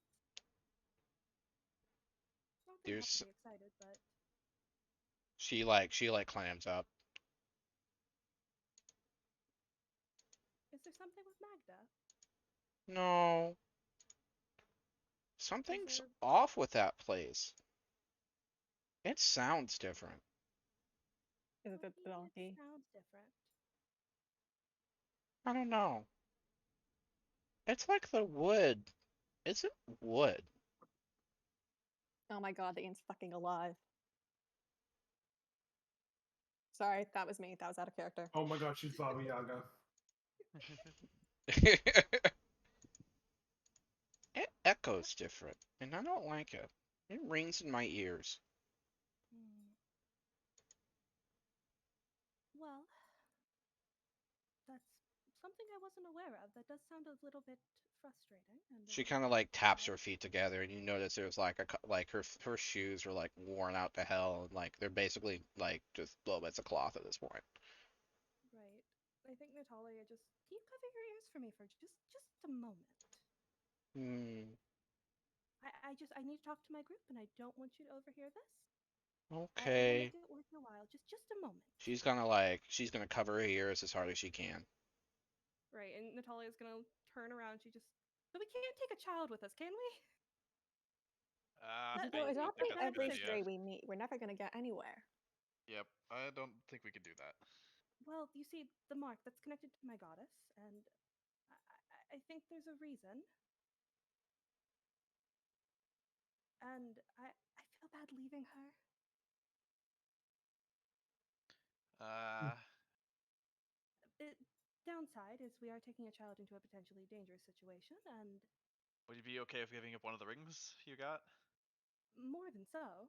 I don't think you have to There's be excited, but she like clams up. is there something with Magda? No. Is Something's there off with that place. It sounds different. Is it what the do you mean donkey? it sounds different? I don't know. It's like the wood isn't wood. Oh my god, the Ian's fucking alive. Sorry, that was me. That was out of character. Oh my god, she's Baba Yaga. It echoes different, and I don't like it. It rings in my ears. Hmm. Well, that's something I wasn't aware of. That does sound a little bit frustrating and a She little kind of bit like taps her odd. feet together, and you notice there's like like her shoes are like worn out to hell, and like they're basically like just little bits of cloth at this point. Right. I think Natalia just can you cover your ears for me for just a moment? Hmm. I need to talk to my group and I don't want you to overhear this. I will Okay. make it worth your while. Just a moment. She's gonna cover her ears as hard as she can. Right, and Natalia's gonna turn around. She just, but we can't take a child with us, can we? I You That know, don't it's seems not think like that's a good every idea. stray we meet. We're never gonna get anywhere. Yep, I don't think we can do that. well, you see the mark that's connected to my goddess, and I think there's a reason. And I feel bad leaving her. Uh, The downside is we are taking a child into a potentially dangerous situation, and would you be okay with giving up one of the rings you got? more than so,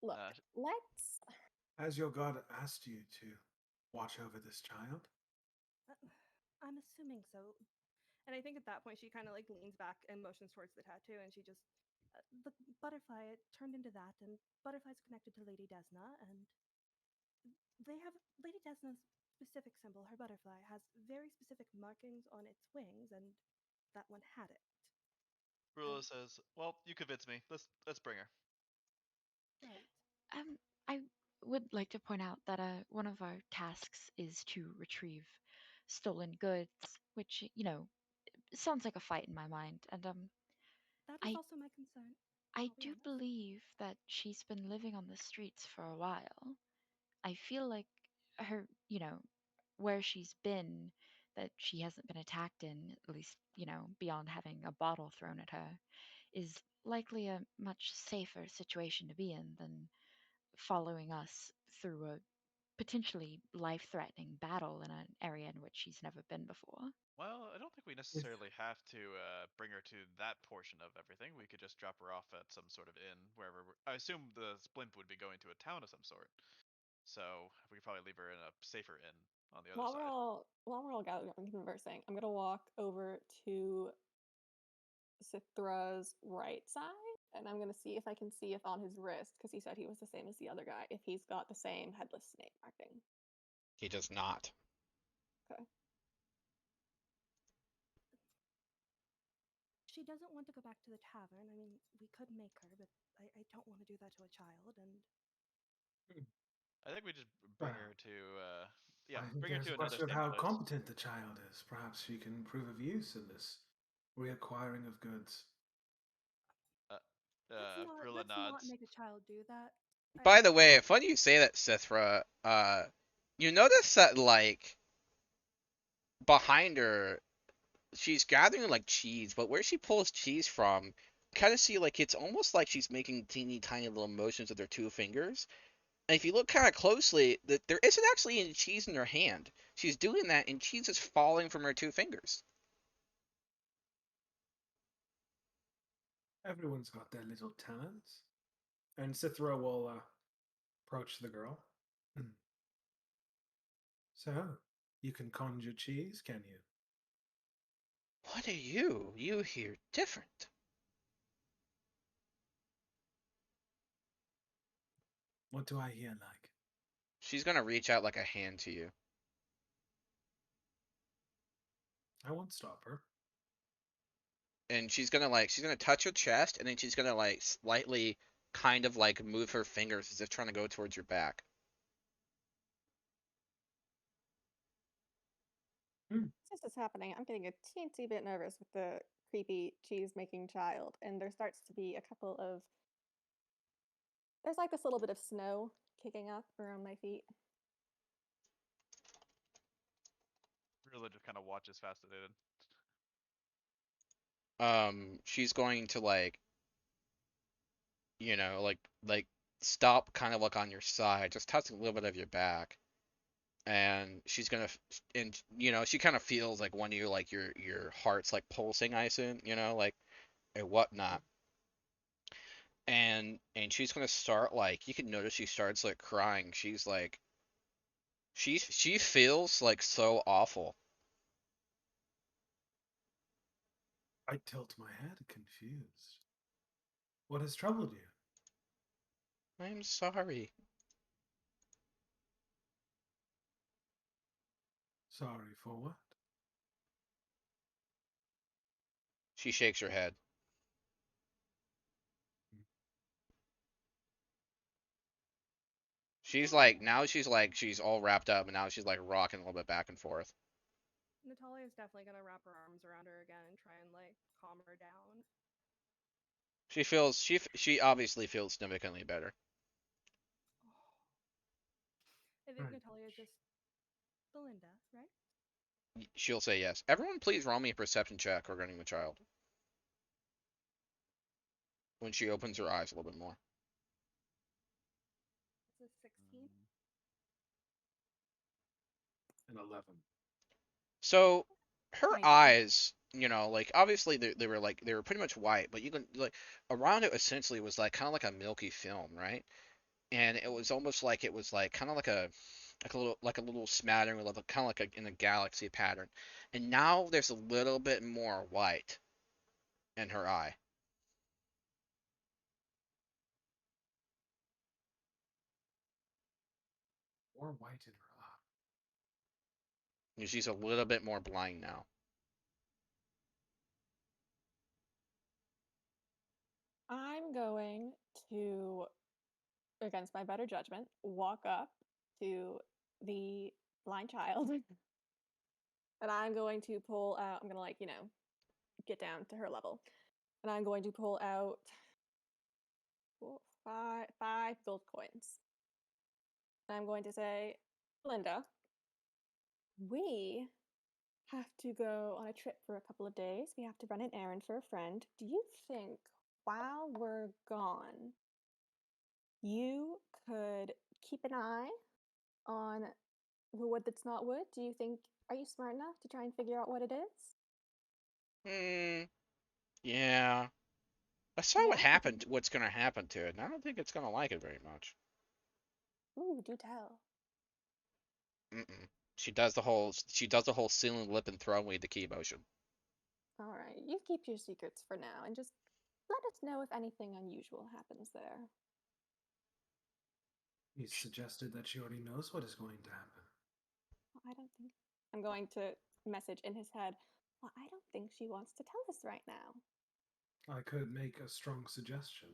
Look, Uh, let's. Has your god asked you to watch over this child? uh, I'm assuming so. And I think at that point she kind of like leans back and motions towards the tattoo, and she just, The butterfly it turned into that, and butterfly's connected to Lady Desna, and they have Lady Desna's specific symbol. Her butterfly has very specific markings on its wings, and that one had it. Rula says, "Well, you convinced me. Let's bring her." Right. I would like to point out that one of our tasks is to retrieve stolen goods, which sounds like a fight in my mind. And That is I also my concern. I I'll be do honest. believe that she's been living on the streets for a while. I feel like her, where she's been, that she hasn't been attacked in, at least, beyond having a bottle thrown at her, is likely a much safer situation to be in than following us through a potentially life threatening battle in an area in which she's never been before. Well, I don't think we If necessarily have to bring her to that portion of everything. We could just drop her off at some sort of inn, wherever. I assume the Splimp would be going to a town of some sort, so we could probably leave her in a safer inn on the other While side. while we're all gathered and conversing, I'm gonna walk over to Sithra's right side, and I'm gonna see if I can see if on his wrist, because he said he was the same as the other guy, if he's got the same headless snake marking. He does not. Okay. She doesn't want to go back to the tavern. I mean, we could make her, but I don't want to do that to a child. And I think we just bring her to yeah, I think bring her there's to a another question of safe how place. competent the child is. Perhaps she can prove of use in this reacquiring of goods. Brilla Let's not nods. make a child do that. By the way, funny you say that, Sithra. You notice that like behind her, she's gathering like cheese, but where she pulls cheese from, kind of see like it's almost like she's making teeny tiny little motions with her two fingers. And if you look kind of closely, there isn't actually any cheese in her hand. She's doing that, and cheese is falling from her two fingers. Everyone's got their little talents. And Sithra will approach the girl. So, you can conjure cheese, can you? What are you? You hear different. What do I hear like? She's gonna reach out like a hand to you. I won't stop her. And she's gonna touch your chest, and then she's gonna like slightly kind of like move her fingers as if trying to go towards your back. This is happening. I'm getting a teensy bit nervous with the creepy cheese making child, and there starts to be a couple of. There's like this little bit of snow kicking up around my feet. Brilla just kind of watches fascinated. She's going to like, like stop kind of like on your side, just touching a little bit of your back. And she's gonna, and she kind of feels like one of your like your heart's like pulsing, I assume, like and whatnot. And she's gonna start like you can notice she starts like crying. She's like, she feels like so awful. I tilt my head, confused. What has troubled you? I'm sorry. Sorry for what? She shakes her head. She's like she's all wrapped up, and now she's like rocking a little bit back and forth. Natalia is definitely gonna wrap her arms around her again and try and like calm her down. She obviously feels significantly better. I think Natalia just Belinda, right? She'll say yes. Everyone, please roll me a perception check regarding the child. When she opens her eyes a little bit more. It's a 16. An 11. So her 19. eyes, like obviously they were pretty much white, but you can like around it essentially was like kind of like a milky film, right? And it was almost like it was like kind of like a little smattering of kind of like in a galaxy pattern. And now there's a little bit more white in her eye. More white in her eye. And she's a little bit more blind now. I'm going to, against my better judgment, walk up to the blind child. And I'm going to pull out, I'm going to like, get down to her level. And I'm going to pull out five gold coins. And I'm going to say, Linda, we have to go on a trip for a couple of days. We have to run an errand for a friend. Do you think while we're gone, you could keep an eye on the wood that's not wood? Do you think, are you smart enough to try and figure out what it is? Yeah. I saw what's gonna happen to it, and I don't think it's gonna like it very much. Ooh, do tell. She does the whole ceiling lip and throw away the key motion. All right, you keep your secrets for now, and just let us know if anything unusual happens there. He suggested that she already knows what is going to happen. Well, I don't think. I'm going to message in his head. Well, I don't think she wants to tell us right now. I could make a strong suggestion.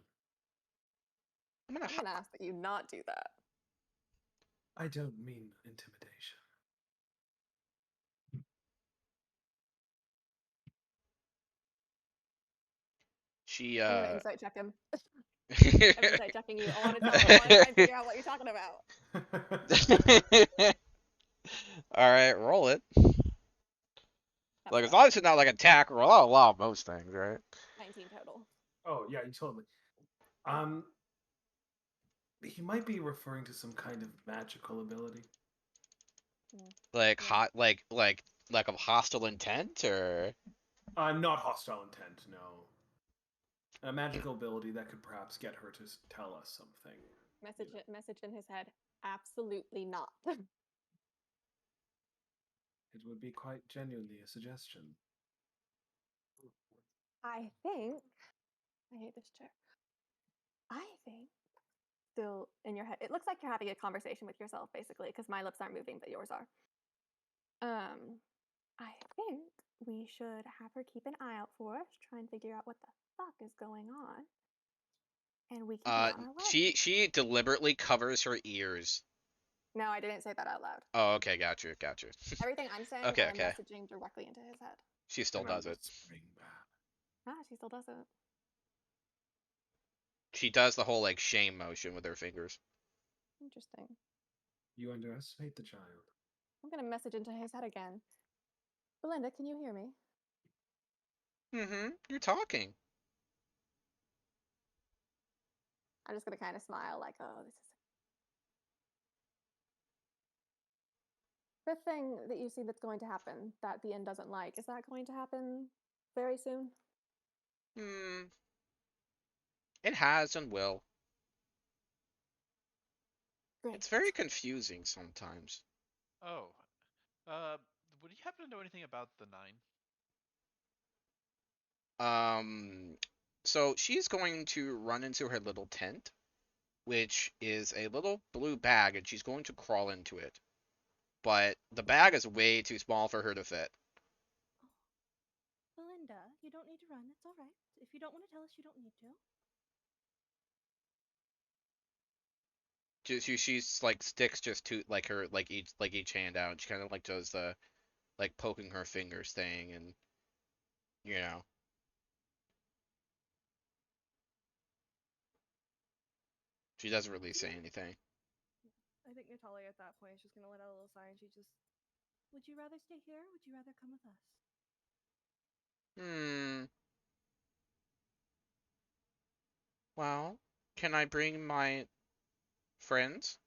I'm gonna ask that you not do that. I don't mean intimidation. She I'm gonna insight check him. I'm uh insight checking you. I want to try and figure out what you're talking about. All right, roll it. That's Like it's about obviously not like attack roll. I'll allow most things, right? 19 total. Oh yeah, you totally. He might be referring to some kind of magical ability. Like Yeah. hot, like a hostile intent, or Not hostile intent, no. A magical ability that could perhaps get her to tell us something. Message in his head. Absolutely not. It would be quite genuinely a suggestion. I think. I hate this chair. I think. Still in your head. It looks like you're having a conversation with yourself, basically, because my lips aren't moving, but yours are. I think we should have her keep an eye out for us, try and figure out what the fuck is going on, and we can be on our way. she deliberately covers her ears. No, I didn't say that out loud. Oh, okay, got you. Everything I'm saying, Okay, I'm okay. messaging directly into his head. She still does it. She still doesn't. She does the whole like shame motion with her fingers. Interesting. You underestimate the child. I'm gonna message into his head again. Belinda, can you hear me? Mm-hmm. You're talking. I'm just gonna kind of smile, like, oh, this is the thing that you see that's going to happen that the end doesn't like. Is that going to happen very soon? It has and will. Great. It's very confusing sometimes. Oh, would you happen to know anything about the 9? So she's going to run into her little tent, which is a little blue bag, and she's going to crawl into it. But the bag is way too small for her to fit. Belinda, you don't need to run. It's all right. If you don't want to tell us, you don't need to. She's like sticks just to like her like each hand out. She kind of like does the like poking her fingers thing, and you know. She doesn't really say anything. I think Natalia at that point is just gonna let out a little sigh and she just. Would you rather stay here? Or would you rather come with us? Well, can I bring my friends?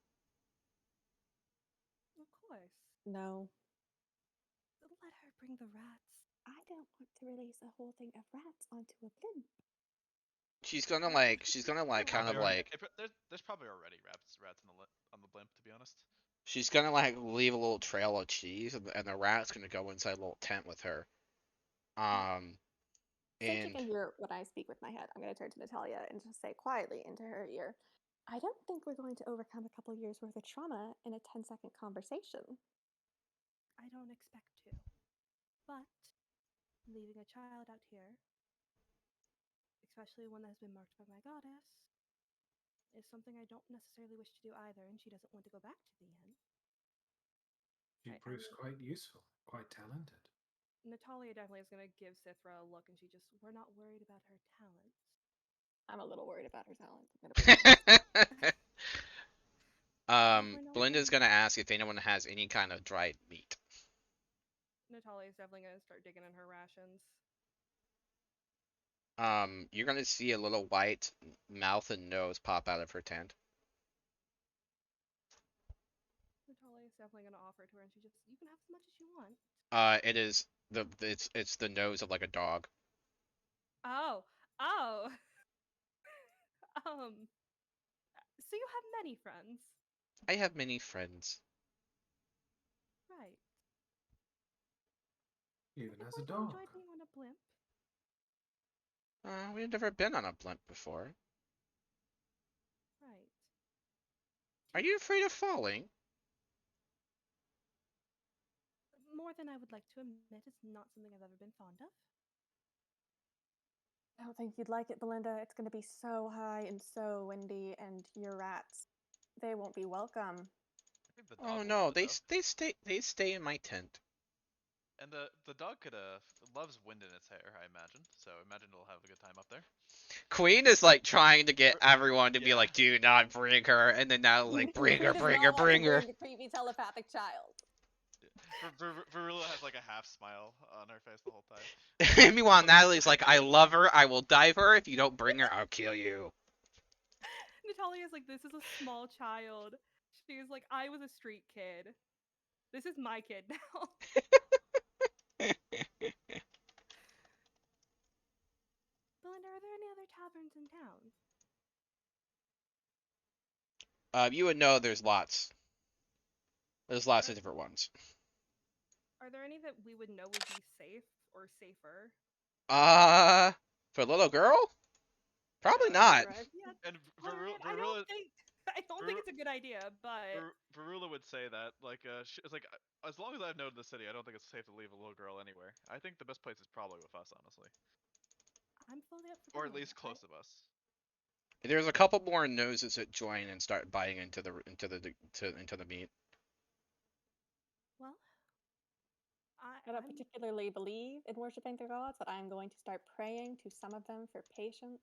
Of course. No. Let her bring the rats. I don't want to release a whole thing of rats onto a blimp. She's gonna kind of like. There's probably already rats on the blimp, to be honest. She's gonna like leave a little trail of cheese, and the rat's gonna go inside a little tent with her. Since you And can hear when I speak with my head, I'm going to turn to Natalia and just say quietly into her ear, I don't think we're going to overcome a couple years worth of trauma in a 10-second conversation. I don't expect to. But leaving a child out here, especially one that has been marked by my goddess, is something I don't necessarily wish to do either, and she doesn't want to go back to the inn. She proves quite useful, quite talented. Natalia definitely is gonna give Sithra a look, and she just, we're not worried about her talents. I'm a little worried about her talents. Belinda's gonna ask if anyone has any kind of dried meat. Natalia's definitely gonna start digging in her rations. You're gonna see a little white mouth and nose pop out of her tent. Natalia's definitely gonna offer it to her, and she just, you can have as much as you want. It is it's the nose of like a dog. Oh. So you have many friends. I have many friends. Right. Even as a Would dog. you enjoy being on a blimp? We've never been on a blimp before. Right. Are you afraid of falling? More than I would like to admit, it's not something I've ever been fond of. I don't think you'd like it, Belinda. It's going to be so high and so windy, and your rats, they won't be welcome. think the dog Oh will no, love it, though. they stay in my tent. And the dog could loves wind in its hair, I imagine. So imagine it'll have a good time up there. Queen is like trying to get everyone to be Yeah. like, do not bring her, and then now like, bring her, Queen does bring not her, want to bring her. bring the creepy telepathic child. Varula has like a half smile on her face the whole time. Meanwhile, Natalie's like, I love her, I will die for her. If you don't bring her, I'll kill you. Natalia's like, this is a small child. She's like, I was a street kid. This is my kid now. Belinda, are there any other taverns in town? You would know there's lots. There's lots of different ones. Are there any that we would know would be safe or safer? For a little girl? Probably Yeah, not. Right? Yeah, And Alright, Varula I don't think it's a good idea, but Varula would say that like it's like as long as I've known the city, I don't think it's safe to leave a little girl anywhere. I think the best place is probably with us, honestly, I'm fully up for or at going. least close of us. There's a couple more noses that join and start biting into the meat. Well, I don't particularly believe in worshiping the gods, but I'm going to start praying to some of them for patience.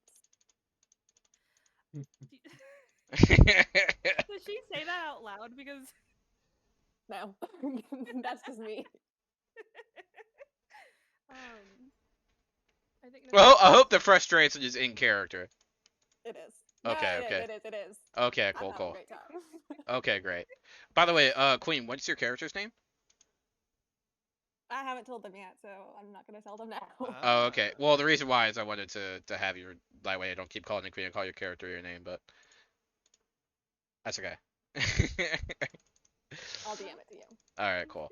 does she say that out loud? Because No, that's just me. I think. Well, I hope the frustration is in character. It is. Okay, No, okay. It is. Okay, I'm cool, having a cool. great time. Okay, great. By the way, Queen, what's your character's name? I haven't told them yet, so I'm not going to tell them now. Oh, okay. Well, the reason why is I wanted to have your that way I don't keep calling you Queen. I call your character your name, but that's okay. I'll DM it to you. All right, cool.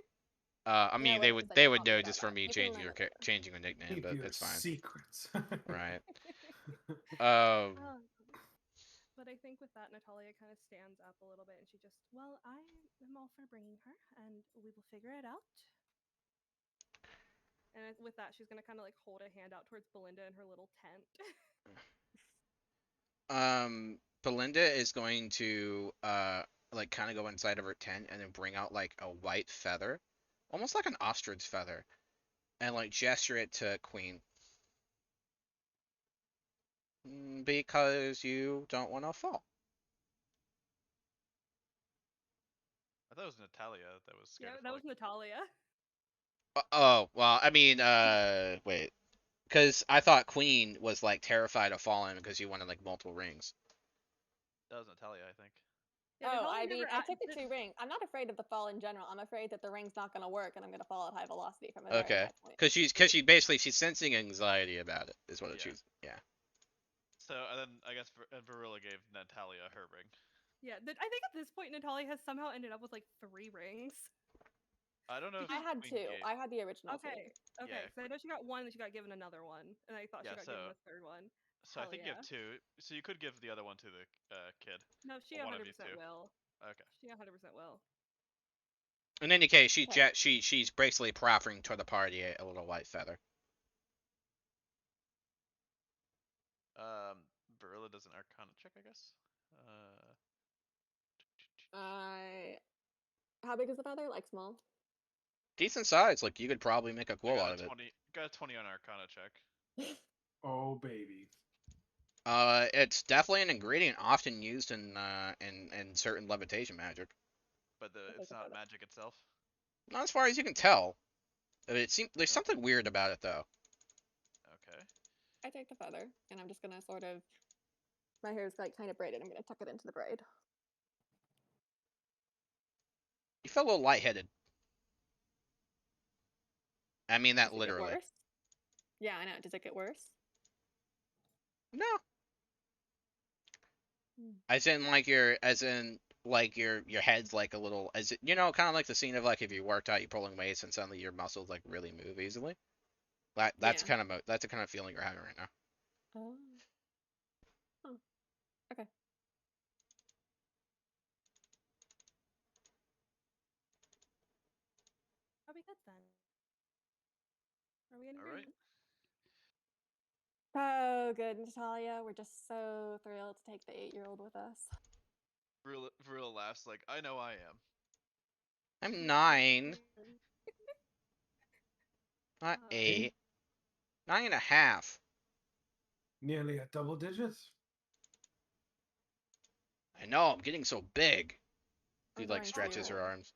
I mean, wait, they 'cause I would can't know say just that. from me You can changing learn your it later. changing a nickname, Keep but your it's fine. secrets. Right. But I think with that, Natalia kind of stands up a little bit, and she just, well, I am all for bringing her, and we will figure it out. and with that, she's gonna kind of like hold a hand out towards Belinda in her little tent. Belinda is going to like kind of go inside of her tent and then bring out like a white feather, almost like an ostrich feather, and like gesture it to Queen. Because you don't want to fall. I thought it was Natalia that was scared. Yeah, of that was falling. Natalia. Oh, well, I mean, wait. Because I thought Queen was like terrified of falling because you wanted like multiple rings. That was Natalia, I think. Yeah, Oh, Natalia I mean, never I a- took the did- 2 rings. I'm not afraid of the fall in general. I'm afraid that the ring's not going to work and I'm going to fall at high velocity from a very Okay. high point. Because she basically she's sensing anxiety about it is what Yeah. she's yeah. So and then I guess Varula gave Natalia her ring. Yeah, I think at this point, Natalia has somehow ended up with like 3 rings. I don't know if I had Queen 2. gave- I had the original 2. Okay, Yeah, so I know she got 1, and she got given another one, and I thought Yeah, she got given a 3rd one. So I Hell think you yeah. have 2. So you could give the other one to the kid. No, she Or one of you 100% two. will. Okay. She 100% will. In any case, she's Okay. she's basically proffering to the party a little white feather. Varula does an Arcana check, I guess. How big is the feather? Like small? Decent size, like you could probably make a I quill got out a of it. 20. Got a 20 on Arcana check. Oh baby. It's definitely an ingredient often used in certain levitation magic. But Okay, it's so not feather. magic itself. Not as far as you can tell. It seems there's something weird about it though. Okay. I take the feather and I'm just going to sort of. My hair's like kind of braided. I'm going to tuck it into the braid. You feel a little lightheaded. I mean that Does it get literally. worse? Yeah, I know. Does it get worse? No. Hmm. As in like your head's like a little as it, kind of like the scene of like if you worked out, you're pulling weights and suddenly your muscles like really move easily. That's Yeah. that's the kind of feeling you're having right now. Oh. Oh. Okay. Are we good then? Are we in All right. agreement? So good, Natalia. We're just so thrilled to take the 8-year-old with us. Varula laughs like, I know I am. I'm 9, not 8. 9.5. Nearly at double digits. I know, I'm getting so big. He I'm like going stretches to- her arms.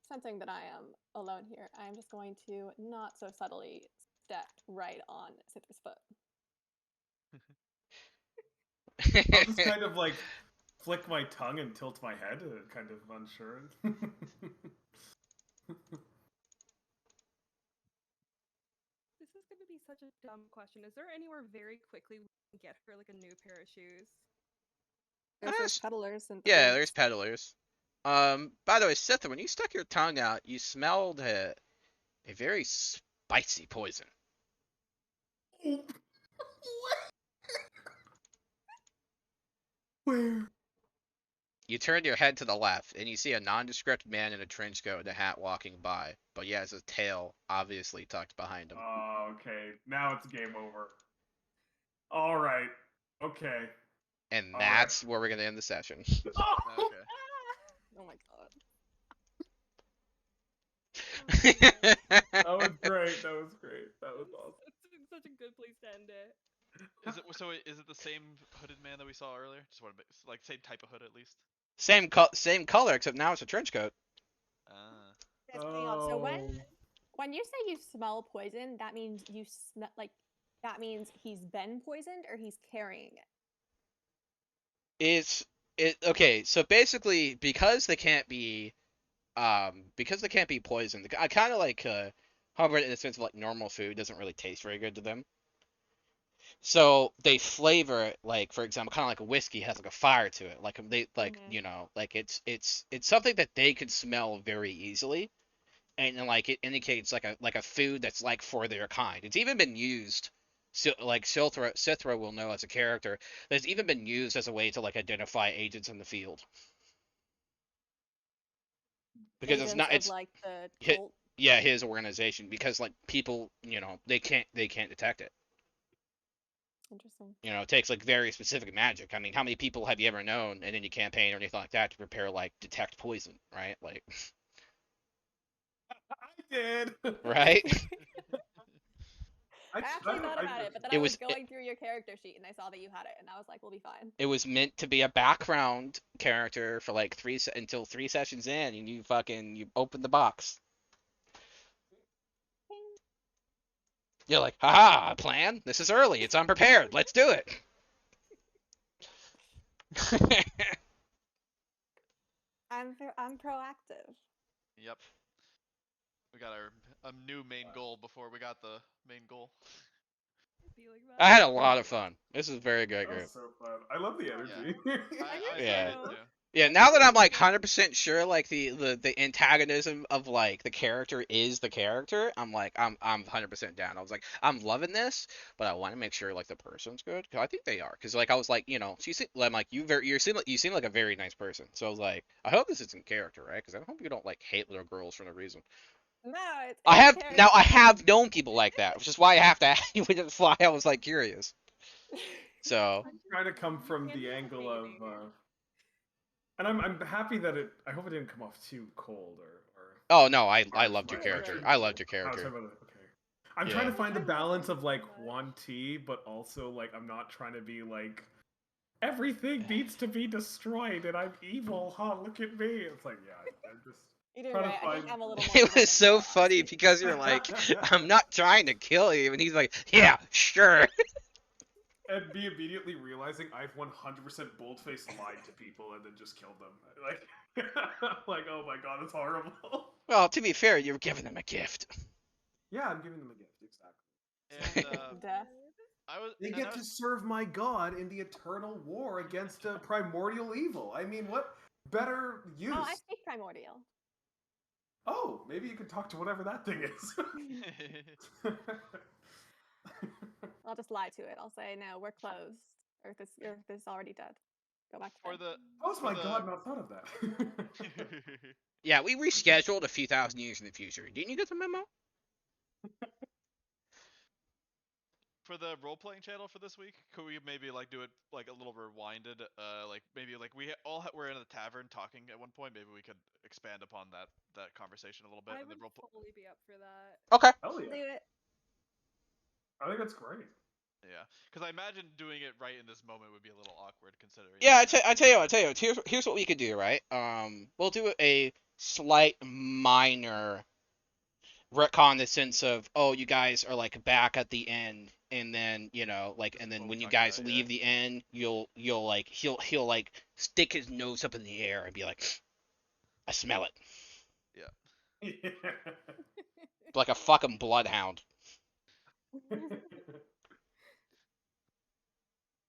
Sensing that I am alone here, I am just going to not so subtly step right on Citrus' foot. I'll just kind of like flick my tongue and tilt my head, kind of unsure. This is going to be such a dumb question. Is there anywhere very quickly we can get her like a new pair of shoes? There's those peddlers and the Yeah, boots. there's peddlers. By the way, Seth, when you stuck your tongue out, you smelled a very spicy poison. Where? You turn your head to the left, and you see a nondescript man in a trench coat and a hat walking by, but he has his tail obviously tucked behind him. Oh, okay. Now it's game over. All right. Okay. And all right. that's where we're gonna end the session. Okay. Oh my god. That was great. That was great. That was awesome. It's such a good place to end it. Is it the same hooded man that we saw earlier? Just want to like same type of hood at least. same color, except now it's a trench coat. Ah. Yes, hang on. So Oh. when you say you smell poison, that means you smell like that means he's been poisoned or he's carrying it. Okay, so basically because they can't be poisoned, I kind of like however in the sense of like normal food doesn't really taste very good to them. So they flavor it, like for example, kind of like a whiskey has like a fire to it, like they like Mhm. you know like it's something that they could smell very easily, and like it indicates like a food that's like for their kind. It's even been used. So, like Sithra will know as a character, that's even been used as a way to like identify agents in the field. Because it's Agents not of, it's like the hi- cult. yeah, his organization, because like people, they can't detect it. Interesting. It takes like very specific magic. I mean, how many people have you ever known in any campaign or anything like that to prepare like detect poison, right? Like I did. right? I actually thought about it, but then it I was was- going through your character sheet and I saw that you had it, and I was like, we'll be fine. It was meant to be a background character for like until 3 sessions in, and you open the box. You're like, haha, a plan? This is early. It's unprepared. Let's do it. I'm proactive. Yep. We got a new main goal before we got the main goal. Feeling that. I had a lot of fun. This is a very good That group. was so fun. I love the energy. I Yeah. enjoyed it too. Yeah, now that I'm like 100% sure like the antagonism of like the character is the character, I'm 100% down. I was like, I'm loving this, but I want to make sure like the person's good. 'Cause I think they are. Cuz like I was like, I'm like you seem like a very nice person. So I was like, I hope this is in character, right? Cuz I hope you don't like hate little girls for no reason. No, it's I character. have known people like that, which is why I have to which is why I was like curious. So, I'm trying to come from the angle of and I'm happy that I hope it didn't come off too cold or oh no, I harsh, loved your like, character. like- I loved your Oh, sorry character. about that. Okay. I'm Yeah. trying to find the I love balance of you like so much. one T, but also like I'm not trying to be like everything needs to be destroyed and I'm evil. Huh? Look at me. It's like I'm just. You're doing trying to right. I think find- I'm a little more. It was forgiving so now, funny honestly. because you're like, I'm not trying to kill you, and he's like, yeah, sure. And me immediately realizing I've 100% bold-faced lied to people and then just killed them. Like oh my god, it's horrible. Well, to be fair, you were giving them a gift. Yeah, I'm giving them a gift, exactly. And Death. They get to serve my god in the eternal war against a primordial evil. I mean, what better use? Oh, I speak primordial. Oh, maybe you could talk to whatever that thing is. I'll just lie to it. I'll say, no, we're closed. Earth is already dead. Go back to For bed. the Oh for my the- god, not thought of that. Yeah, we rescheduled a few thousand years in the future. Didn't you get the memo? for the role playing channel for this week, could we maybe like do it like a little rewinded? Like maybe like we were in a tavern talking at one point. Maybe we could expand upon that conversation a little bit. I and then would totally be up for that. Okay. Hell Do yeah. it. I think that's great. Yeah, because I imagine doing it right in this moment would be a little awkward considering. Yeah, I tell you what. Here's what we could do, right? We'll do a slight minor retcon in the sense of, oh, you guys are like back at the end, and then like, and then what when we you talked guys about, leave yeah. the end, you'll like he'll like stick his nose up in the air and be like, I smell it, Yeah. like a fucking bloodhound.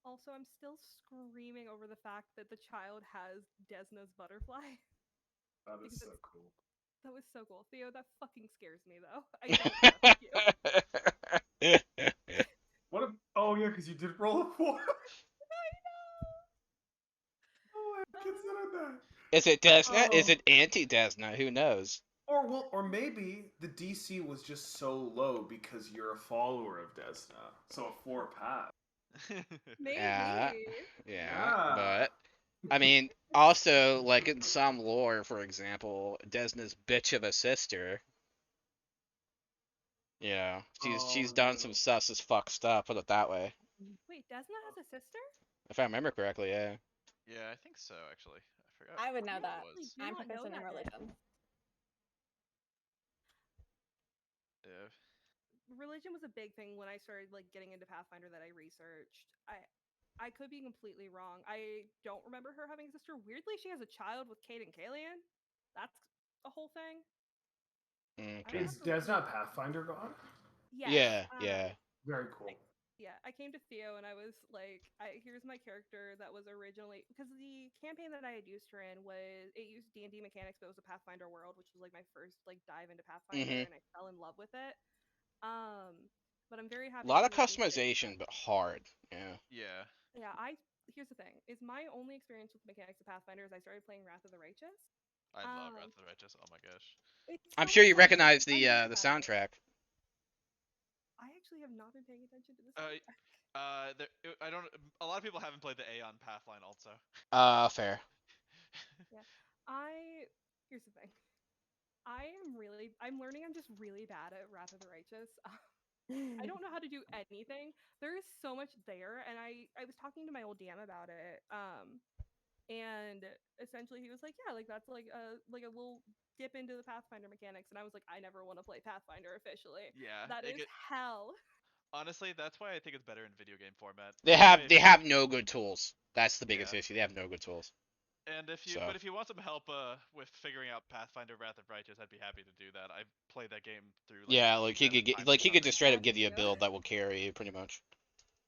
Also, I'm still screaming over the fact that the child has Desna's butterfly. That is Because so it's- cool. That was so cool. Theo, that fucking scares me though. I don't trust you. What a oh yeah, because you did roll a 4. Oh, I haven't considered that. Is it Desna? Is Oh. it anti-Desna? Who knows? Or maybe the DC was just so low because you're a follower of Desna, so a 4 pass. Maybe. Yeah. Yeah. But I mean, also like in some lore, for example, Desna's bitch of a sister. Yeah, she's Oh, done no. some sus as fuck stuff. Put it that way. Wait, Desna has a sister? If I remember correctly, yeah. Yeah, I think so actually. I forgot. I would know what that. it was. Do I'm not know proficient in that. religion. Yeah. Religion was a big thing when I started like getting into Pathfinder that I researched. I could be completely wrong. I don't remember her having a sister. Weirdly, she has a child with Kate and Kalian. That's a whole thing. Okay. Is Desna a Pathfinder god? Yes. Yeah. Very cool. Yeah, I came to Theo and I was like, here's my character that was originally because the campaign that I had used her in it used D&D mechanics, but it was a Pathfinder world, which was like my first like dive into Pathfinder, and I fell in love with it. But I'm very A happy. lot to of see that they did customization, but hard. Yeah. Yeah. Yeah, here's the thing: is my only experience with mechanics of Pathfinder is I started playing Wrath of the Righteous. I love Wrath of the Righteous. Oh my gosh. I'm sure you recognize the soundtrack. I actually have not been paying attention to this. I don't. A lot of people haven't played the Aeon Pathline also. Fair. Yeah, here's the thing. I'm learning I'm just really bad at Wrath of the Righteous. I don't know how to do anything. There is so much there, and I was talking to my old DM about it. And essentially he was like, yeah, like that's like a little dip into the Pathfinder mechanics, and I was like, I never want to play Pathfinder officially. Yeah. That is hell. Honestly, that's why I think it's better in video game format. They have no good tools. That's the biggest issue. They have no good tools. And if you want some help with figuring out Pathfinder Wrath of Righteous, I'd be happy to do that. I've played that game through. Like, he could just straight up give you a build that will carry you pretty much.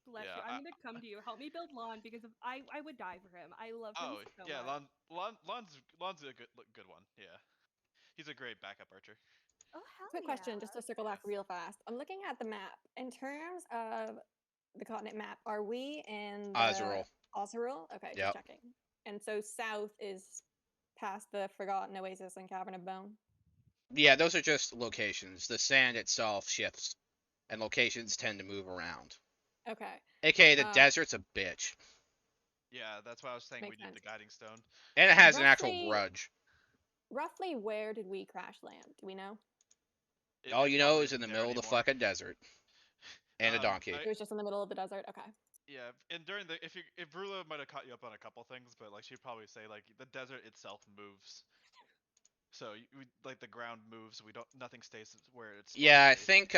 Bless you. I'm gonna come to you. Help me build Lon because I would die for him. I love him so yeah, much. Lon's a good one. Yeah, he's a great backup archer. Oh hell Quick question, just to circle back real fast. I'm looking at the map. In terms of the continent map, are we in Azrael? Azrael? Okay, just checking. And so south is past the Forgotten Oasis and Cavern of Bone? Yeah, those are just locations. The sand itself shifts, and locations tend to move around. Okay. AKA the desert's a bitch. Yeah, that's why I was saying Makes we need the guiding stone. And it has an actual grudge. Roughly where did we crash land? Do we know? All you know is in the middle of the fucking desert. And a donkey. It was just in the middle of the desert? Okay. Yeah, and during if Rula might have caught you up on a couple things, but like she'd probably say like the desert itself moves. So like the ground moves, nothing stays where it's. Yeah, I think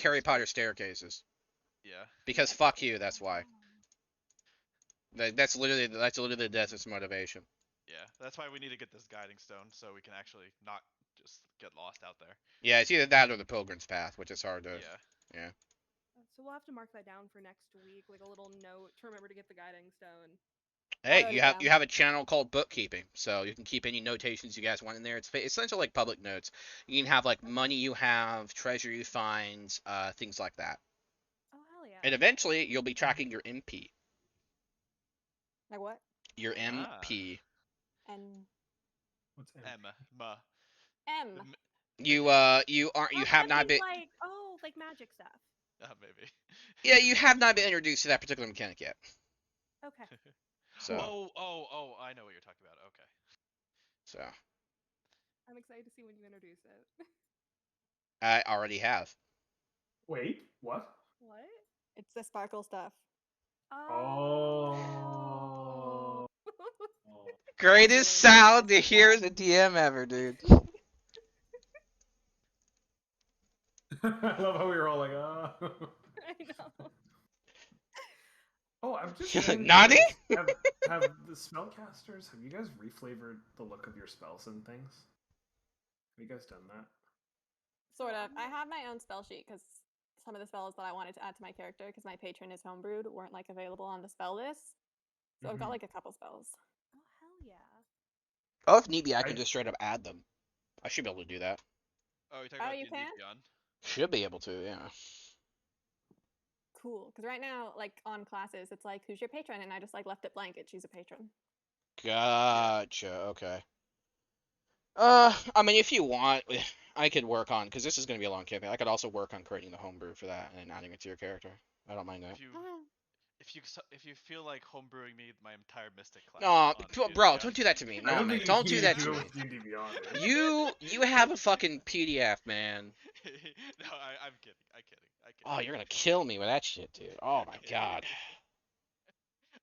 Harry Potter staircases. Yeah. Because fuck you, that's why. That's literally the desert's motivation. Yeah, that's why we need to get this guiding stone so we can actually not just get lost out there. Yeah, it's either that or the Pilgrim's Path, which is hard to. Yeah. So we'll have to mark that down for next week, like a little note to remember to get the guiding stone. Hey, you have a channel called Bookkeeping, so you can keep any notations you guys want in there. It's essentially like public notes. You can have like money you have, treasure you find, things like that. Oh hell yeah! And eventually, you'll be tracking your MP. Like what? Your MP. And what's M? You have not been. Like magic stuff. Maybe. Yeah, you have not been introduced to that particular mechanic yet. Okay. So, Oh, I know what you're talking about. Okay. so I'm excited to see when you introduce it. I already have. Wait, what? What? It's the sparkle stuff. Oh. Greatest sound to hear as a DM ever, dude. I love how we were all like, I know. Oh, I'm just You're like, saying, "Nani?" have the spellcasters, have you guys reflavored the look of your spells and things? Have you guys done that? Sort of. I have my own spell sheet because some of the spells that I wanted to add to my character because my patron is homebrewed weren't like available on the spell list. So I've got Mhm. like a couple spells. Oh hell yeah. Oh, if need be, I can I- just straight up add them. I should be able to do that. Oh, you're talking Oh, about you D&D can? Beyond? Should be able to, yeah. Cool. Because right now, like on classes, it's like, who's your patron? And I just like left it blank and choose a patron. Gotcha. Okay. I mean, if you want, I could work on because this is gonna be a long campaign. I could also work on creating the homebrew for that and adding it to your character. I don't mind that. If you feel like homebrewing me my entire Mystic class. No, on bro, D&D bro, Beyond, don't do that to me. I No, don't man, think don't you do need that to to do me. it with D&D Beyond. Dude. You have a fucking PDF, man. No, I'm kidding. I'm kidding. Oh, you're gonna kill me with that shit, dude. Oh my god.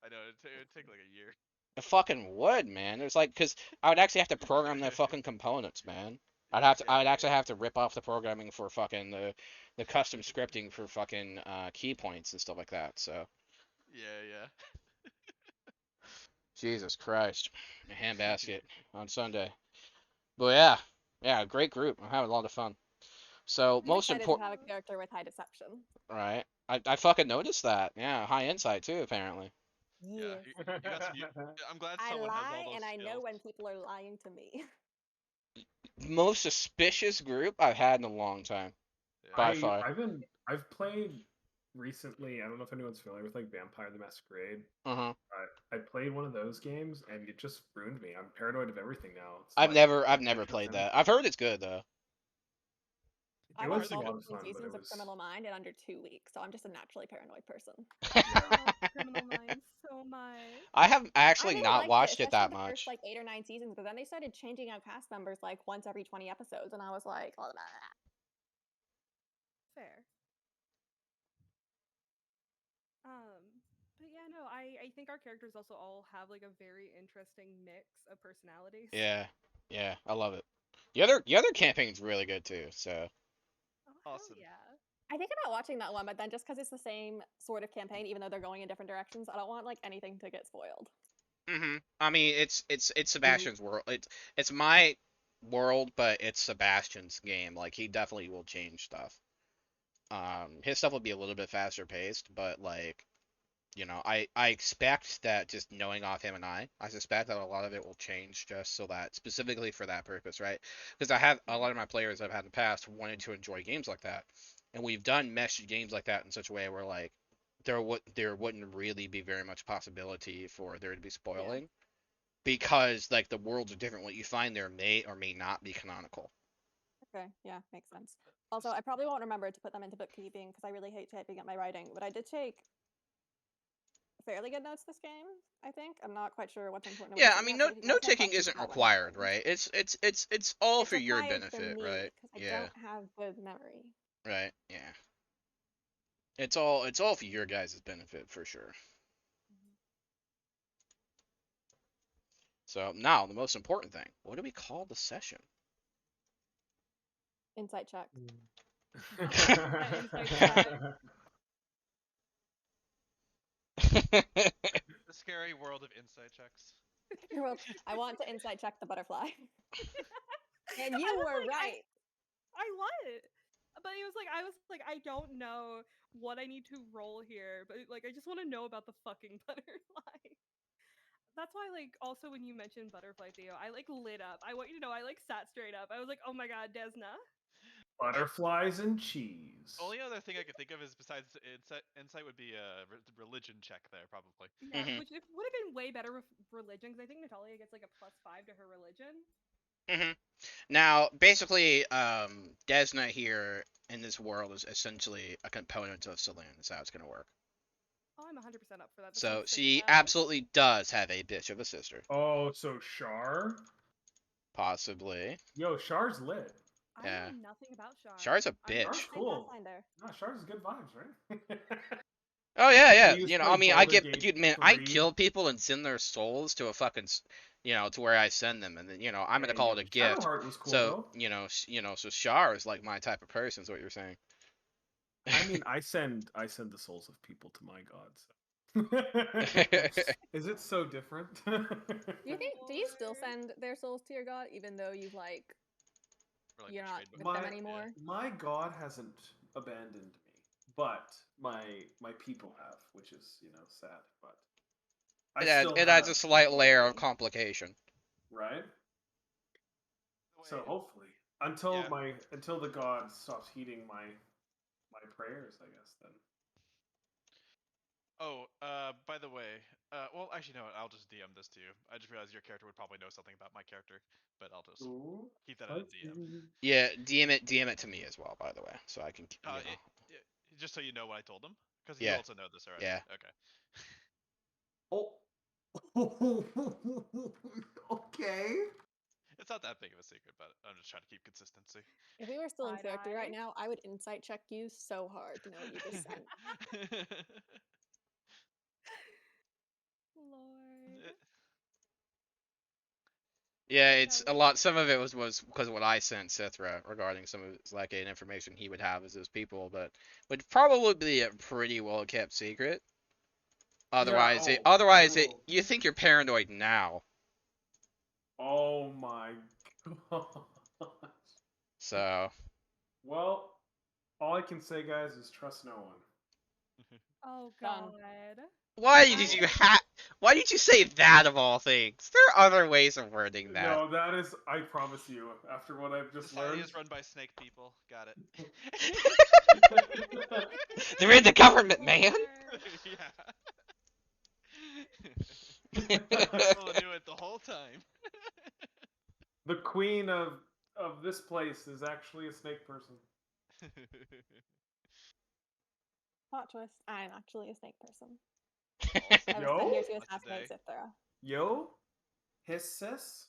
I know it'd take like a year. It fucking would, man. It's like, cause I would actually have to program the fucking components, man. I would actually have to rip off the programming for fucking the custom scripting for fucking key points and stuff like that. So Yeah. Jesus Christ, a handbasket on Sunday. But yeah, great group. I'm having a lot of fun. So I'm most excited to important, have a character with high deception. right? I fucking noticed that. Yeah, high insight too, apparently. Yeah, you got some. I'm glad I someone has all lie those and I know skills. when people are lying to me. Most suspicious group I've had in a long time, by far. I've played recently. I don't know if anyone's familiar with like Vampire the Masquerade. Uh-huh. I played one of those games and it just ruined me. I'm paranoid of everything now. It's I've like, never played that. I've heard it's good though. I It watched was a all lot of 15 fun, but seasons it of was. Criminal Mind in under 2 weeks, so I'm just a naturally paranoid person. I love Criminal Minds so much. I have I actually really not liked watched it especially that the much. first like 8 or 9 seasons, but then they started changing out cast members like once every 20 episodes, and I was like, oh, Fair. But yeah, no, I think our characters also all have like a very interesting mix of personalities. Yeah, I love it. The other campaign's really good too. So Oh, Awesome. yeah. I think about watching that one, but then just because it's the same sort of campaign, even though they're going in different directions, I don't want like anything to get spoiled. I mean, it's Sebastian's world. It's my world, but it's Sebastian's game. Like he definitely will change stuff. His stuff will be a little bit faster paced, but like, I expect that just knowing off him and I suspect that a lot of it will change just so that specifically for that purpose, right? Because I have a lot of my players I've had in the past wanted to enjoy games like that, and we've done meshed games like that in such a way where like there wouldn't really be very much possibility for there to be spoiling because like the worlds are different. What you find there may or may not be canonical. Okay, yeah, makes sense. Also, I probably won't remember to put them into bookkeeping because I really hate typing up my writing, but I did take fairly good notes this game. I think I'm not quite sure what's important. Yeah, I mean, note taking isn't required, right? It's all for your required for benefit, me, right? 'cause I Yeah, don't have good memory. right. Yeah, it's all for your guys' benefit for sure. So now the most important thing: what do we call the session? Insight check. The scary world of insight checks. Well, I want to insight check the butterfly. And you were right. I was. But it was like I was like, I don't know what I need to roll here, but like I just want to know about the fucking butterfly. That's why, like, also when you mentioned butterfly, Theo, I like lit up. I want you to know I like sat straight up. I was like, oh my god, Desna. Butterflies and cheese. Only other thing I could think of is besides insight would be a religion check there probably. Yeah, which would have been way better with religion because I think Natalia gets like a +5 to her religion. Now, basically, Desna here in this world is essentially a component of Saloon. Is how it's gonna work. Oh, I'm 100% up for that. That So sounds sick she as hell. absolutely does have a bitch of a sister. Oh, so Char? Possibly. Yo, Char's lit. I Yeah. know nothing about Char. Char's a I'm bitch. Char's Same cool. Pathfinder. Nah, Char's good vibes, right? Oh yeah, yeah. used You know, to I play mean, I Baldur's get, Gate dude, man, I 3. kill people and send their souls to a fucking, to where I send them, and then, I'm gonna call it a gift. Shadowheart was cool, So, though. so Char is like my type of person. Is what you're saying? I mean, I send the souls of people to my god. So. Is it so different? Do you still send their souls to your god, even though you've you're not with them anymore? My god hasn't abandoned me, but my people have, which is sad. But It adds a slight layer of complication. Right. So hopefully, until the god stops heeding my prayers, I guess then. Oh, by the way, well, actually, no, I'll just DM this to you. I just realized your character would probably know something about my character, but I'll just keep that as a DM. Yeah, DM it to me as well, by the way, so I can. Just so you know what I told him, because Yeah. you also know this already. Yeah. Okay. Oh. Okay. It's not that big of a secret, but I'm just trying to keep consistency. If we were still in character Side-eye. right now, I would insight check you so hard to know what you just sent. Lord. Yeah, it's a lot. Some of it was because of what I sent Sithra regarding some of it's like an information he would have as his people, but would probably be a pretty well kept secret. Otherwise, you think you're paranoid now. Oh my god. So. Well, all I can say, guys, is trust no one. Oh Done. god. Why did you say that of all things? There are other ways of wording that. No, that is, I promise you, after what I've just Society learned. is run by snake people. Got it. They're in the government, man. Yeah. People knew it the whole time. The queen of this place is actually a snake person. Plot twist. I'm actually a snake person. I Yo? was sent here to What's assassinate today? Sithra. Yo? His sis?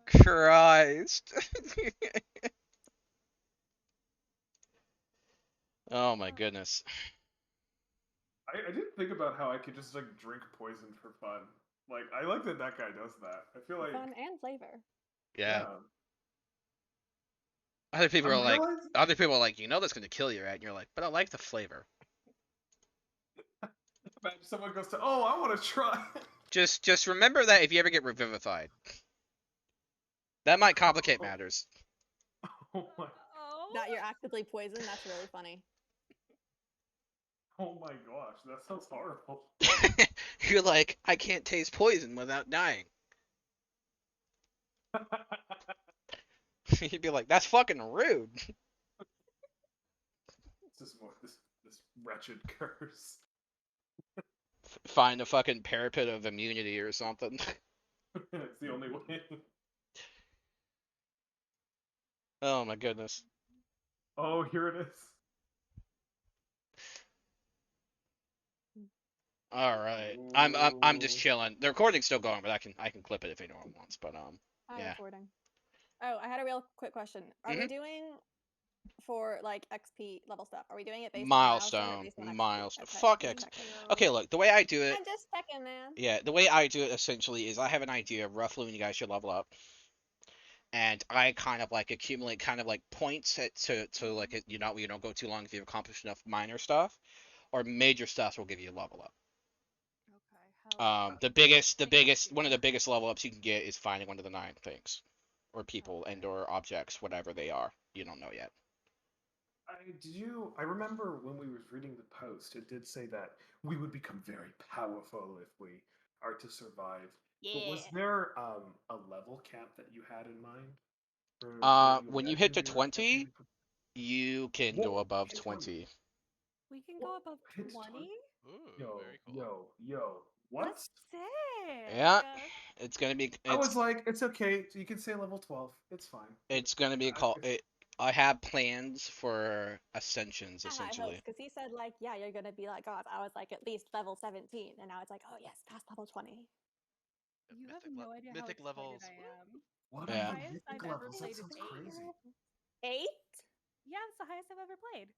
Christ. Oh my goodness. I didn't think about how I could just drink poison for fun. Like, I like that guy does that. I feel like Fun and flavor. Yeah. Other people I'm are like, realizing- that's gonna kill you, right? And you're like, but I like the flavor. Imagine someone goes to, oh, I want to try. Just remember that if you ever get revivified, that might complicate matters. Oh my, That you're actively poisoned, that's really funny. oh my gosh, that sounds horrible. You're like, I can't taste poison without dying. You'd be like, that's fucking rude. This wretched curse. Find a fucking parapet of immunity or something. It's the only way. Oh my goodness. Oh, here it is. All right. I'm just chilling. The recording's still going, but I can clip it if anyone wants. But I'm yeah. recording. Oh, I had a real quick question. Are we doing for like XP level stuff? Are we doing it based on milestone? Or based on Milestone. XP? Fuck just X. checking. Okay, look, the way I do it. I'm just checking, man. Yeah, the way I do it essentially is I have an idea of roughly when you guys should level up, and I kind of like accumulate kind of like points to like you don't go too long if you've accomplished enough minor stuff, or major stuff will give you a level up. Okay. The biggest one of the biggest level ups you can get is finding one of the 9 things, or people and or objects, whatever they are. You don't know yet. I remember when we were reading the post, it did say that we would become very powerful if we are to survive. Yeah. But was there a level cap that you had in mind? When you hit to 20, you can go above 20. We can go above 20? Ooh, Yo, very cool. What? That's sick. Yeah. It's gonna be. I was It's like, it's okay. You can say level 12. It's fine. it's gonna be I- called. it's- I have plans for ascensions High hopes, essentially. because he said like, yeah, you're gonna be like God. I was like at least level 17, and now it's like, oh yes, past level 20. You have Mythic no idea how mythic excited levels. I am. What The Yeah. are the highest mythic I've ever levels? That played is sounds 8. crazy. 8? Yeah, it's the highest I've ever played.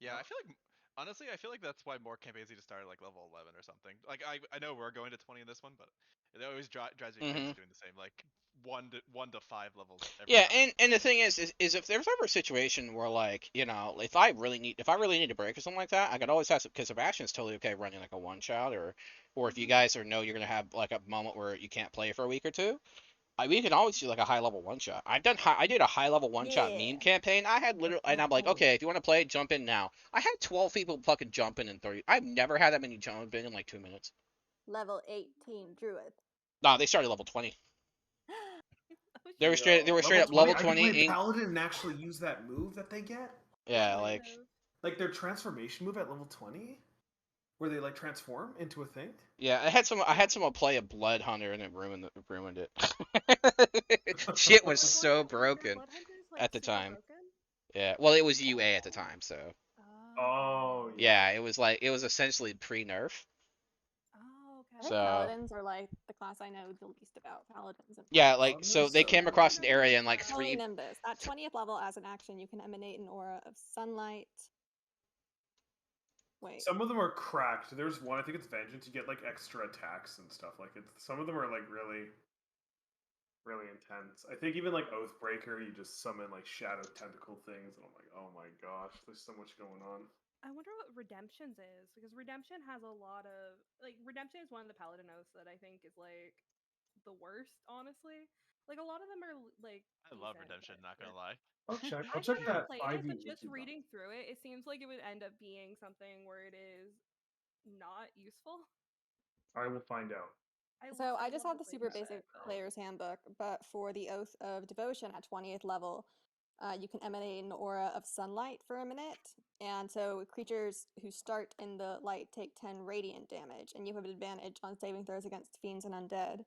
Yeah, I feel like honestly, I feel like that's why more campaigns need to start at like level 11 or something. Like I know we're going to 20 in this one, but it always drives me crazy doing the same, like 1 to 5 levels every Yeah, time. and the thing is if there's ever a situation where like if I really need a break or something like that, I could always have because Sebastian's totally okay running like a one shot or if you guys know you're gonna have like a moment where you can't play for a week or two. We can always do like a high level one shot. I did a high level one shot Yeah. meme campaign. I had literally, and I'm like, okay, if you want to play, jump in now. I had 12 people fucking jump in 30. I've never had that many jump in like 2 minutes. Level 18 druid. No, they started level 20. Oh, They were shit. straight up level I can 20. play Paladin and actually use that move that they get. Yeah, Kind like of. Like their transformation move at level 20, where they like transform into a thing. yeah, I had someone play a blood hunter and it ruined it. Shit was so broken at the time. Yeah, well, it was UA at the time, so Oh yeah, it was essentially pre-nerf. Oh, okay. I think So paladins are like the class I know the least about. Paladins. And yeah, Paladins like so are they so came good. across an area and like Holy 3. Nimbus. At 20th level, as an action, you can emanate an aura of sunlight. Wait. Some of them are cracked. There's one, I think it's Vengeance. You get like extra attacks and stuff. Like some of them are like really, really intense. I think even like Oathbreaker, you just summon like shadow tentacle things, and I'm like, oh my gosh, there's so much going on. I wonder what Redemptions is, because Redemption has a lot of Redemption is one of the paladin oaths that I think is like the worst, honestly. Like a lot of them are like. I love decent, Redemption, but not gonna lie. I'll check. I've I'll check never that played 5e. it, but just reading through it, it seems like it would end up being something where it is not useful. I will find out. So I would just love have to the play super through basic it, but- player's handbook, but for the Oath of Devotion at 20th level, you can emanate an aura of sunlight for a minute. And so creatures who start in the light take 10 radiant damage, and you have an advantage on saving throws against fiends and undead.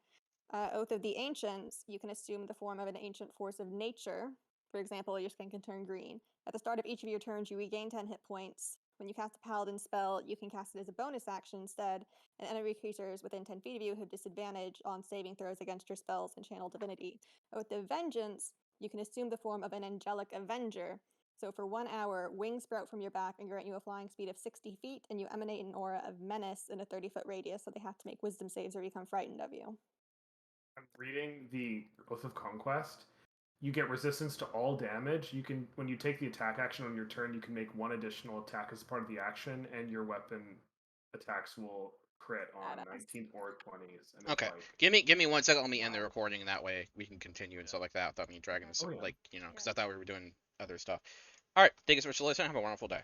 Oath of the Ancients, you can assume the form of an ancient force of nature. For example, your skin can turn green. At the start of each of your turns, you regain 10 hit points. When you cast a paladin spell, you can cast it as a bonus action instead, and enemy creatures within 10 feet of you have disadvantage on saving throws against your spells and channel divinity. With the Vengeance, you can assume the form of an angelic avenger. So for 1 hour, wings sprout from your back and grant you a flying speed of 60 feet, and you emanate an aura of menace in a 30-foot radius, so they have to make wisdom saves or become frightened of you. I'm reading the Oath of Conquest. You get resistance to all damage. You can, when you take the attack action on your turn, you can make one additional attack as part of the action, and your weapon attacks will crit on Badass. 19 or 20s. And it's Okay, like, give me 1 second. Let me end the recording, and that way we can continue and stuff like that without me dragging this, Oh, yeah. because I thought we were doing other stuff. All right, thank you so much for listening. Have a wonderful day.